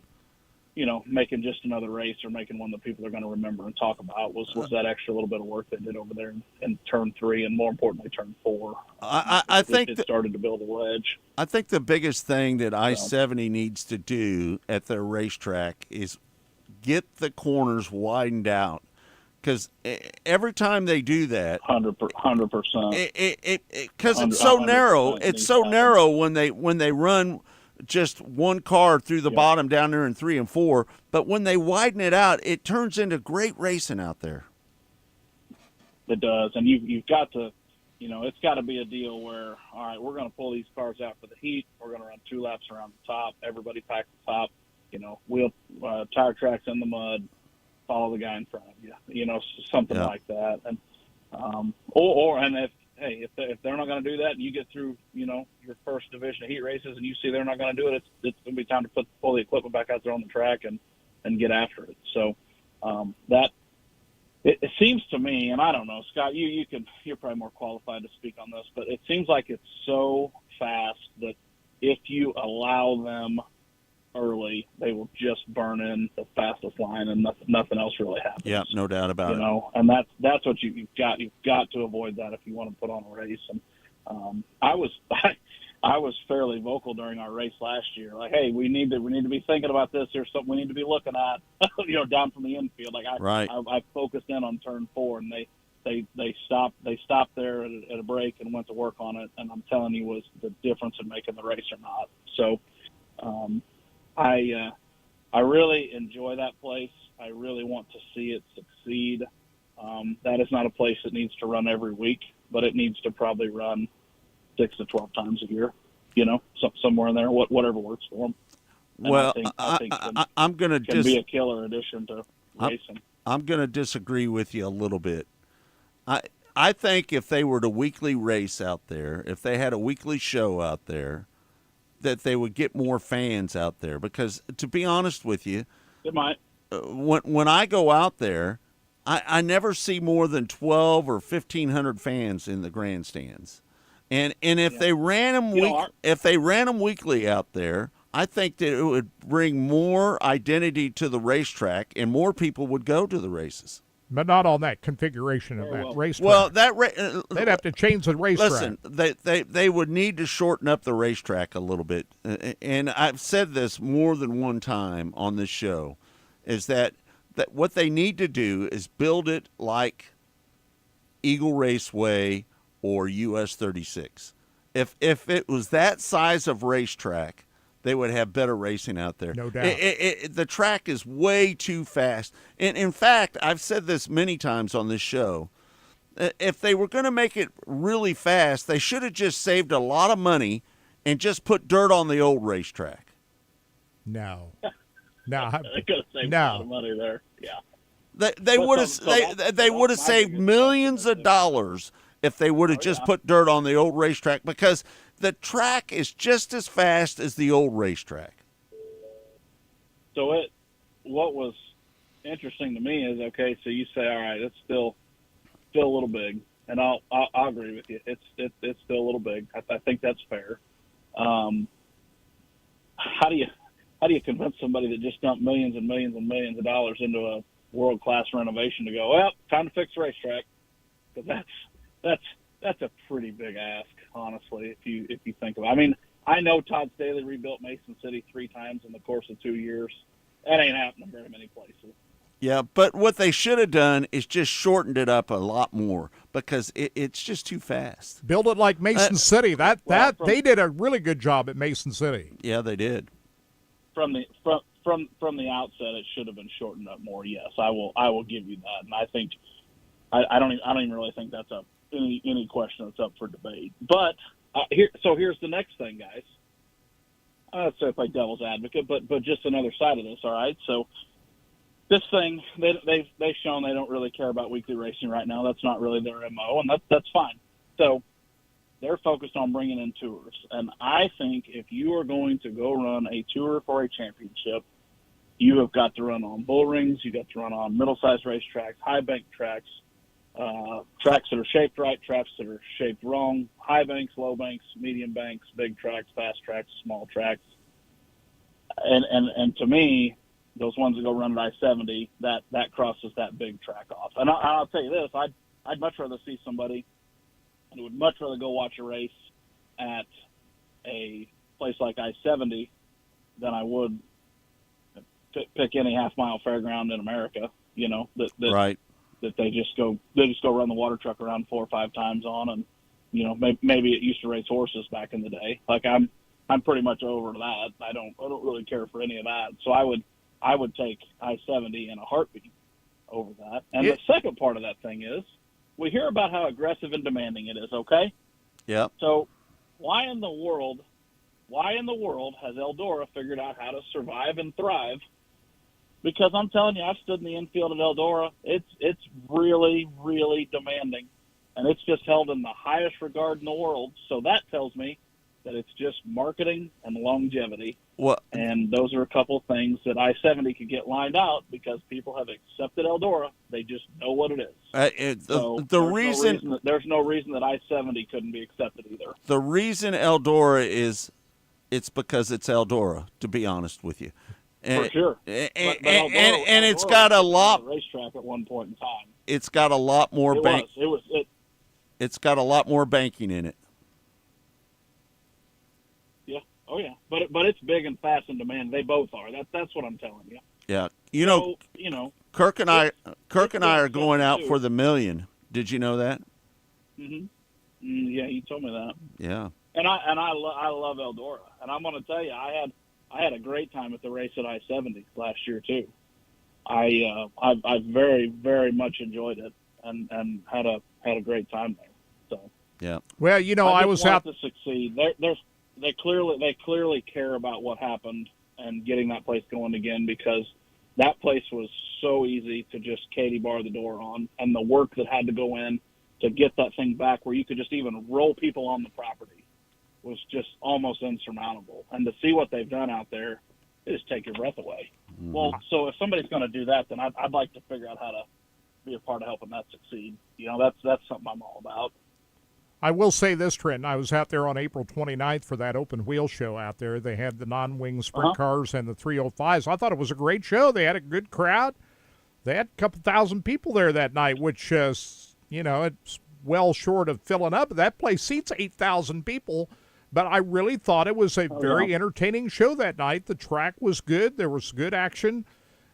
Speaker 6: making just another race or making one that people are going to remember and talk about was that extra little bit of work they did over there in turn 3 and more importantly turn 4.
Speaker 7: I think
Speaker 6: it started to build a wedge.
Speaker 7: I think the biggest thing that I-70 needs to do at their racetrack is get the corners widened out, because every time they do that,
Speaker 6: 100%,
Speaker 7: because it's so narrow. It's so narrow when they run just one car through the bottom down there in 3 and 4, but when they widen it out, it turns into great racing out there.
Speaker 6: It does, and you've got to, it's got to be a deal where, all right, we're going to pull these cars out for the heat. We're going to run 2 laps around the top. Everybody pack the top. Wheel tire tracks in the mud. Follow the guy in front of you. Something like that, and if they're not going to do that, and you get through, your first division of heat races, and you see they're not going to do it, it's going to be time to pull the equipment back out there on the track and get after it. So it seems to me, and I don't know, Scott, you're probably more qualified to speak on this, but it seems like it's so fast that if you allow them early, they will just burn in the fastest line, and nothing else really happens.
Speaker 7: Yeah, no doubt about it.
Speaker 6: And that's what you've got to avoid that if you want to put on a race. And I was fairly vocal during our race last year, like, hey, we need to be thinking about this. There's something we need to be looking at, down from the infield. Like I focused in on turn 4, and they stopped there at a break and went to work on it. And I'm telling you, was the difference in making the race or not. So. I really enjoy that place. I really want to see it succeed. That is not a place that needs to run every week, but it needs to probably run 6 to 12 times a year, somewhere in there, whatever works for them. And
Speaker 7: well,
Speaker 6: I think
Speaker 7: I'm going to
Speaker 6: can be a killer addition to racing.
Speaker 7: I'm going to disagree with you a little bit. I think if they were to weekly race out there, if they had a weekly show out there, that they would get more fans out there, because to be honest with you,
Speaker 6: it might.
Speaker 7: When I go out there, I never see more than 12 or 1,500 fans in the grandstands, and if they ran them weekly out there, I think that it would bring more identity to the racetrack, and more people would go to the races.
Speaker 10: But not on that configuration of that racetrack.
Speaker 7: Well,
Speaker 10: they'd have to change the racetrack.
Speaker 7: Listen, they would need to shorten up the racetrack a little bit. And I've said this more than one time on this show, is that what they need to do is build it like Eagle Raceway or US 36. If it was that size of racetrack, they would have better racing out there.
Speaker 10: No doubt.
Speaker 7: The track is way too fast. And in fact, I've said this many times on this show. If they were going to make it really fast, they should have just saved a lot of money and just put dirt on the old racetrack.
Speaker 10: No.
Speaker 6: They could have saved a lot of money there. Yeah.
Speaker 7: They would have saved millions of dollars if they would have just put dirt on the old racetrack, because the track is just as fast as the old racetrack.
Speaker 6: So what was interesting to me is, okay, so you say, all right, it's still a little big, and I'll agree with you. It's still a little big. I think that's fair. How do you convince somebody that just dumped millions and millions and millions of dollars into a world-class renovation to go, well, time to fix the racetrack? Because that's a pretty big ask, honestly, if you think about it. I mean, I know Todd Staley rebuilt Mason City 3 times in the course of 2 years. That ain't happening very many places.
Speaker 7: Yeah, but what they should have done is just shortened it up a lot more, because it's just too fast.
Speaker 10: Build it like Mason City. They did a really good job at Mason City.
Speaker 7: Yeah, they did.
Speaker 6: From the outset, it should have been shortened up more. Yes, I will give you that, and I think I don't even really think that's any question that's up for debate. But here's the next thing, guys. Let's say play devil's advocate, but just another side of this. All right, so this thing they've shown they don't really care about weekly racing right now. That's not really their MO, and that's fine. So they're focused on bringing in tours, and I think if you are going to go run a tour for a championship, you have got to run on bull rings. You got to run on middle-sized racetracks, high bank tracks. Tracks that are shaped right, tracks that are shaped wrong, high banks, low banks, medium banks, big tracks, fast tracks, small tracks. And to me, those ones that go run at I-70, that crosses that big track off. And I'll tell you this, I'd much rather see somebody, and would much rather go watch a race at a place like I-70 than I would pick any half-mile fairground in America, you know,
Speaker 7: right.
Speaker 6: That they just go run the water truck around 4 or 5 times on, and you know, maybe it used to race horses back in the day. Like I'm pretty much over that. I don't really care for any of that. So I would take I-70 in a heartbeat over that. And the second part of that thing is, we hear about how aggressive and demanding it is. Okay.
Speaker 7: Yeah.
Speaker 6: So why in the world has Eldora figured out how to survive and thrive? Because I'm telling you, I've stood in the infield at Eldora. It's really, really demanding, and it's just held in the highest regard in the world. So that tells me that it's just marketing and longevity. And those are a couple of things that I-70 could get lined out, because people have accepted Eldora. They just know what it is. There's no reason that I-70 couldn't be accepted either.
Speaker 7: The reason Eldora it's because it's Eldora, to be honest with you.
Speaker 6: For sure.
Speaker 7: And it's got a lot
Speaker 6: racetrack at one point in time.
Speaker 7: It's got a lot more
Speaker 6: It's
Speaker 7: got a lot more banking in it.
Speaker 6: Yeah. Oh yeah. But it's big and fast and demand. They both are. That's what I'm telling you.
Speaker 7: Yeah. You know, Kirk and I are going out for the $1 million. Did you know that?
Speaker 6: Mhm. Yeah, you told me that.
Speaker 7: Yeah.
Speaker 6: And I love Eldora, and I'm going to tell you, I had a great time at the race at I-70 last year too. I very, very much enjoyed it, and had a great time there. So
Speaker 7: yeah.
Speaker 10: Well, I was out
Speaker 6: to succeed. They clearly care about what happened and getting that place going again, because that place was so easy to just Katie bar the door on, and the work that had to go in to get that thing back where you could just even roll people on the property was just almost insurmountable. And to see what they've done out there, it just take your breath away. Mm-hmm. Well, so if somebody's going to do that, then I'd like to figure out how to be a part of helping that succeed. That's something I'm all about.
Speaker 10: I will say this, Trenton. I was out there on April 29th for that open wheel show out there. They had the non-wing sprint cars and the 305s. I thought it was a great show. They had a good crowd. They had a couple thousand people there that night, which, it's well short of filling up. That place seats 8,000 people, but I really thought it was a very entertaining show that night. The track was good. There was good action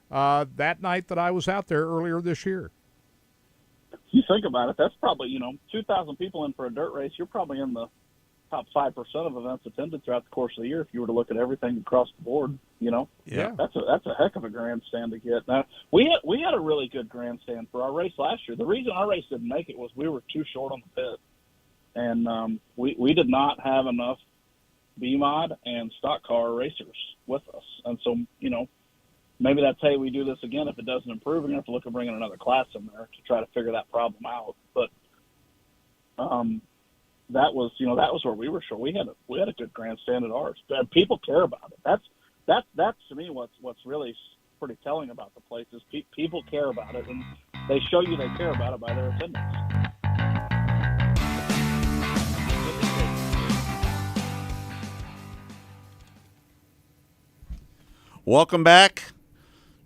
Speaker 10: that night that I was out there earlier this year.
Speaker 6: You think about it, that's probably, 2,000 people in for a dirt race. You're probably in the top 5% of events attended throughout the course of the year if you were to look at everything across the board.
Speaker 10: Yeah.
Speaker 6: That's a heck of a grandstand to get. Now we had a really good grandstand for our race last year. The reason our race didn't make it was we were too short on the pit, and we did not have enough B-Mod and stock car racers with us, and so maybe that's, hey, we do this again. If it doesn't improve, we're going to have to look at bringing another class in there to try to figure that problem out. But that was where we were short. We had a good grandstand at ours. People care about it. That's to me what's really pretty telling about the place is people care about it, and they show you they care about it by their attendance.
Speaker 7: Welcome back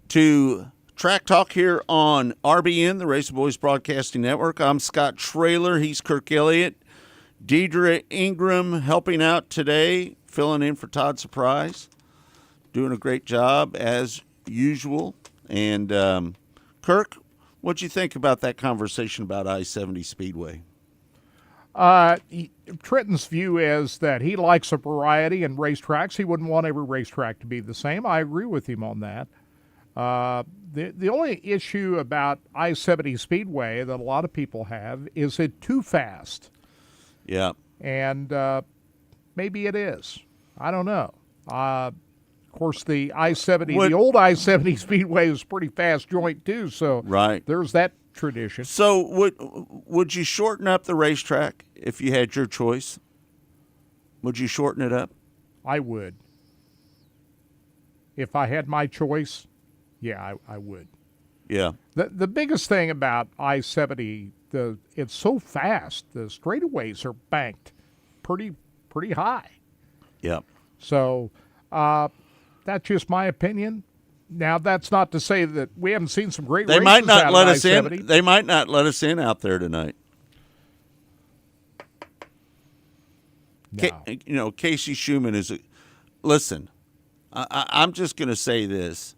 Speaker 7: to Track Talk here on RBN, the Racing Boys Broadcasting Network. I'm Scott Traylor. He's Kirk Elliott. Deidre Ingram helping out today, filling in for Todd Surprise. Doing a great job as usual. And Kirk, what'd you think about that conversation about I-70 Speedway?
Speaker 10: Trenton's view is that he likes a variety in racetracks. He wouldn't want every racetrack to be the same. I agree with him on that. The only issue about I-70 Speedway that a lot of people have is it too fast.
Speaker 7: Yeah.
Speaker 10: And maybe it is. I don't know. Of course, the I-70, the old I-70 Speedway is pretty fast joint too, so
Speaker 7: right.
Speaker 10: There's that tradition.
Speaker 7: So would you shorten up the racetrack if you had your choice? Would you shorten it up?
Speaker 10: I would. If I had my choice, yeah, I would.
Speaker 7: Yeah.
Speaker 10: The biggest thing about I-70, it's so fast. The straightaways are banked pretty high.
Speaker 7: Yeah.
Speaker 10: So that's just my opinion. Now, that's not to say that we haven't seen some great races
Speaker 7: might not
Speaker 10: out
Speaker 7: let
Speaker 10: of
Speaker 7: us
Speaker 10: I-70.
Speaker 7: in. They might not let us in out there tonight.
Speaker 10: No.
Speaker 7: Casey Schumann is listen, I'm just going to say this,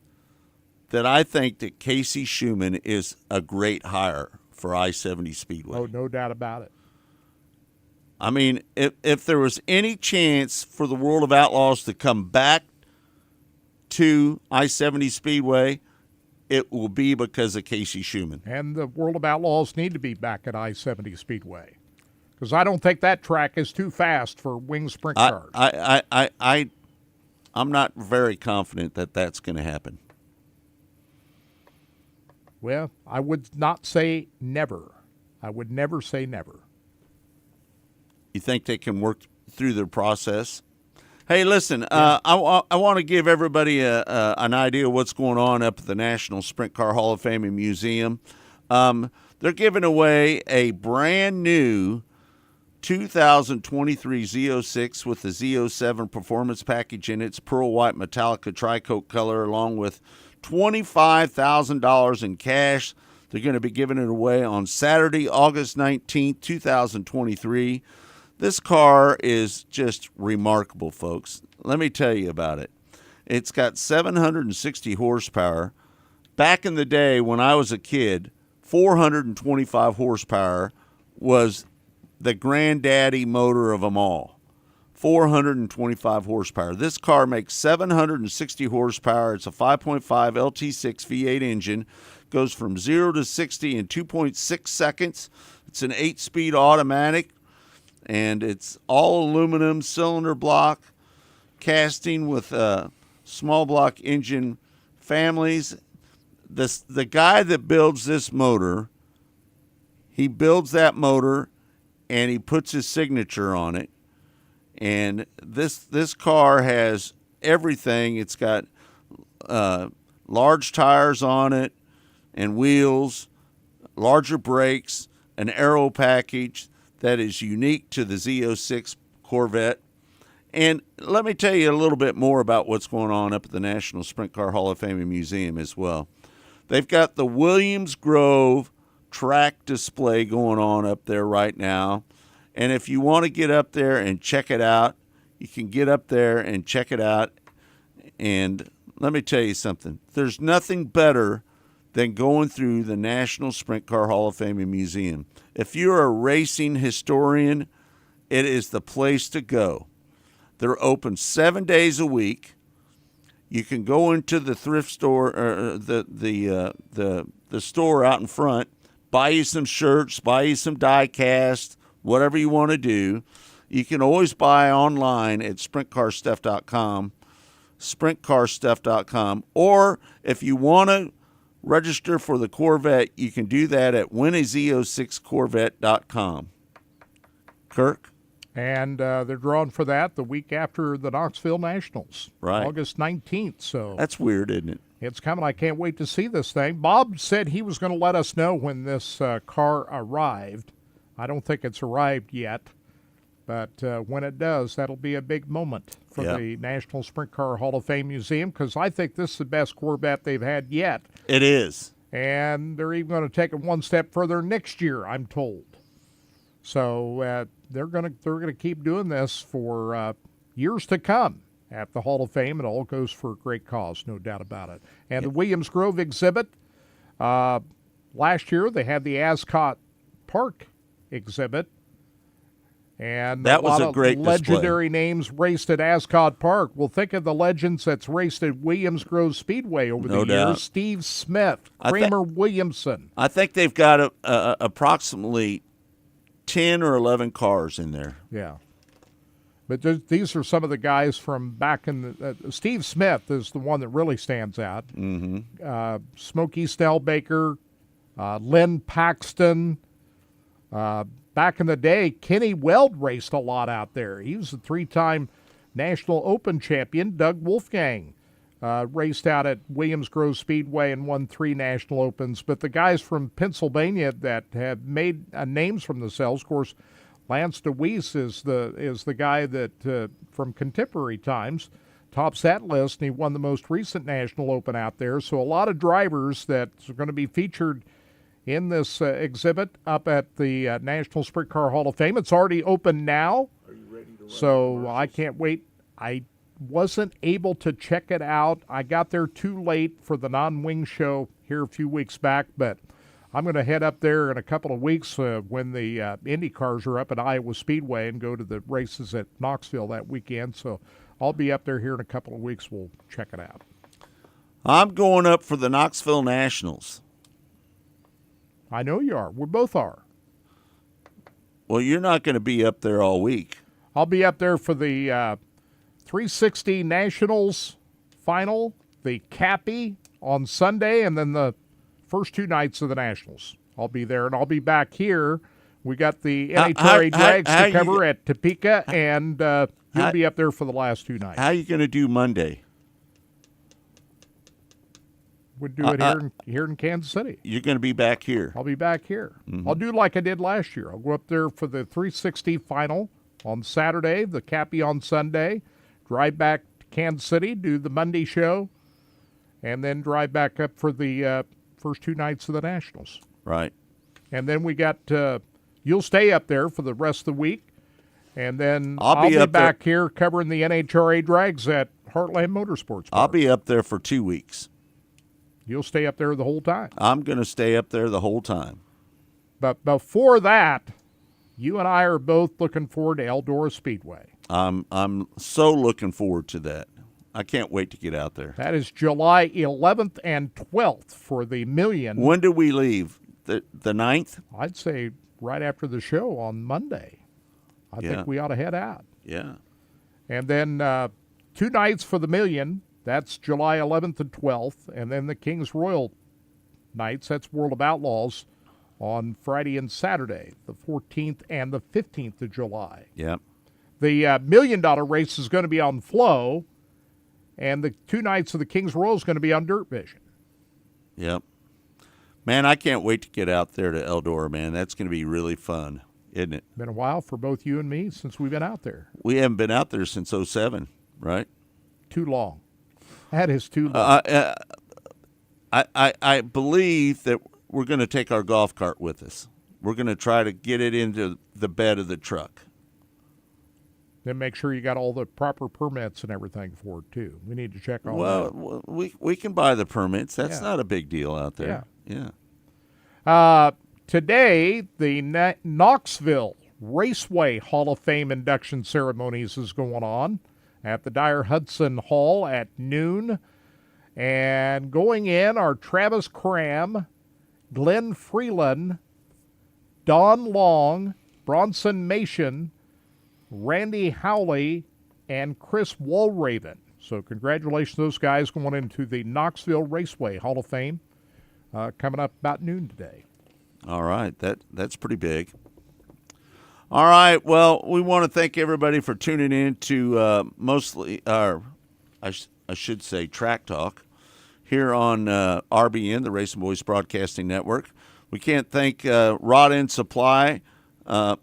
Speaker 7: that I think that Casey Schumann is a great hire for I-70 Speedway.
Speaker 10: Oh, no doubt about it.
Speaker 7: I mean, if there was any chance for the World of Outlaws to come back to I-70 Speedway, it will be because of Casey Schumann.
Speaker 10: And the World of Outlaws need to be back at I-70 Speedway, because I don't think that track is too fast for wing sprint cars.
Speaker 7: I'm not very confident that that's going to happen.
Speaker 10: Well, I would not say never. I would never say never.
Speaker 7: You think they can work through their process? Hey, listen, I want to give everybody an idea of what's going on up at the National Sprint Car Hall of Fame and Museum. They're giving away a brand new 2023 Z06 with the Z07 performance package in its pearl white Metallica tri-coat color, along with $25,000 in cash. They're going to be giving it away on Saturday, August 19th, 2023. This car is just remarkable, folks. Let me tell you about it. It's got 760 horsepower. Back in the day when I was a kid, 425 horsepower was the granddaddy motor of them all. 425 horsepower. This car makes 760 horsepower. It's a 5.5 LT6 V8 engine. Goes from 0 to 60 in 2.6 seconds. It's an 8-speed automatic. And it's all aluminum cylinder block casting with small block engine families. The guy that builds this motor, he builds that motor and he puts his signature on it. And this car has everything. It's got large tires on it and wheels, larger brakes, an aero package that is unique to the Z06 Corvette. And let me tell you a little bit more about what's going on up at the National Sprint Car Hall of Fame and Museum as well. They've got the Williams Grove track display going on up there right now. And if you want to get up there and check it out, you can get up there and check it out. And let me tell you something. There's nothing better than going through the National Sprint Car Hall of Fame and Museum. If you're a racing historian, it is the place to go. They're open 7 days a week. You can go into the thrift store, the store out in front, buy you some shirts, buy you some die cast, whatever you want to do. You can always buy online at sprintcarstuff.com, sprintcarstuff.com, or if you want to register for the Corvette, you can do that at winniezo6corvette.com. Kirk?
Speaker 10: And they're drawing for that the week after the Knoxville Nationals,
Speaker 7: right?
Speaker 10: August 19th. So
Speaker 7: that's weird, isn't it?
Speaker 10: It's coming. I can't wait to see this thing. Bob said he was going to let us know when this car arrived. I don't think it's arrived yet, but when it does, that'll be a big moment for the National Sprint Car Hall of Fame Museum, because I think this is the best Corvette they've had yet.
Speaker 7: It is.
Speaker 10: And they're even going to take it one step further next year, I'm told. So they're going to keep doing this for years to come at the Hall of Fame. It all goes for a great cause, no doubt about it. And the Williams Grove exhibit, last year they had the Ascot Park exhibit, and
Speaker 7: that was a great
Speaker 10: legendary names raced at Ascot Park. Well, think of the legends that's raced at Williams Grove Speedway over the years. Steve Smith, Kramer Williamson.
Speaker 7: I think they've got approximately 10 or 11 cars in there.
Speaker 10: Yeah. But these are some of the guys from back in the Steve Smith is the one that really stands out.
Speaker 7: Mm-hmm.
Speaker 10: Smokey Snellbaker, Lynn Paxton. Back in the day, Kenny Weld raced a lot out there. He was a 3-time National Open champion. Doug Wolfgang raced out at Williams Grove Speedway and won 3 National Opens. But the guys from Pennsylvania that have made names for themselves, of course, Lance DeWeese is the guy that from contemporary times tops that list, and he won the most recent National Open out there. So a lot of drivers that are going to be featured in this exhibit up at the National Sprint Car Hall of Fame. It's already open now, so I can't wait. I wasn't able to check it out. I got there too late for the non-wing show here a few weeks back, but I'm going to head up there in a couple of weeks when the Indy cars are up at Iowa Speedway and go to the races at Knoxville that weekend. So I'll be up there here in a couple of weeks. We'll check it out.
Speaker 7: I'm going up for the Knoxville Nationals.
Speaker 10: I know you are. We both are.
Speaker 7: Well, you're not going to be up there all week.
Speaker 10: I'll be up there for the 360 Nationals final, the Cappy on Sunday, and then the first 2 nights of the Nationals. I'll be there, and I'll be back here. We got the NHRA drags to cover at Topeka, and you'll be up there for the last 2 nights.
Speaker 7: How are you going to do Monday?
Speaker 10: We'd do it here in Kansas City.
Speaker 7: You're going to be back here.
Speaker 10: I'll be back here.
Speaker 7: Mm-hmm.
Speaker 10: I'll do like I did last year. I'll go up there for the 360 final on Saturday, the Cappy on Sunday, drive back to Kansas City, do the Monday show, and then drive back up for the first 2 nights of the Nationals.
Speaker 7: Right.
Speaker 10: And then we got, you'll stay up there for the rest of the week, and then
Speaker 7: I'll be
Speaker 10: back here covering the NHRA drags at Heartland Motorsports Park.
Speaker 7: I'll be up there for 2 weeks.
Speaker 10: You'll stay up there the whole time.
Speaker 7: I'm going to stay up there the whole time.
Speaker 10: But before that, you and I are both looking forward to Eldora Speedway.
Speaker 7: I'm so looking forward to that. I can't wait to get out there.
Speaker 10: That is July 11th and 12th for the Million.
Speaker 7: When do we leave? The 9th?
Speaker 10: I'd say right after the show on Monday. I think we ought to head out.
Speaker 7: Yeah.
Speaker 10: And then 2 nights for the Million. That's July 11th and 12th. And then the Kings Royal nights, that's World of Outlaws, on Friday and Saturday, the 14th and the 15th of July.
Speaker 7: Yep.
Speaker 10: The $1 million race is going to be on Flow, and the 2 nights of the Kings Royal is going to be on Dirt Vision.
Speaker 7: Yep. Man, I can't wait to get out there to Eldora, man. That's going to be really fun, isn't it?
Speaker 10: Been a while for both you and me since we've been out there.
Speaker 7: We haven't been out there since 2007, right?
Speaker 10: Too long. That is too long.
Speaker 7: I believe that we're going to take our golf cart with us. We're going to try to get it into the bed of the truck.
Speaker 10: Then make sure you got all the proper permits and everything for it, too. We need to check all that.
Speaker 7: Well, we can buy the permits. That's
Speaker 10: Yeah.
Speaker 7: not a big deal out there.
Speaker 10: Yeah. Today, the Knoxville Raceway Hall of Fame induction ceremonies is going on at the Dyer Hudson Hall at noon. And going in are Travis Cram, Glenn Freeland, Don Long, Bronson Mason, Randy Howley, and Chris Walraven. So congratulations to those guys going into the Knoxville Raceway Hall of Fame coming up about noon today.
Speaker 7: All right. That's pretty big. All right. Well, we want to thank everybody for tuning in to I should say Track Talk here on RBN, the Racing Boys Broadcasting Network. We can't thank Rod End Supply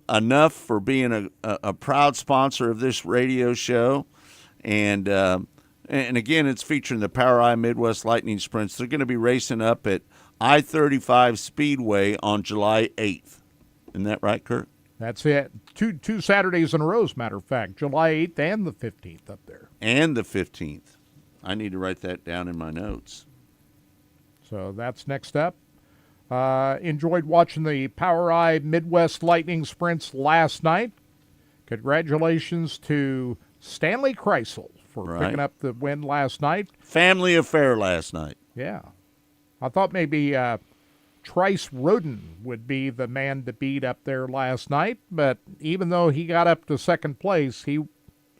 Speaker 7: enough for being a proud sponsor of this radio show. And again, it's featuring the POWRi Midwest Lightning Sprints. They're going to be racing up at I-35 Speedway on July 8th. Isn't that right, Kurt?
Speaker 10: That's it. Two Saturdays in a row, as a matter of fact. July 8th and the 15th up there.
Speaker 7: And the 15th. I need to write that down in my notes.
Speaker 10: So that's next up. Enjoyed watching the POWRi Midwest Lightning Sprints last night. Congratulations to Stanley Kreisel for picking up the win last night.
Speaker 7: Family affair last night.
Speaker 10: Yeah. I thought maybe Trice Roden would be the man to beat up there last night, but even though he got up to second place,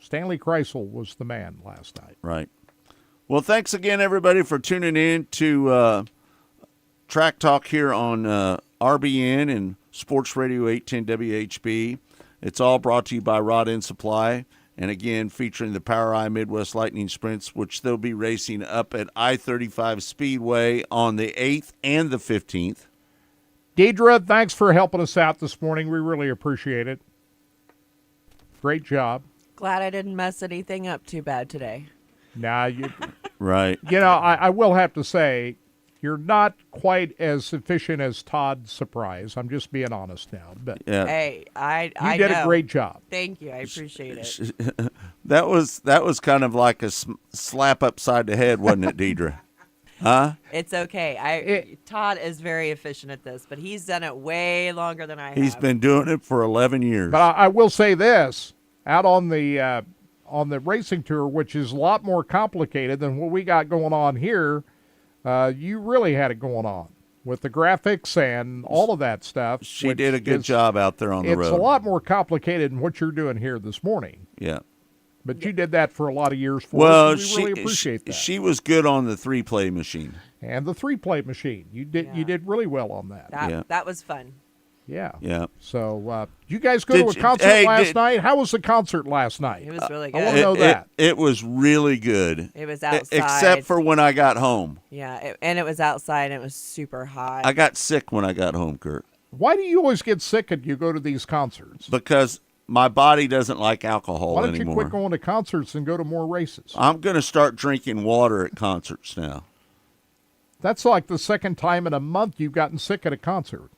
Speaker 10: Stanley Kreisel was the man last night.
Speaker 7: Right. Well, thanks again, everybody, for tuning in to Track Talk here on RBN and Sports Radio 810 WHB. It's all brought to you by Rod End Supply, and again, featuring the POWRi Midwest Lightning Sprints, which they'll be racing up at I-35 Speedway on the 8th and the 15th.
Speaker 10: Deidre, thanks for helping us out this morning. We really appreciate it. Great job.
Speaker 12: Glad I didn't mess anything up too bad today.
Speaker 10: Now you,
Speaker 7: right?
Speaker 10: You know, I will have to say, you're not quite as efficient as Todd Surprise. I'm just being honest now, but
Speaker 12: hey, I
Speaker 10: did
Speaker 12: know.
Speaker 10: a great job.
Speaker 12: Thank you, I appreciate it.
Speaker 7: That was kind of like a slap upside the head, wasn't it, Deidre? Huh?
Speaker 12: It's okay. Todd is very efficient at this, but he's done it way longer than I have.
Speaker 7: He's been doing it for 11 years.
Speaker 10: But I will say this: out on the racing tour, which is a lot more complicated than what we got going on here, you really had it going on with the graphics and all of that stuff.
Speaker 7: She did a good job out there on the road.
Speaker 10: It's a lot more complicated than what you're doing here this morning.
Speaker 7: Yeah.
Speaker 10: But you did that for a lot of years for us. We really appreciate that.
Speaker 7: She was good on the 3-play machine.
Speaker 10: And the 3-play machine. You did really well on that.
Speaker 12: That was fun.
Speaker 10: Yeah.
Speaker 7: Yeah.
Speaker 10: So, you guys go to a concert last night? How was the concert last night?
Speaker 12: It was really good.
Speaker 10: I want to know that.
Speaker 7: It was really good.
Speaker 12: It was outside.
Speaker 7: Except for when I got home.
Speaker 12: Yeah, and it was outside and it was super hot.
Speaker 7: I got sick when I got home, Kurt.
Speaker 10: Why do you always get sick when you go to these concerts?
Speaker 7: Because my body doesn't like alcohol
Speaker 10: anymore. Why don't
Speaker 7: anymore.
Speaker 10: you quit going to concerts and go to more races?
Speaker 7: I'm going to start drinking water at concerts now.
Speaker 10: That's like the second time in a month you've gotten sick at a concert.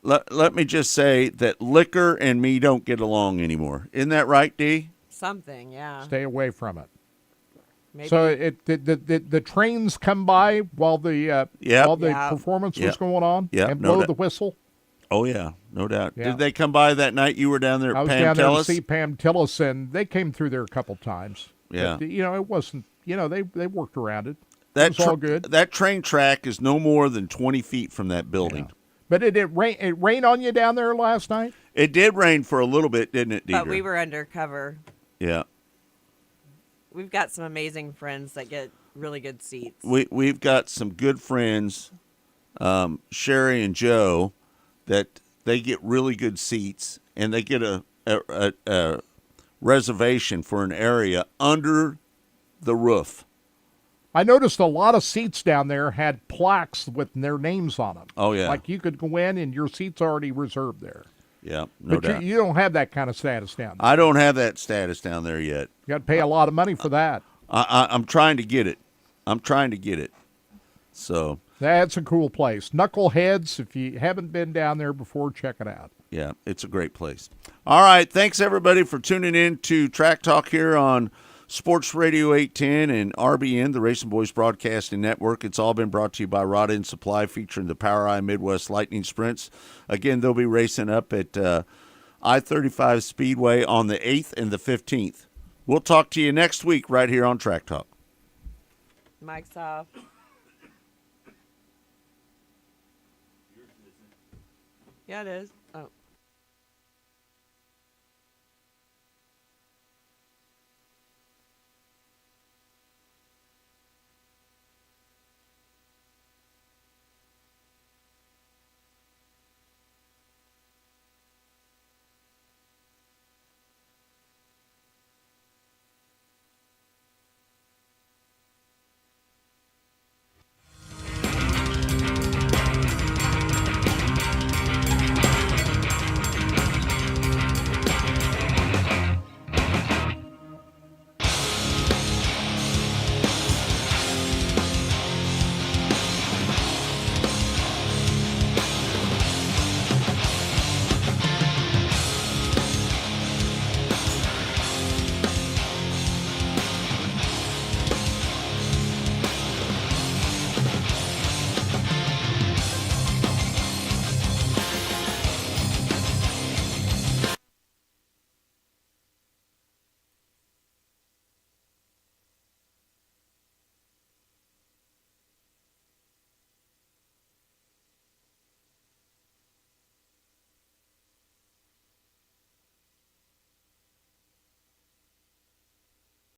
Speaker 7: Let me just say that liquor and me don't get along anymore. Isn't that right, Dee?
Speaker 12: Something, yeah.
Speaker 10: Stay away from it.
Speaker 12: Maybe.
Speaker 10: So the trains come by while the performance was going on and blow the whistle?
Speaker 7: Oh, yeah, no doubt.
Speaker 10: Yeah.
Speaker 7: Did they come by that night you were down there at
Speaker 10: I was
Speaker 7: Pam
Speaker 10: down there to
Speaker 7: Tillis?
Speaker 10: see Pam Tillis, and they came through there a couple times.
Speaker 7: Yeah.
Speaker 10: But, it wasn't, they worked around it. It was all good.
Speaker 7: That train track is no more than 20 feet from that building.
Speaker 10: Yeah. But it rain on you down there last night?
Speaker 7: It did rain for a little bit, didn't it, Deidre?
Speaker 12: But we were undercover.
Speaker 7: Yeah.
Speaker 12: We've got some amazing friends that get really good seats.
Speaker 7: We've got some good friends, Sherry and Joe, that they get really good seats, and they get a reservation for an area under the roof.
Speaker 10: I noticed a lot of seats down there had plaques with their names on them.
Speaker 7: Oh, yeah.
Speaker 10: Like you could go in and your seat's already reserved there.
Speaker 7: Yeah, no doubt.
Speaker 10: But you don't have that kind of status down there.
Speaker 7: I don't have that status down there yet.
Speaker 10: You got to pay a lot of money for that.
Speaker 7: I'm trying to get it. So
Speaker 10: that's a cool place. Knuckleheads, if you haven't been down there before, check it out.
Speaker 7: yeah, it's a great place. All right, thanks everybody for tuning in to Track Talk here on Sports Radio 810 and RBN, the Racing Boys Broadcasting Network. It's all been brought to you by Rod End Supply, featuring the POWRi Midwest Lightning Sprints. Again, they'll be racing up at I-35 Speedway on the 8th and the 15th. We'll talk to you next week right here on Track Talk.
Speaker 12: Mike's off. Yeah, it is. Oh.